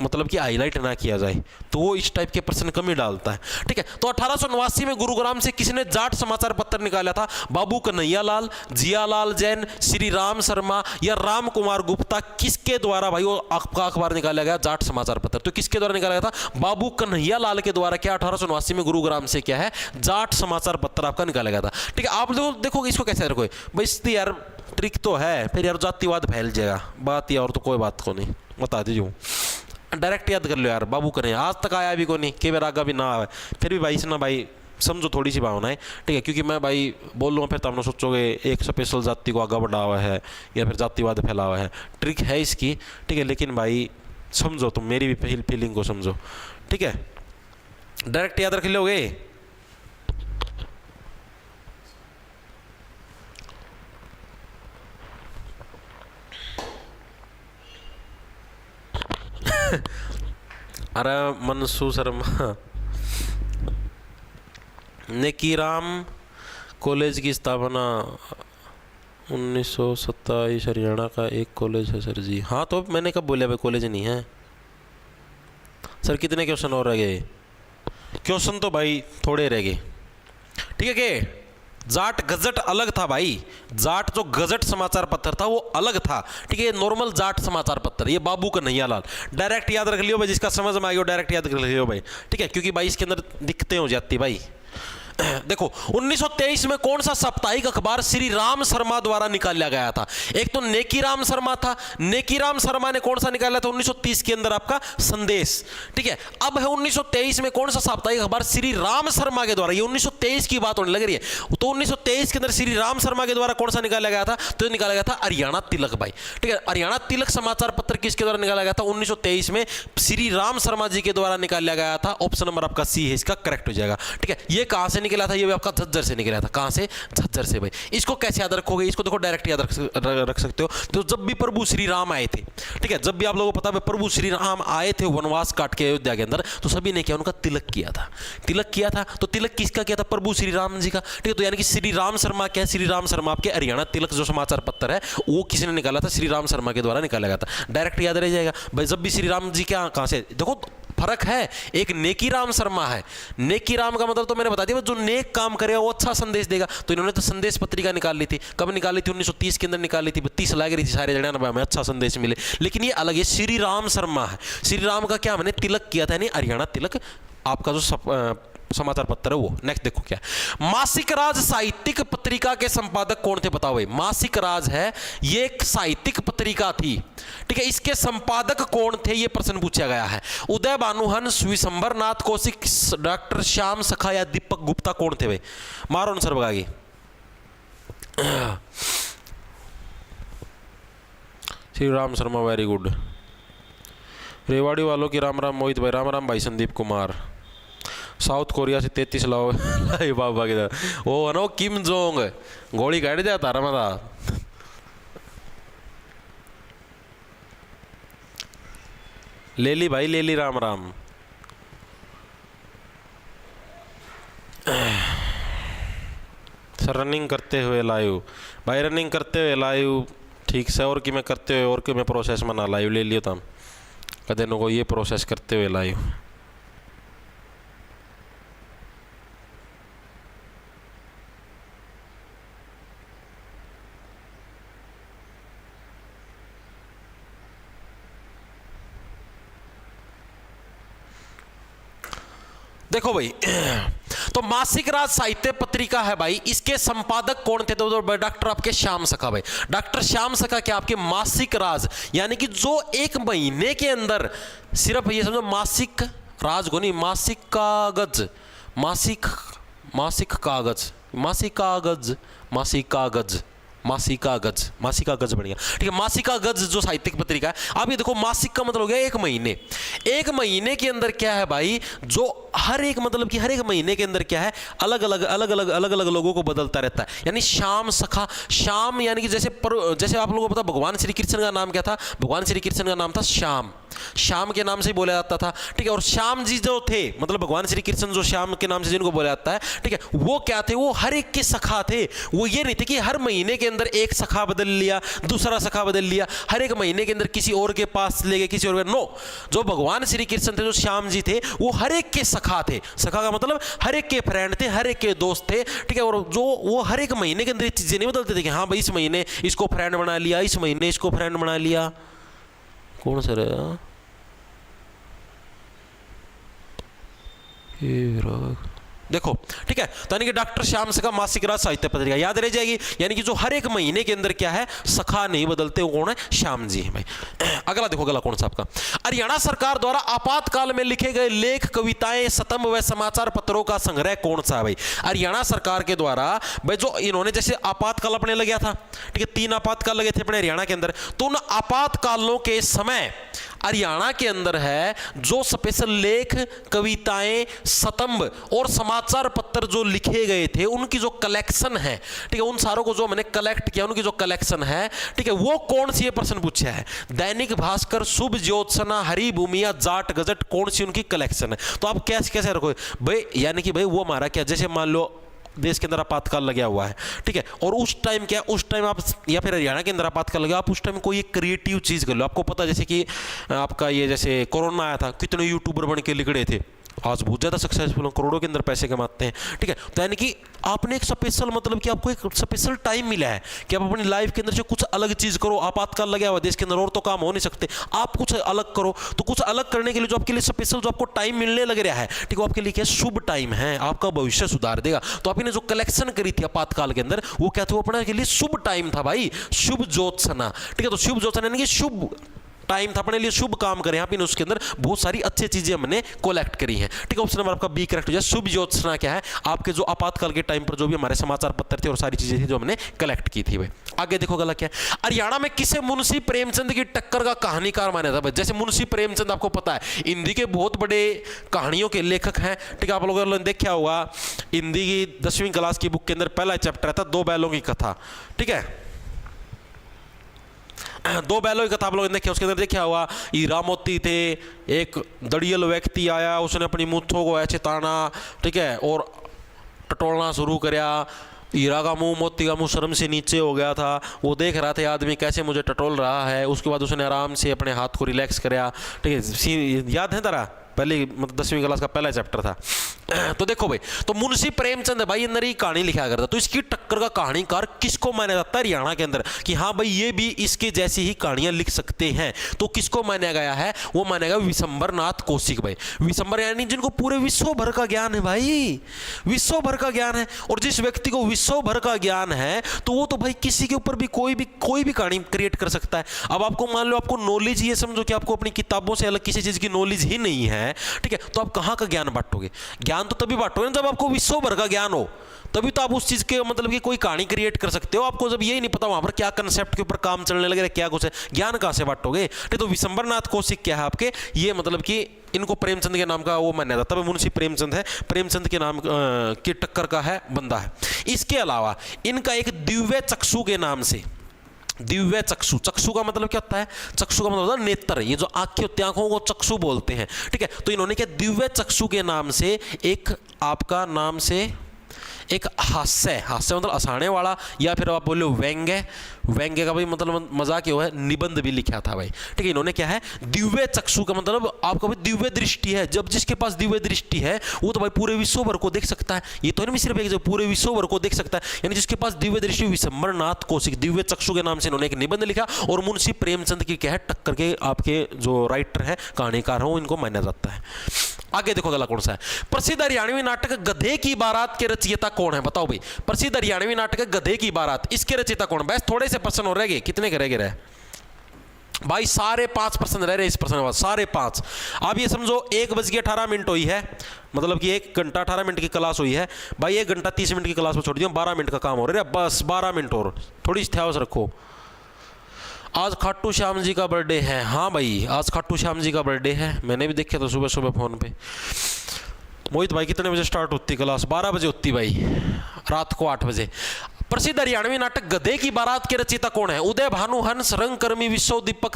मतलब कि हाईलाइट ना किया जाए, तो वो इस टाइप के प्रश्न कम ही डालता है, ठीक है। तो 1889 में गुरुग्राम से किसने जाट समाचार पत्र निकाला था? बाबू कन्हैया लाल, जियालाल जैन, श्री राम शर्मा या राम कुमार गुप्ता? किसके द्वारा भाई वो आपका अखबार निकाला गया जाट समाचार पत्र? तो किसके द्वारा निकाला गया था? बाबू कन्हैया लाल के द्वारा क्या 1889 में गुरुग्राम से क्या है जाट समाचार पत्र आपका निकाला गया था, ठीक है। आप लोग देखो इसको कैसे रखो भाई, इसकी यार ट्रिक तो है, फिर यार जातिवाद फैल जाएगा बात, या और तो कोई बात को नहीं, बता दीजिए। डायरेक्ट याद कर लो यार, बाबू करें आज तक आया भी को नहीं, के बार आगा भी ना आवे, फिर भी भाई से ना भाई समझो थोड़ी सी भावना है, ठीक है। क्योंकि मैं भाई बोल रहा हूँ फिर तुम सोचोगे एक स्पेशल जाति को आगा बढ़ा हुआ है या फिर जातिवाद फैला हुआ है, ट्रिक है इसकी, ठीक है। लेकिन भाई समझो तुम मेरी भी फीलिंग को समझो, ठीक है। डायरेक्ट याद रख लोगे। अरे मनसू शर्मा, नेकीराम कॉलेज की स्थापना 1927, हरियाणा का एक कॉलेज है सर जी। हाँ तो मैंने कब बोला भाई कॉलेज नहीं है सर? कितने क्वेश्चन और रह गए? क्वेश्चन तो भाई थोड़े रह गए, ठीक है। के जाट गजट अलग था भाई, जाट जो गजट समाचार पत्र था वो अलग था, ठीक है। ये नॉर्मल जाट समाचार पत्र, ये बाबू कन्हैया लाल। डायरेक्ट याद रख लियो भाई, जिसका समझ में आ गया डायरेक्ट याद रख लियो भाई, ठीक है। क्योंकि भाई इसके अंदर दिक्कतें हो जाती भाई। देखो 1923 में कौन सा साप्ताहिक अखबार श्री राम शर्मा द्वारा निकाला गया था? एक तो नेकीराम शर्मा था, नेकीराम शर्मा ने कौन सा निकाला था 1930 के अंदर? आपका संदेश, ठीक है। अब है 1923 में कौन सा साप्ताहिक अखबार श्री राम शर्मा के द्वारा, ये 1923 की बात होने लग रही है, तो 1923 के अंदर श्री राम शर्मा के द्वारा कौन सा निकाला गया था? तो निकाला गया था हरियाणा तिलक भाई, ठीक है। हरियाणा तिलक समाचार पत्र किसके द्वारा निकाला गया था? 1923 में श्री राम शर्मा जी के द्वारा निकाला गया था। ऑप्शन नंबर आपका सी है, इसका करेक्ट हो जाएगा, ठीक है। ये कहां से निकला था? ये भी आपका झज्जर से निकला था। कहां से? झज्जर से भाई। इसको कैसे याद रखोगे? इसको देखो डायरेक्ट याद रख सकते हो। तो जब भी प्रभु श्री राम आए थे, ठीक है, जब भी आप लोगों को पता है प्रभु श्री राम आए थे वनवास काट के अयोध्या के अंदर, तो सभी ने क्या उनका तिलक किया था, तिलक किया था। तो तिलक किसका किया था? प्रभु श्री राम जी का, ठीक है। तो यानी कि श्री राम शर्मा क्या है? श्री राम शर्मा आपके हरियाणा तिलक जो समाचार पत्र है वो किसने निकाला था? श्री राम शर्मा के द्वारा निकाला गया था। डायरेक्ट याद रह जाएगा भाई। जब भी श्री राम जी क्या कहां से, देखो फर्क है, एक नेकीराम शर्मा है, नेकीराम का मतलब तो मैंने बता दिया जो नेक काम करेगा वो अच्छा संदेश देगा। तो इन्होंने तो संदेश पत्रिका निकाल ली थी, कब निकाली थी? 1930 के अंदर निकाली थी। 32 लग रही थी सारे जने ना हमें अच्छा संदेश मिले। लेकिन ये अलग है, श्री राम शर्मा है। श्री राम का क्या मैंने तिलक किया था, यानी हरियाणा तिलक आपका जो समाचार पत्र है वो। नेक्स्ट देखो क्या, मासिक राज साहित्यिक पत्रिका के संपादक कौन थे? बताओ भाई। मासिक राज है, ये एक साहित्यिक पत्रिका थी, ठीक है। इसके संपादक कौन थे? ये प्रश्न पूछा गया है। उदय भानुहंस, विशंबर नाथ कौशिक, डॉक्टर श्याम सखा या दीपक गुप्ता? कौन थे भाई? मारो न सर बगागी। Shri Ram Sharma, very good. रेवाड़ी वालों की राम राम मोहित भाई, राम राम भाई संदीप कुमार। साउथ कोरिया से 33 लाओ बाबा के वो अनो किम जोंग गोली काट दिया तारा मता। ले ली भाई, ले ली, राम राम। सर रनिंग करते हुए लाइव भाई, रनिंग करते हुए लाइव, ठीक से। और कि मैं करते हुए और कि मैं प्रोसेस में ना लाइव ले लियो तम कदे नो को ये प्रोसेस करते हुए लाइव। देखो भाई, तो मासिक राज साहित्य पत्रिका है भाई, इसके संपादक कौन थे? तो डॉक्टर आपके श्याम सखा भाई। डॉक्टर श्याम सखा क्या आपके मासिक राज, यानी कि जो एक महीने के अंदर सिर्फ ये समझो मासिक राज को नहीं, मासिक कागज, मासिक मासिक कागज, मासिक कागज, मासिक कागज, मासिका गज, मासिका गज बढ़िया, ठीक है। मासिका गज जो साहित्यिक पत्रिका है। अब ये देखो मासिक का मतलब हो गया एक महीने। एक महीने के अंदर क्या है भाई, जो हर एक मतलब कि हर एक महीने के अंदर क्या है, अलग अलग लोगों को बदलता रहता है। यानी शाम सखा, शाम यानी कि जैसे आप लोगों को पता भगवान श्री कृष्ण का नाम क्या था, भगवान श्री कृष्ण का नाम था श्याम, श्याम के नाम से बोला जाता था, ठीक है। और श्याम जी जो थे मतलब भगवान श्री कृष्ण जो श्याम के नाम से जिनको बोला जाता है, ठीक है, वो क्या थे, वो हर एक के सखा थे। वो ये नहीं थे कि हर महीने के अंदर एक सखा बदल लिया, दूसरा सखा बदल लिया, हर एक महीने के अंदर किसी और के पास ले गए, किसी और के, नो, जो भगवान श्री कृष्ण थे, जो श्याम जी थे, वो हर एक के सखा थे। सखा का मतलब हर एक के फ्रेंड थे, हर एक के दोस्त थे, ठीक है। और जो वो हर एक महीने के अंदर चीजें नहीं बदलते थे कि हाँ भाई इस महीने इसको फ्रेंड बना लिया, इस महीने इसको फ्रेंड बना लिया। कौन सा रहा, देखो, ठीक है। तो यानी कि डॉक्टर श्याम सखा मासिक राज साहित्य पत्रिका याद रह जाएगी। यानी कि जो हर एक महीने के अंदर क्या है, सखा नहीं बदलते, वो कौन है, श्याम जी है भाई। अगला देखो, अगला कौन सा आपका, हरियाणा सरकार द्वारा आपातकाल में लिखे गए लेख, कविताएं, स्तंभ व समाचार पत्रों का संग्रह कौन सा है भाई। हरियाणा सरकार के द्वारा भाई जो इन्होंने जैसे आपातकाल अपने लग गया था, ठीक है, 3 आपातकाल लगे थे अपने हरियाणा के अंदर, तो उन आपातकालों के समय हरियाणा के अंदर है जो स्पेशल लेख, कविताएं, स्तंभ और समाचार पत्र जो लिखे गए थे, उनकी जो कलेक्शन है, ठीक है, उन सारों को जो मैंने कलेक्ट किया, उनकी जो कलेक्शन है, ठीक है, वो कौन सी, ये प्रश्न पूछा है। दैनिक भास्कर, शुभ ज्योत्सना, हरी भूमिया, जाट गजट, कौन सी उनकी कलेक्शन है। तो आप कैसे कैसे रखोगे भाई, यानी कि भाई वो हमारा क्या, जैसे मान लो देश के अंदर आपातकाल लगा हुआ है, ठीक है, और उस टाइम क्या, उस टाइम आप या फिर हरियाणा के अंदर आपातकाल लगा, आप उस टाइम कोई एक क्रिएटिव चीज कर लो। आपको पता जैसे कि आपका ये जैसे कोरोना आया था, कितने यूट्यूबर बन के निकले थे, आज बहुत ज़्यादा सक्सेसफुल हैं, करोड़ों के अंदर पैसे कमाते हैं, ठीक है। तो यानी कि आपने एक स्पेशल मतलब कि आपको एक स्पेशल टाइम मिला है कि आप अपनी लाइफ के अंदर से कुछ अलग चीज़ करो। आपातकाल लगा हुआ देश के अंदर, और तो काम हो नहीं सकते, आप कुछ अलग करो। तो कुछ अलग करने के लिए जो आपके लिए स्पेशल जो आपको टाइम मिलने लग रहा है, ठीक है, वो आपके लिए क्या, शुभ टाइम है, आपका भविष्य सुधार देगा। तो आपने जो कलेक्शन करी थी आपातकाल के अंदर, वो क्या था, वो अपने के लिए शुभ टाइम था भाई, शुभ ज्योत्सना, ठीक है। तो शुभ ज्योत्सना यानी कि शुभ टाइम था, अपने लिए शुभ काम करें। यहाँ पे उसके अंदर बहुत सारी अच्छी चीजें हमने कलेक्ट करी हैं, ठीक है। ऑप्शन नंबर आपका बी करेक्ट हो जाए। शुभ ज्योत्सना क्या है, आपके जो आपातकाल के टाइम पर जो भी हमारे समाचार पत्र थे और सारी चीजें थी जो हमने कलेक्ट की थी भाई। आगे देखो गला क्या है, हरियाणा में किसे मुंशी प्रेमचंद की टक्कर का कहानीकार माना था भाई। जैसे मुंशी प्रेमचंद आपको पता है हिंदी के बहुत बड़े कहानियों के लेखक हैं, ठीक है। आप लोगों ने देखा होगा हिंदी की 10वीं क्लास की बुक के अंदर पहला चैप्टर था 2 बैलों की कथा, ठीक है, 2 बैलों की कथा आप लोगों ने देखा। उसके अंदर देखा हुआ हीरा मोती थे, एक दड़ियल व्यक्ति आया, उसने अपनी मूंछों को ऐसे ताना, ठीक है, और टटोलना शुरू किया। हीरा का मुंह, मोती का मुंह शर्म से नीचे हो गया था, वो देख रहा था आदमी कैसे मुझे टटोल रहा है। उसके बाद उसने आराम से अपने हाथ को रिलैक्स कराया, ठीक है, याद है तारा, पहले मतलब 10वीं क्लास का पहला चैप्टर था। तो देखो भाई, तो मुंशी प्रेमचंद भाई अंदर ही कहानी लिखा करता, तो इसकी टक्कर का कहानीकार किसको माना जाता है हरियाणा के अंदर कि हाँ भाई ये भी इसके जैसी ही कहानियां लिख सकते हैं, तो किसको माना गया है, वो माना गया विशंबर नाथ कौशिक भाई। विशंबर यानी जिनको पूरे विश्व भर का ज्ञान है भाई, विश्व भर का ज्ञान है। और जिस व्यक्ति को विश्व भर का ज्ञान है तो वो तो भाई किसी के ऊपर भी कोई भी कहानी क्रिएट कर सकता है। अब आपको मान लो आपको नॉलेज, ये समझो कि आपको अपनी किताबों से अलग किसी चीज की नॉलेज ही नहीं है, ठीक है, तो आप कहाँ का ज्ञान बांटोगे। ज्ञान तो तभी बांटोगे ना जब आपको विश्व भर का ज्ञान हो, तभी तो आप उस चीज के मतलब कि कोई कहानी क्रिएट कर सकते हो। आपको जब यही नहीं पता वहां पर क्या कंसेप्ट के ऊपर काम चलने लगे, क्या कुछ है, ज्ञान कहां से बांटोगे। तो विशंबर नाथ कौशिक क्या है आपके, ये मतलब कि इनको प्रेमचंद के नाम का वो माना जाता है, मुंशी प्रेमचंद है, प्रेमचंद के नाम की टक्कर का है बंदा है। इसके अलावा इनका एक दिव्य चक्षु के नाम से, दिव्य चक्षु, चक्षु का मतलब क्या होता है, चक्षु का मतलब होता है नेत्र, ये जो आंखें होती हैं आंखों को चक्षु बोलते हैं, ठीक है। तो इन्होंने क्या दिव्य चक्षु के नाम से एक आपका नाम से एक हास्य, हास्य मतलब हंसाने वाला, या फिर आप बोलो व्यंग्य, व्यंग्य का भाई मतलब मजाक ये है, निबंध भी लिखा था भाई, ठीक है। इन्होंने क्या है दिव्य चक्षु का मतलब आपका भाई दिव्य दृष्टि है, जब जिसके पास दिव्य दृष्टि है वो तो भाई पूरे विश्व भर को देख सकता है। ये तो नहीं सिर्फ एक, जो पूरे विश्व भर को देख सकता है, यानी जिसके पास दिव्य दृष्टि। विशंबर नाथ कौशिक दिव्य चक्षु के नाम से इन्होंने एक निबंध लिखा, और मुंशी प्रेमचंद की क्या है टक्कर के आपके जो राइटर है कहानीकार हो इनको माना जाता है। आगे देखो अगला कौन सा है, प्रसिद्ध हरियाणवी नाटक गधे की बारात के रचयिता कौन है, बताओ भाई। प्रसिद्ध हरियाणवी नाटक गधे की बारात, इसके रचयिता कौन। बस थोड़े से प्रश्न हो रहे, कितने करेंगे रहे, भाई सारे 5% रह रहे इस प्रश्न के बाद, सारे 5। अब ये समझो 1:18 हुई है, मतलब कि 1 घंटा 18 मिनट की क्लास हुई है भाई, 1 घंटा 30 मिनट की क्लास में छोड़ दिया, 12 मिनट का काम हो रहा है, बस 12 मिनट और थोड़ी इत्यावस रखो। आज खाटू श्याम जी का बर्थडे है। हाँ भाई आज खाटू श्याम जी का बर्थडे है, मैंने भी देखा था सुबह सुबह फोन पे। मोहित भाई कितने बजे स्टार्ट होती क्लास? 12 बजे होती भाई, रात को 8 बजे। प्रसिद्ध हरियाणवी नाटक गधे की बारात के रचयिता कौन है? उदय भानु हंस, रंगकर्मी विश्व, दीपक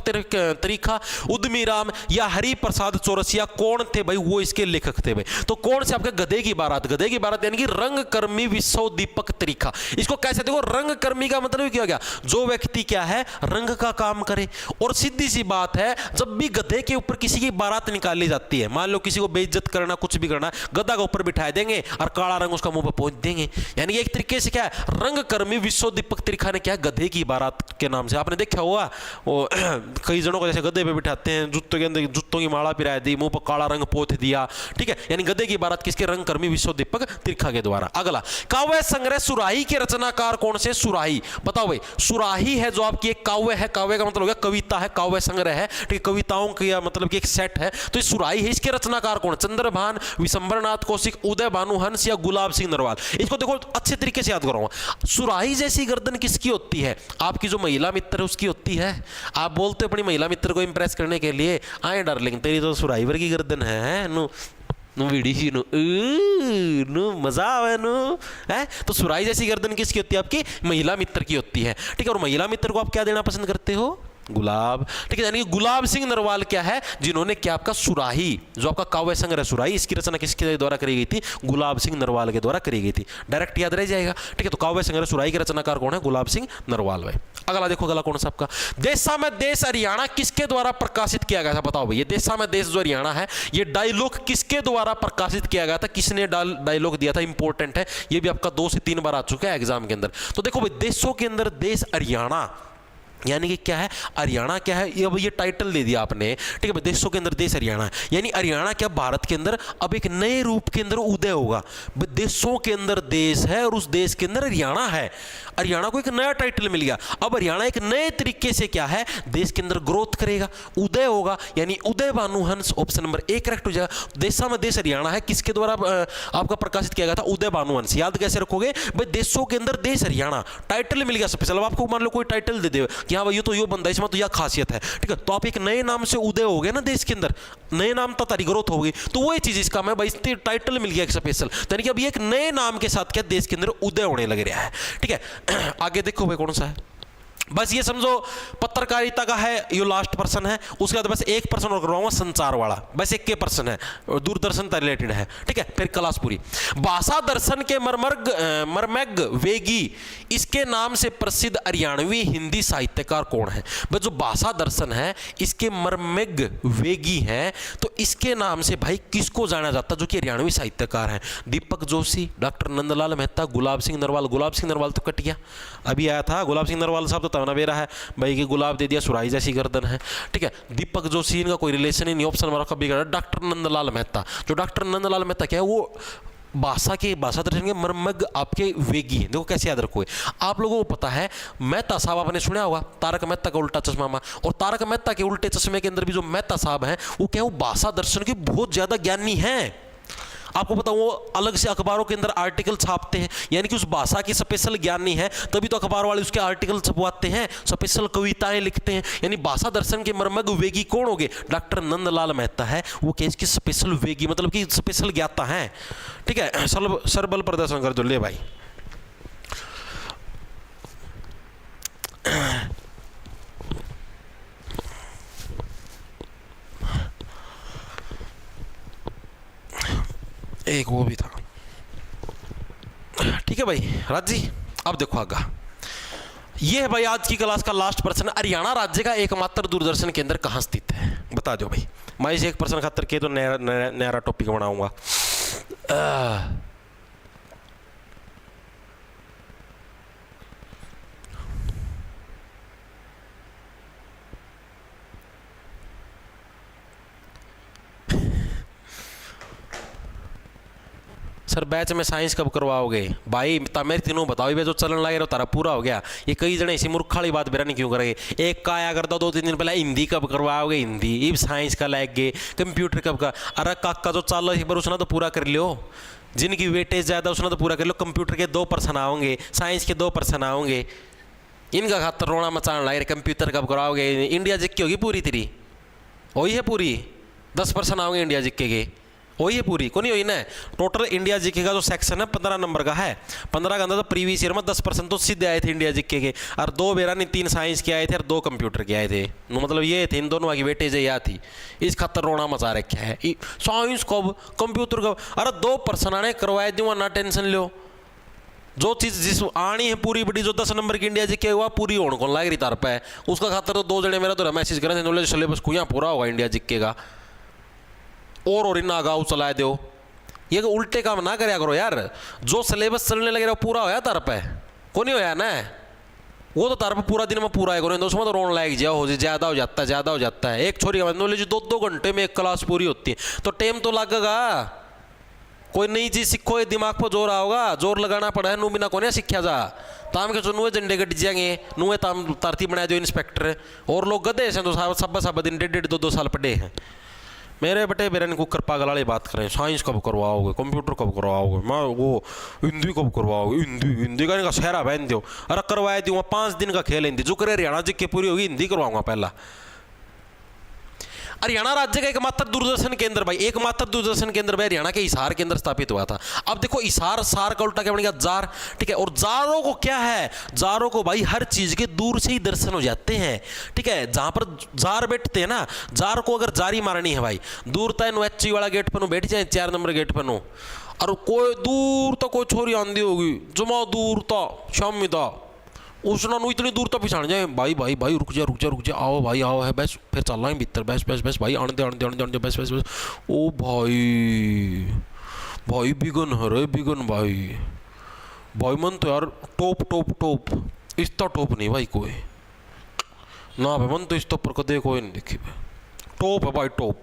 त्रिखा, उद्यमी राम या हरि प्रसाद चौरसिया कौन थे भाई? वो इसके लेखक थे भाई। तो कौन से आपके गधे की बारात? गधे की बारात यानी कि रंगकर्मी विश्व दीपक त्रिखा। इसको कैसे देखो, रंगकर्मी का मतलब क्या हो गया? जो व्यक्ति क्या है रंग का काम करे। और सीधी सी बात है, जब भी गधे के ऊपर किसी की बारात निकाली जाती है, मान लो किसी को बेइज्जत करना, कुछ भी करना, गधा के ऊपर बिठा देंगे और काला रंग उसका मुंह पर पहुंच देंगे। यानी एक तरीके से क्या है, रंगकर्मी विश्व दीपक त्रिखा ने क्या गधे की बारात के नाम से, आपने देखा हुआ वो कई जनों को जैसे गधे पे बिठाते हैं, जूतों के अंदर जूतों की माला पिरा दी, मुंह पर काला रंग पोत दिया, ठीक है। यानी गधे की बारात किसके? रंगकर्मी विश्व दीपक त्रिखा के द्वारा। अगला, काव्य संग्रह सुराही के रचनाकार कौन से? सुराही, बताओ भाई। सुराही है जो आपकी एक काव्य है, काव्य का मतलब हो गया कविता है, काव्य संग्रह है, ठीक है, कविताओं का मतलब कि एक सेट है, तो ये सुराही है। इसके रचनाकार कौन? चंद्रभान, विशंबरनाथ कौशिक, उदय भानु हंस या गुलाब सिंह नरवाल। इसको देखो अच्छे तरीके से याद करो। सुराही जैसी गर्दन किसकी होती है? आपकी जो महिला मित्र है उसकी होती है। आप बोलते हो अपनी महिला मित्र को इंप्रेस करने के लिए, आए डार्लिंग तेरी तो सुराही वर्गी गर्दन है नु नु वीडी नु नु मजा आवे नु है। तो सुराही जैसी गर्दन किसकी होती है? आपकी महिला मित्र की होती है, ठीक है। और महिला मित्र को आप क्या देना पसंद करते हो? गुलाब, ठीक है। यानी गुलाब सिंह नरवाल क्या है, जिन्होंने क्या आपका सुराही, जो आपका काव्य संग्रह सुराही, इसकी रचना किसके द्वारा करी गई थी? गुलाब सिंह नरवाल के द्वारा करी गई थी। डायरेक्ट याद रह जाएगा, ठीक है। तो काव्य संग्रह सुराही के रचनाकार कौन है? गुलाब सिंह नरवाल भाई। अगला देखो, अगला कौन सा आपका? देशा में देश हरियाणा किसके द्वारा प्रकाशित किया गया था? बताओ भाई, ये देशा में देश जो हरियाणा है, ये डायलॉग किसके द्वारा प्रकाशित किया गया था? किसने डायलॉग दिया था? इंपॉर्टेंट है, ये भी आपका 2 से 3 बार आ चुका है एग्जाम के अंदर। तो देखो भाई, देशों के अंदर देश हरियाणा, यानी कि क्या है हरियाणा, क्या है ये? अब ये टाइटल दे दिया आपने, ठीक है भाई। देशों के अंदर देश हरियाणा, यानी हरियाणा क्या भारत के अंदर अब एक नए रूप के अंदर उदय होगा। देशों के अंदर देश है और उस देश के अंदर हरियाणा है। हरियाणा को एक नया टाइटल मिल गया। अब हरियाणा एक नए तरीके से क्या है, देश के अंदर ग्रोथ करेगा, उदय होगा, यानी उदय भानु हंस ऑप्शन नंबर 1 करेक्ट हो जाएगा। देशा में देश हरियाणा है, किसके द्वारा आपका प्रकाशित किया गया था? उदय भानु हंस। याद कैसे रखोगे भाई? देशों के अंदर देश हरियाणा, टाइटल मिल गया स्पेशल। अब आपको मान लो कोई टाइटल दे दे कि हाँ भाई ये तो यो बंदा, इसमें तो यह खासियत है, ठीक है। तो आप एक नए नाम से उदय हो गए ना देश के अंदर, नए नाम तो तारी ग्रोथ होगी, तो वही चीज इसका मैं भाई टाइटल मिल गया एक स्पेशल, यानी कि अभी एक नए नाम के साथ क्या देश के अंदर उदय होने लग रहा है, ठीक है। आगे देखो भाई कौन सा है, बस ये समझो पत्रकारिता का है, ये लास्ट पर्सन है। उसके बाद बस एक पर्सन और करवाऊंगा संचार वाला, बस एक के पर्सन है, दूरदर्शन से रिलेटेड है, ठीक है। फिर क्लास पूरी। भाषा दर्शन के मर्मज्ञ वेगी, इसके नाम से प्रसिद्ध हरियाणवी हिंदी साहित्यकार कौन है? बस जो भाषा दर्शन है इसके मर्मज्ञ वेगी हैं, तो इसके नाम से भाई किसको जाना जाता है जो कि हरियाणवी साहित्यकार हैं? दीपक जोशी, डॉक्टर नंदलाल मेहता, गुलाब सिंह नरवाल। गुलाब सिंह नरवाल तो कट गया, अभी आया था गुलाब सिंह नरवाल साहब, तो तवनावेरा है भाई कि गुलाब दे दिया, सुराही जैसी गर्दन है, ठीक है। दीपक जोशी इनका कोई रिलेशन ही नहीं, ऑप्शन हमारा कभी कर। डॉक्टर नंदलाल मेहता, जो डॉक्टर नंदलाल मेहता क्या है, वो भाषा दर्शन के मर्मज्ञ आपके वेगी हैं। देखो कैसे याद रखोगे, आप लोगों को पता है मेहता साहब आपने सुना होगा, तारक मेहता का उल्टा चश्मा, और तारक मेहता के उल्टे चश्मे के अंदर भी जो मेहता साहब हैं वो क्या, वो भाषा दर्शन के बहुत ज्यादा ज्ञानी हैं। आपको पता वो अलग से अखबारों के अंदर आर्टिकल छापते हैं, यानी कि उस भाषा की स्पेशल ज्ञानी है, तभी तो अखबार वाले उसके आर्टिकल छपवाते हैं, स्पेशल कविताएं लिखते हैं। यानी भाषा दर्शन के मर्मज्ञ वेगी कौन हो गए? डॉक्टर नंदलाल मेहता है, वो केस की स्पेशल वेगी मतलब कि स्पेशल ज्ञाता है, ठीक है। सरबल प्रदर्शन कर दो ले भाई। एक वो भी था, ठीक है भाई राज जी। अब देखो आगा, ये है भाई आज की क्लास का लास्ट प्रश्न। हरियाणा राज्य का एकमात्र दूरदर्शन केंद्र कहाँ स्थित है? बता दो भाई। मैं इसे एक प्रश्न खातर के तो नया टॉपिक बनाऊंगा। सर बैच में साइंस कब करवाओगे भाई? मेरे तीनों बताओ भाई, जो चलन लगे रहो तारा पूरा हो गया। ये कई जने इसी मूर्ख वाली बात बेरा नहीं क्यों करेंगे? एक का आया करता 2-3 दिन पहले हिंदी कब करवाओगे, हिंदी इब साइंस का लग गए, कंप्यूटर कब का? अरे काका जो चाल रहा है उसने तो पूरा कर लियो, जिनकी वेटेज ज़्यादा उसने तो पूरा कर लो। कंप्यूटर के 2% आओगे, साइंस के 2% आओगे, इनका खातर रोना मचाने लगे। कंप्यूटर कब कराओगे? इंडिया जिक्की होगी पूरी तेरी, वही है पूरी 10% आओगे इंडिया जिक्के के, वही है पूरी को नहीं हुई ना। टोटल इंडिया जीके का जो सेक्शन है 15 नंबर का है, 15 के अंदर तो प्रीवियस ईयर में 10% तो सीधे आए थे इंडिया जीके के, और 2 बेरा नहीं 3 साइंस के आए थे और 2 कंप्यूटर के आए थे। मतलब ये थे इन दोनों की वेटेज या थी, इस खातर रोना मचा रखा है। साइंस कब, कंप्यूटर कब? अरे 2% आने करवाए दूंगा, ना टेंशन लो। जो चीज़ जिस आनी है पूरी बड़ी, जो 10 नंबर की इंडिया जीके हुआ पूरी होने को लाग रही तार पे, उसका खातर तो 2 जने मेरा तो मैसेज करें थे नॉलेज सिलेबस को यहाँ पूरा होगा इंडिया जीके का, और इन्ना गाँव चलाए दो। ये उल्टे काम ना करया करो यार, जो सिलेबस चलने लगे रहा पूरा होया तार पे को नहीं होया ना, वो तो तार पे पूरा दिन में पूरा है करो, उसमें तो रोन लायक जाओ हो ज़्यादा हो जाता है, ज़्यादा हो जाता है। एक छोरी नॉलेज 2-2 घंटे में एक क्लास पूरी होती है, तो टाइम तो लगेगा। कोई नई चीज़ सीखो, ये दिमाग पर जोर आओगा, जोर लगाना पड़ा है। नू बिना को सीखा जा ताम के नुए झंडे गट जाएंगे, नुए ताम तारती बना दो इंस्पेक्टर, और लोग गधे ऐसे तो सब दिन 1.5 2 साल पढ़े हैं। मेरे बेटे बेरन को पागल वाली बात करें, साइंस कब करवाओगे, कंप्यूटर कब करवाओगे, मैं वो हिंदी कब करवाओगे, हिंदी का शहरा बहन दो। अरे करवाए दूँगा, 5 दिन का खेल हिंदी, जो करे हरियाणा जी की पूरी होगी हिंदी करवाऊंगा पहला। हरियाणा राज्य का एकमात्र दूरदर्शन केंद्र भाई, एकमात्र दूरदर्शन केंद्र भाई हरियाणा के हिसार के अंदर स्थापित हुआ था। अब देखो हिसार, सार का उल्टा क्या बन गया जार, ठीक है। और जारों को क्या है, जारों को भाई हर चीज के दूर से ही दर्शन हो जाते हैं, ठीक है। जहां पर जार बैठते हैं ना, जार को अगर जारी मारनी है भाई, दूर तय एच वाला गेट पर बैठ जाए, 4 नंबर गेट पर नो, और कोई दूर तक कोई छोरी आंधी होगी, जमा दूर था शामी था, उसना नु इतनी दूर तक पिछाड़ जाए, भाई भाई भाई रुक जा आओ भाई आओ है बस, फिर चल रहा है भीतर बस बस बस भाई आने दे बस बस बस। ओ भाई भाई बिगन है रे बिगन भाई, भाई मन तो यार टॉप टॉप टॉप, इतना टॉप नहीं भाई कोई ना भाई, मन तो इस पर कदे कोई नहीं देखी भाई, टॉप है भाई टॉप।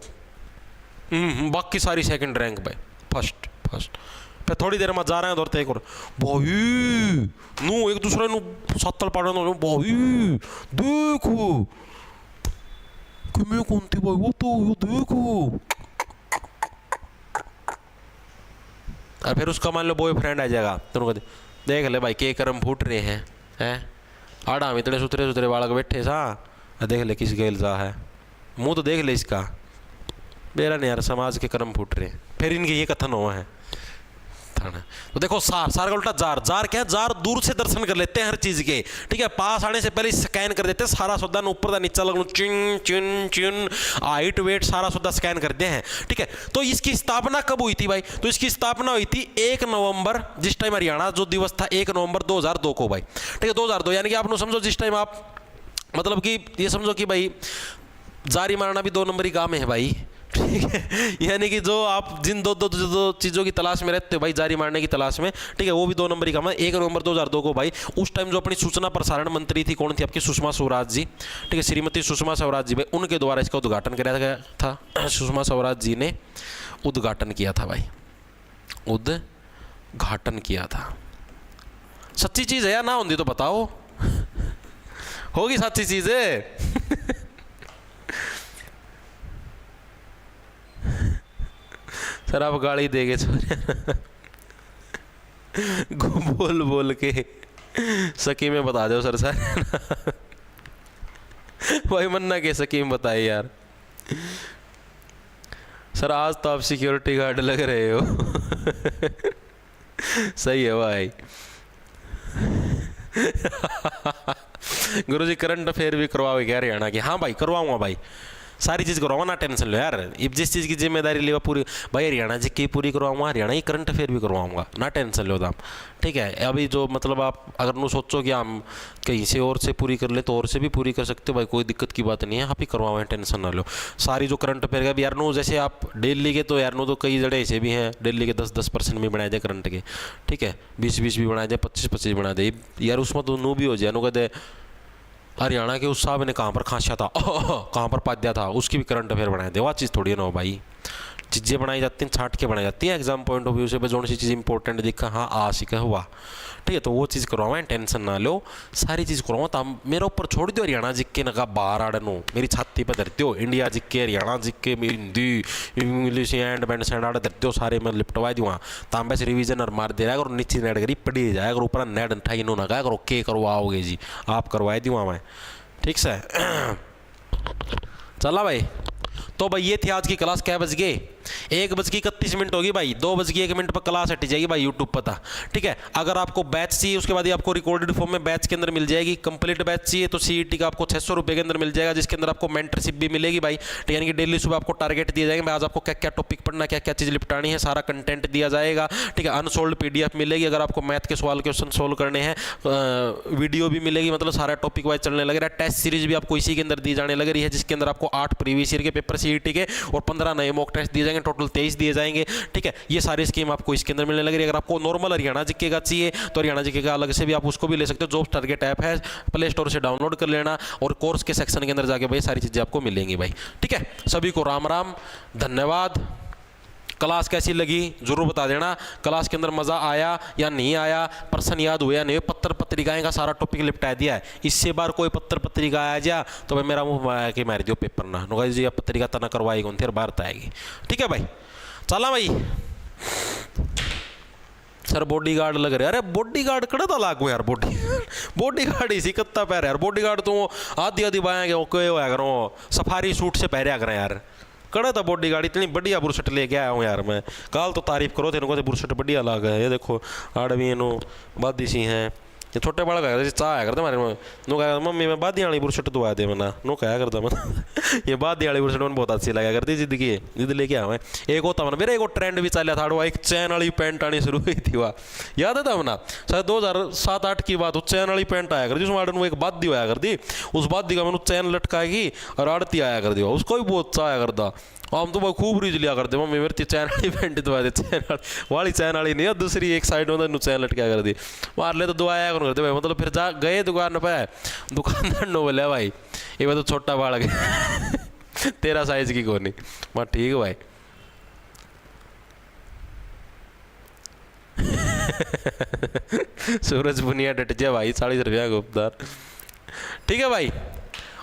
बाकी सारी सेकंड रैंक भाई, फर्स्ट फिर थोड़ी देर में जा रहे हैं दौड़ते एक और भाई नू एक दूसरे नु सत्तल पाड़े नो भाई देखो कि मैं कौन थी भाई, वो तो ये देखो। और फिर उसका मान लो बॉयफ्रेंड आ जाएगा, तुम देख ले भाई के कर्म फूट रहे हैं आड़ा हम इतने सुथरे बालक बैठे सा, देख ले किस गेल जा है, मुंह तो देख ले इसका, मेरा नहीं यार समाज के कर्म फूट रहे। फिर इनके ये कथन हुआ है। तो देखो सार का उल्टा जार, जार क्या है, जार दूर से दर्शन कर लेते हैं हर चीज के, ठीक है। पास आने से पहले स्कैन कर देते हैं सारा सौदा, ऊपर का नीचा लगू चिन चिन चिन हाइट वेट सारा सौदा स्कैन करते हैं, ठीक है। तो इसकी स्थापना कब हुई थी भाई? तो इसकी स्थापना हुई थी 1 नवंबर, जिस टाइम हरियाणा जो दिवस था 1 नवंबर 2002 को भाई, ठीक है। 2002 यानी कि आप समझो जिस टाइम आप मतलब कि ये समझो कि भाई जारी मारना भी 2 नंबर ही काम है भाई, ठीक है। यानी कि जो आप जिन दो चीज़ों की तलाश में रहते हो भाई, जारी मारने की तलाश में, ठीक है, वो भी 2 नंबर ही काम है। 1 नवंबर 2002 को भाई, उस टाइम जो अपनी सूचना प्रसारण मंत्री थी, कौन थी आपकी? सुषमा स्वराज जी, ठीक है, श्रीमती सुषमा स्वराज जी भाई, उनके द्वारा इसका उद्घाटन किया गया था। सुषमा स्वराज जी ने उद्घाटन किया था भाई, उद्घाटन किया था। सच्ची चीज़ है या ना होती तो बताओ, होगी सच्ची चीज़ है। सर आप गाली देंगे बोल बोल के सकी में बता दो सर भाई मन्ना के सकी में बताए यार। सर आज तो आप सिक्योरिटी गार्ड लग रहे हो। सही है भाई। गुरुजी करंट अफेयर भी करवाओगे क्या हरियाणा की? हाँ भाई करवाऊंगा भाई, सारी चीज़ करवाऊंगा, ना टेंशन लो यार। अब जिस चीज़ की जिम्मेदारी ले पूरी भाई हरियाणा जी की पूरी करवाऊंगा, हरियाणा की करंट अफेयर भी करवाऊंगा, ना टेंशन लो दाम, ठीक है। अभी जो मतलब आप अगर नु सोचो कि हम कहीं से और से पूरी कर ले तो और से भी पूरी कर सकते हो भाई, कोई दिक्कत की बात नहीं है, आप ही करवाओ, टेंशन ना लो। सारी जो करंट अफेयर का भी यार नो, जैसे आप दिल्ली के तो यार नो तो कई जगह ऐसे भी हैं, दिल्ली के 10% भी बनाए दे करंट के, ठीक है, 20 भी बनाए दे, 25 बना दे यार, उसमें तो नू भी हो जाए, नो कहते हरियाणा के उस साहब ने कहाँ पर खांसा था, कहाँ पर पाद्या था, उसकी भी करंट अफेयर बनाए दे, वह चीज़ थोड़ी ना हो भाई, चीज़ें बनाई जाती हैं, छांट के बनाई जाती है एग्जाम पॉइंट ऑफ व्यू से, जो सी चीज़ इंपॉर्टेंट दिखा हाँ आ सीखा हुआ, ठीक है, तो वो चीज़ करवाएं, टेंशन ना लो, सारी चीज़ करवाओ। तो मेरे ऊपर छोड़ दो हरियाणा जिक्के नका बाहर आड़नो, मेरी छाती पर धरते हो India Jikke Haryana Jikke Hindi English and band sand आड़े धरते हो सारे, मैं लिपटवा दूँ तो बस रिविजन और मार दे रहा है और नीचे नेट करी पढ़ी जाए अगर ऊपर नेट अठाई नो ना कहा करो के करवाओगे जी, आप करवाए दूँ मैं, ठीक से। चला भाई, तो भाई ये थी आज की क्लास। क्या बज गए? 1:31 होगी भाई, 2:01 पर क्लास हट जाएगी भाई यूट्यूब पता, ठीक है। अगर आपको बैच चाहिए उसके बाद ही आपको रिकॉर्डेड फॉर्म में बैच के अंदर मिल जाएगी। कंप्लीट बैच चाहिए तो सीईटी का आपको 600 रुपये के अंदर मिल जाएगा, जिसके अंदर आपको मेंटरशिप भी मिलेगी भाई, ठीक है, यानी कि डेली सुबह आपको टारगेट दिए जाएंगे, आज आपको क्या क्या टॉपिक पढ़ना, क्या क्या चीज़ निपटानी है, सारा कंटेंट दिया जाएगा, ठीक है। अनसोल्ड PDF मिलेगी, अगर आपको मैथ के सवाल क्वेश्चन सोल्व करने हैं, वीडियो भी मिलेगी, मतलब सारा टॉपिक वाइज चलने लग रहा है। टेस्ट सीरीज भी आपको इसी के अंदर दी जाने लग रही है, जिसके अंदर आपको 8 प्रीवियस ईयर के पेपर सीईटी के और 15 नए मॉक टेस्ट दिए जाएंगे, टोटल 23 दिए जाएंगे, ठीक है। ये सारी स्कीम आपको इसके अंदर मिलने लग रही है। अगर आपको नॉर्मल हरियाणा जीके का चाहिए तो हरियाणा जीके का अलग से भी आप उसको भी ले सकते हो, जॉब्स टारगेट ऐप है, प्ले स्टोर से डाउनलोड कर लेना और कोर्स के सेक्शन के अंदर जाके भाई सारी चीज़ें आपको मिलेंगी भाई, ठीक है। सभी को राम राम, धन्यवाद। क्लास कैसी लगी जरूर बता देना, क्लास के अंदर मज़ा आया या नहीं आया, प्रश्न याद हुआ या नहीं, पत्र पत्रिकाएं का सारा टॉपिक निपटा दिया है। इससे बार कोई पत्र पत्रिका आया जा तो भाई मेरा मुंह मार के मार दियो पेपर ना, नो जी पत्रिका तना करवाई कौन थी बार आएगी, ठीक है भाई। चला भाई, सर बॉडी गार्ड लग रहे, अरे बॉडी गार्ड कड़ा था लागू यार, बॉडी गार्ड इसी कत्ता पैर यार, बॉडी गार्ड तो आधी आधी बाएँ होया करो, सफारी सूट से पहरिया करें यार, कड़ा था बॉडी गार्ड, इतनी बढ़िया बुरशट लेके आया हूँ यार मैं, काल तो तारीफ करो थे को बुरशट बढ़िया लग है, ये देखो आड़वी नो बादी सी हैं, ये छोटे बालक आया चाह आया करते हमारे नो कहा मम्मी मैं बादी वाली बुरशट दुआ दे मना, नो कहा करता मैं ये बादी वाली बुरशट मैंने बहुत अच्छी लगा करती जिद की जिद लेके आया मैं। एक होता मैंने मेरा एक ट्रेंड भी चला था, वो एक चैन वाली पैंट आनी शुरू हुई थी, वह याद है था मना, शायद 2007-8 की बात, चैन वाली पैंट आया कर दी, उसमें वो एक बादी आया करती, उस बादी का मैंने चैन लटकाएगी और आड़ती आया कर दी, उसको भी बहुत चाह आया करता, हम तो खूब रीज लिया करते मम्मी मेरी चैन वाली पैंट दवा दे, चैन वाली चैन वाली नहीं है, दूसरी एक साइड में चैन लटका कर दी, मार ले तो दवाया कौन करते भाई, मतलब फिर जा गए दुकान पे, दुकानदार नो बोले भाई ये तो छोटा बालक है तेरा साइज की कौन नहीं, मैं ठीक है भाई सूरज बुनिया डट जा भाई, 40 रुपया गुप्तार, ठीक है भाई।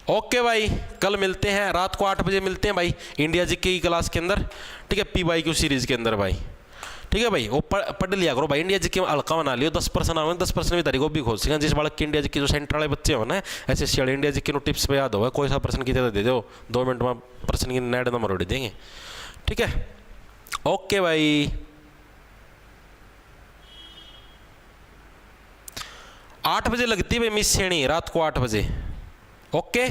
ओके भाई, कल मिलते हैं रात को 8 बजे मिलते हैं भाई इंडिया जीके की क्लास के अंदर, ठीक है, PYQ सीरीज के अंदर भाई, ठीक है भाई। वो पढ़ लिया करो भाई, इंडिया जीके में हल्का बना लियो, 10% आवे 10% भी तारीख को भी खोल सकें, जिस बालक की इंडिया जीके जो सेंटर वाले बच्चे हो ना SSC वाले इंडिया जीके टिप्स पे याद होगा, कोई सा प्रश्न की दे दो 2 मिनट में प्रश्न की नेट नंबर उड़ देंगे, ठीक है। ओके भाई, 8 बजे लगती है भाई मिस श्रेणी, रात को 8 बजे, ओके।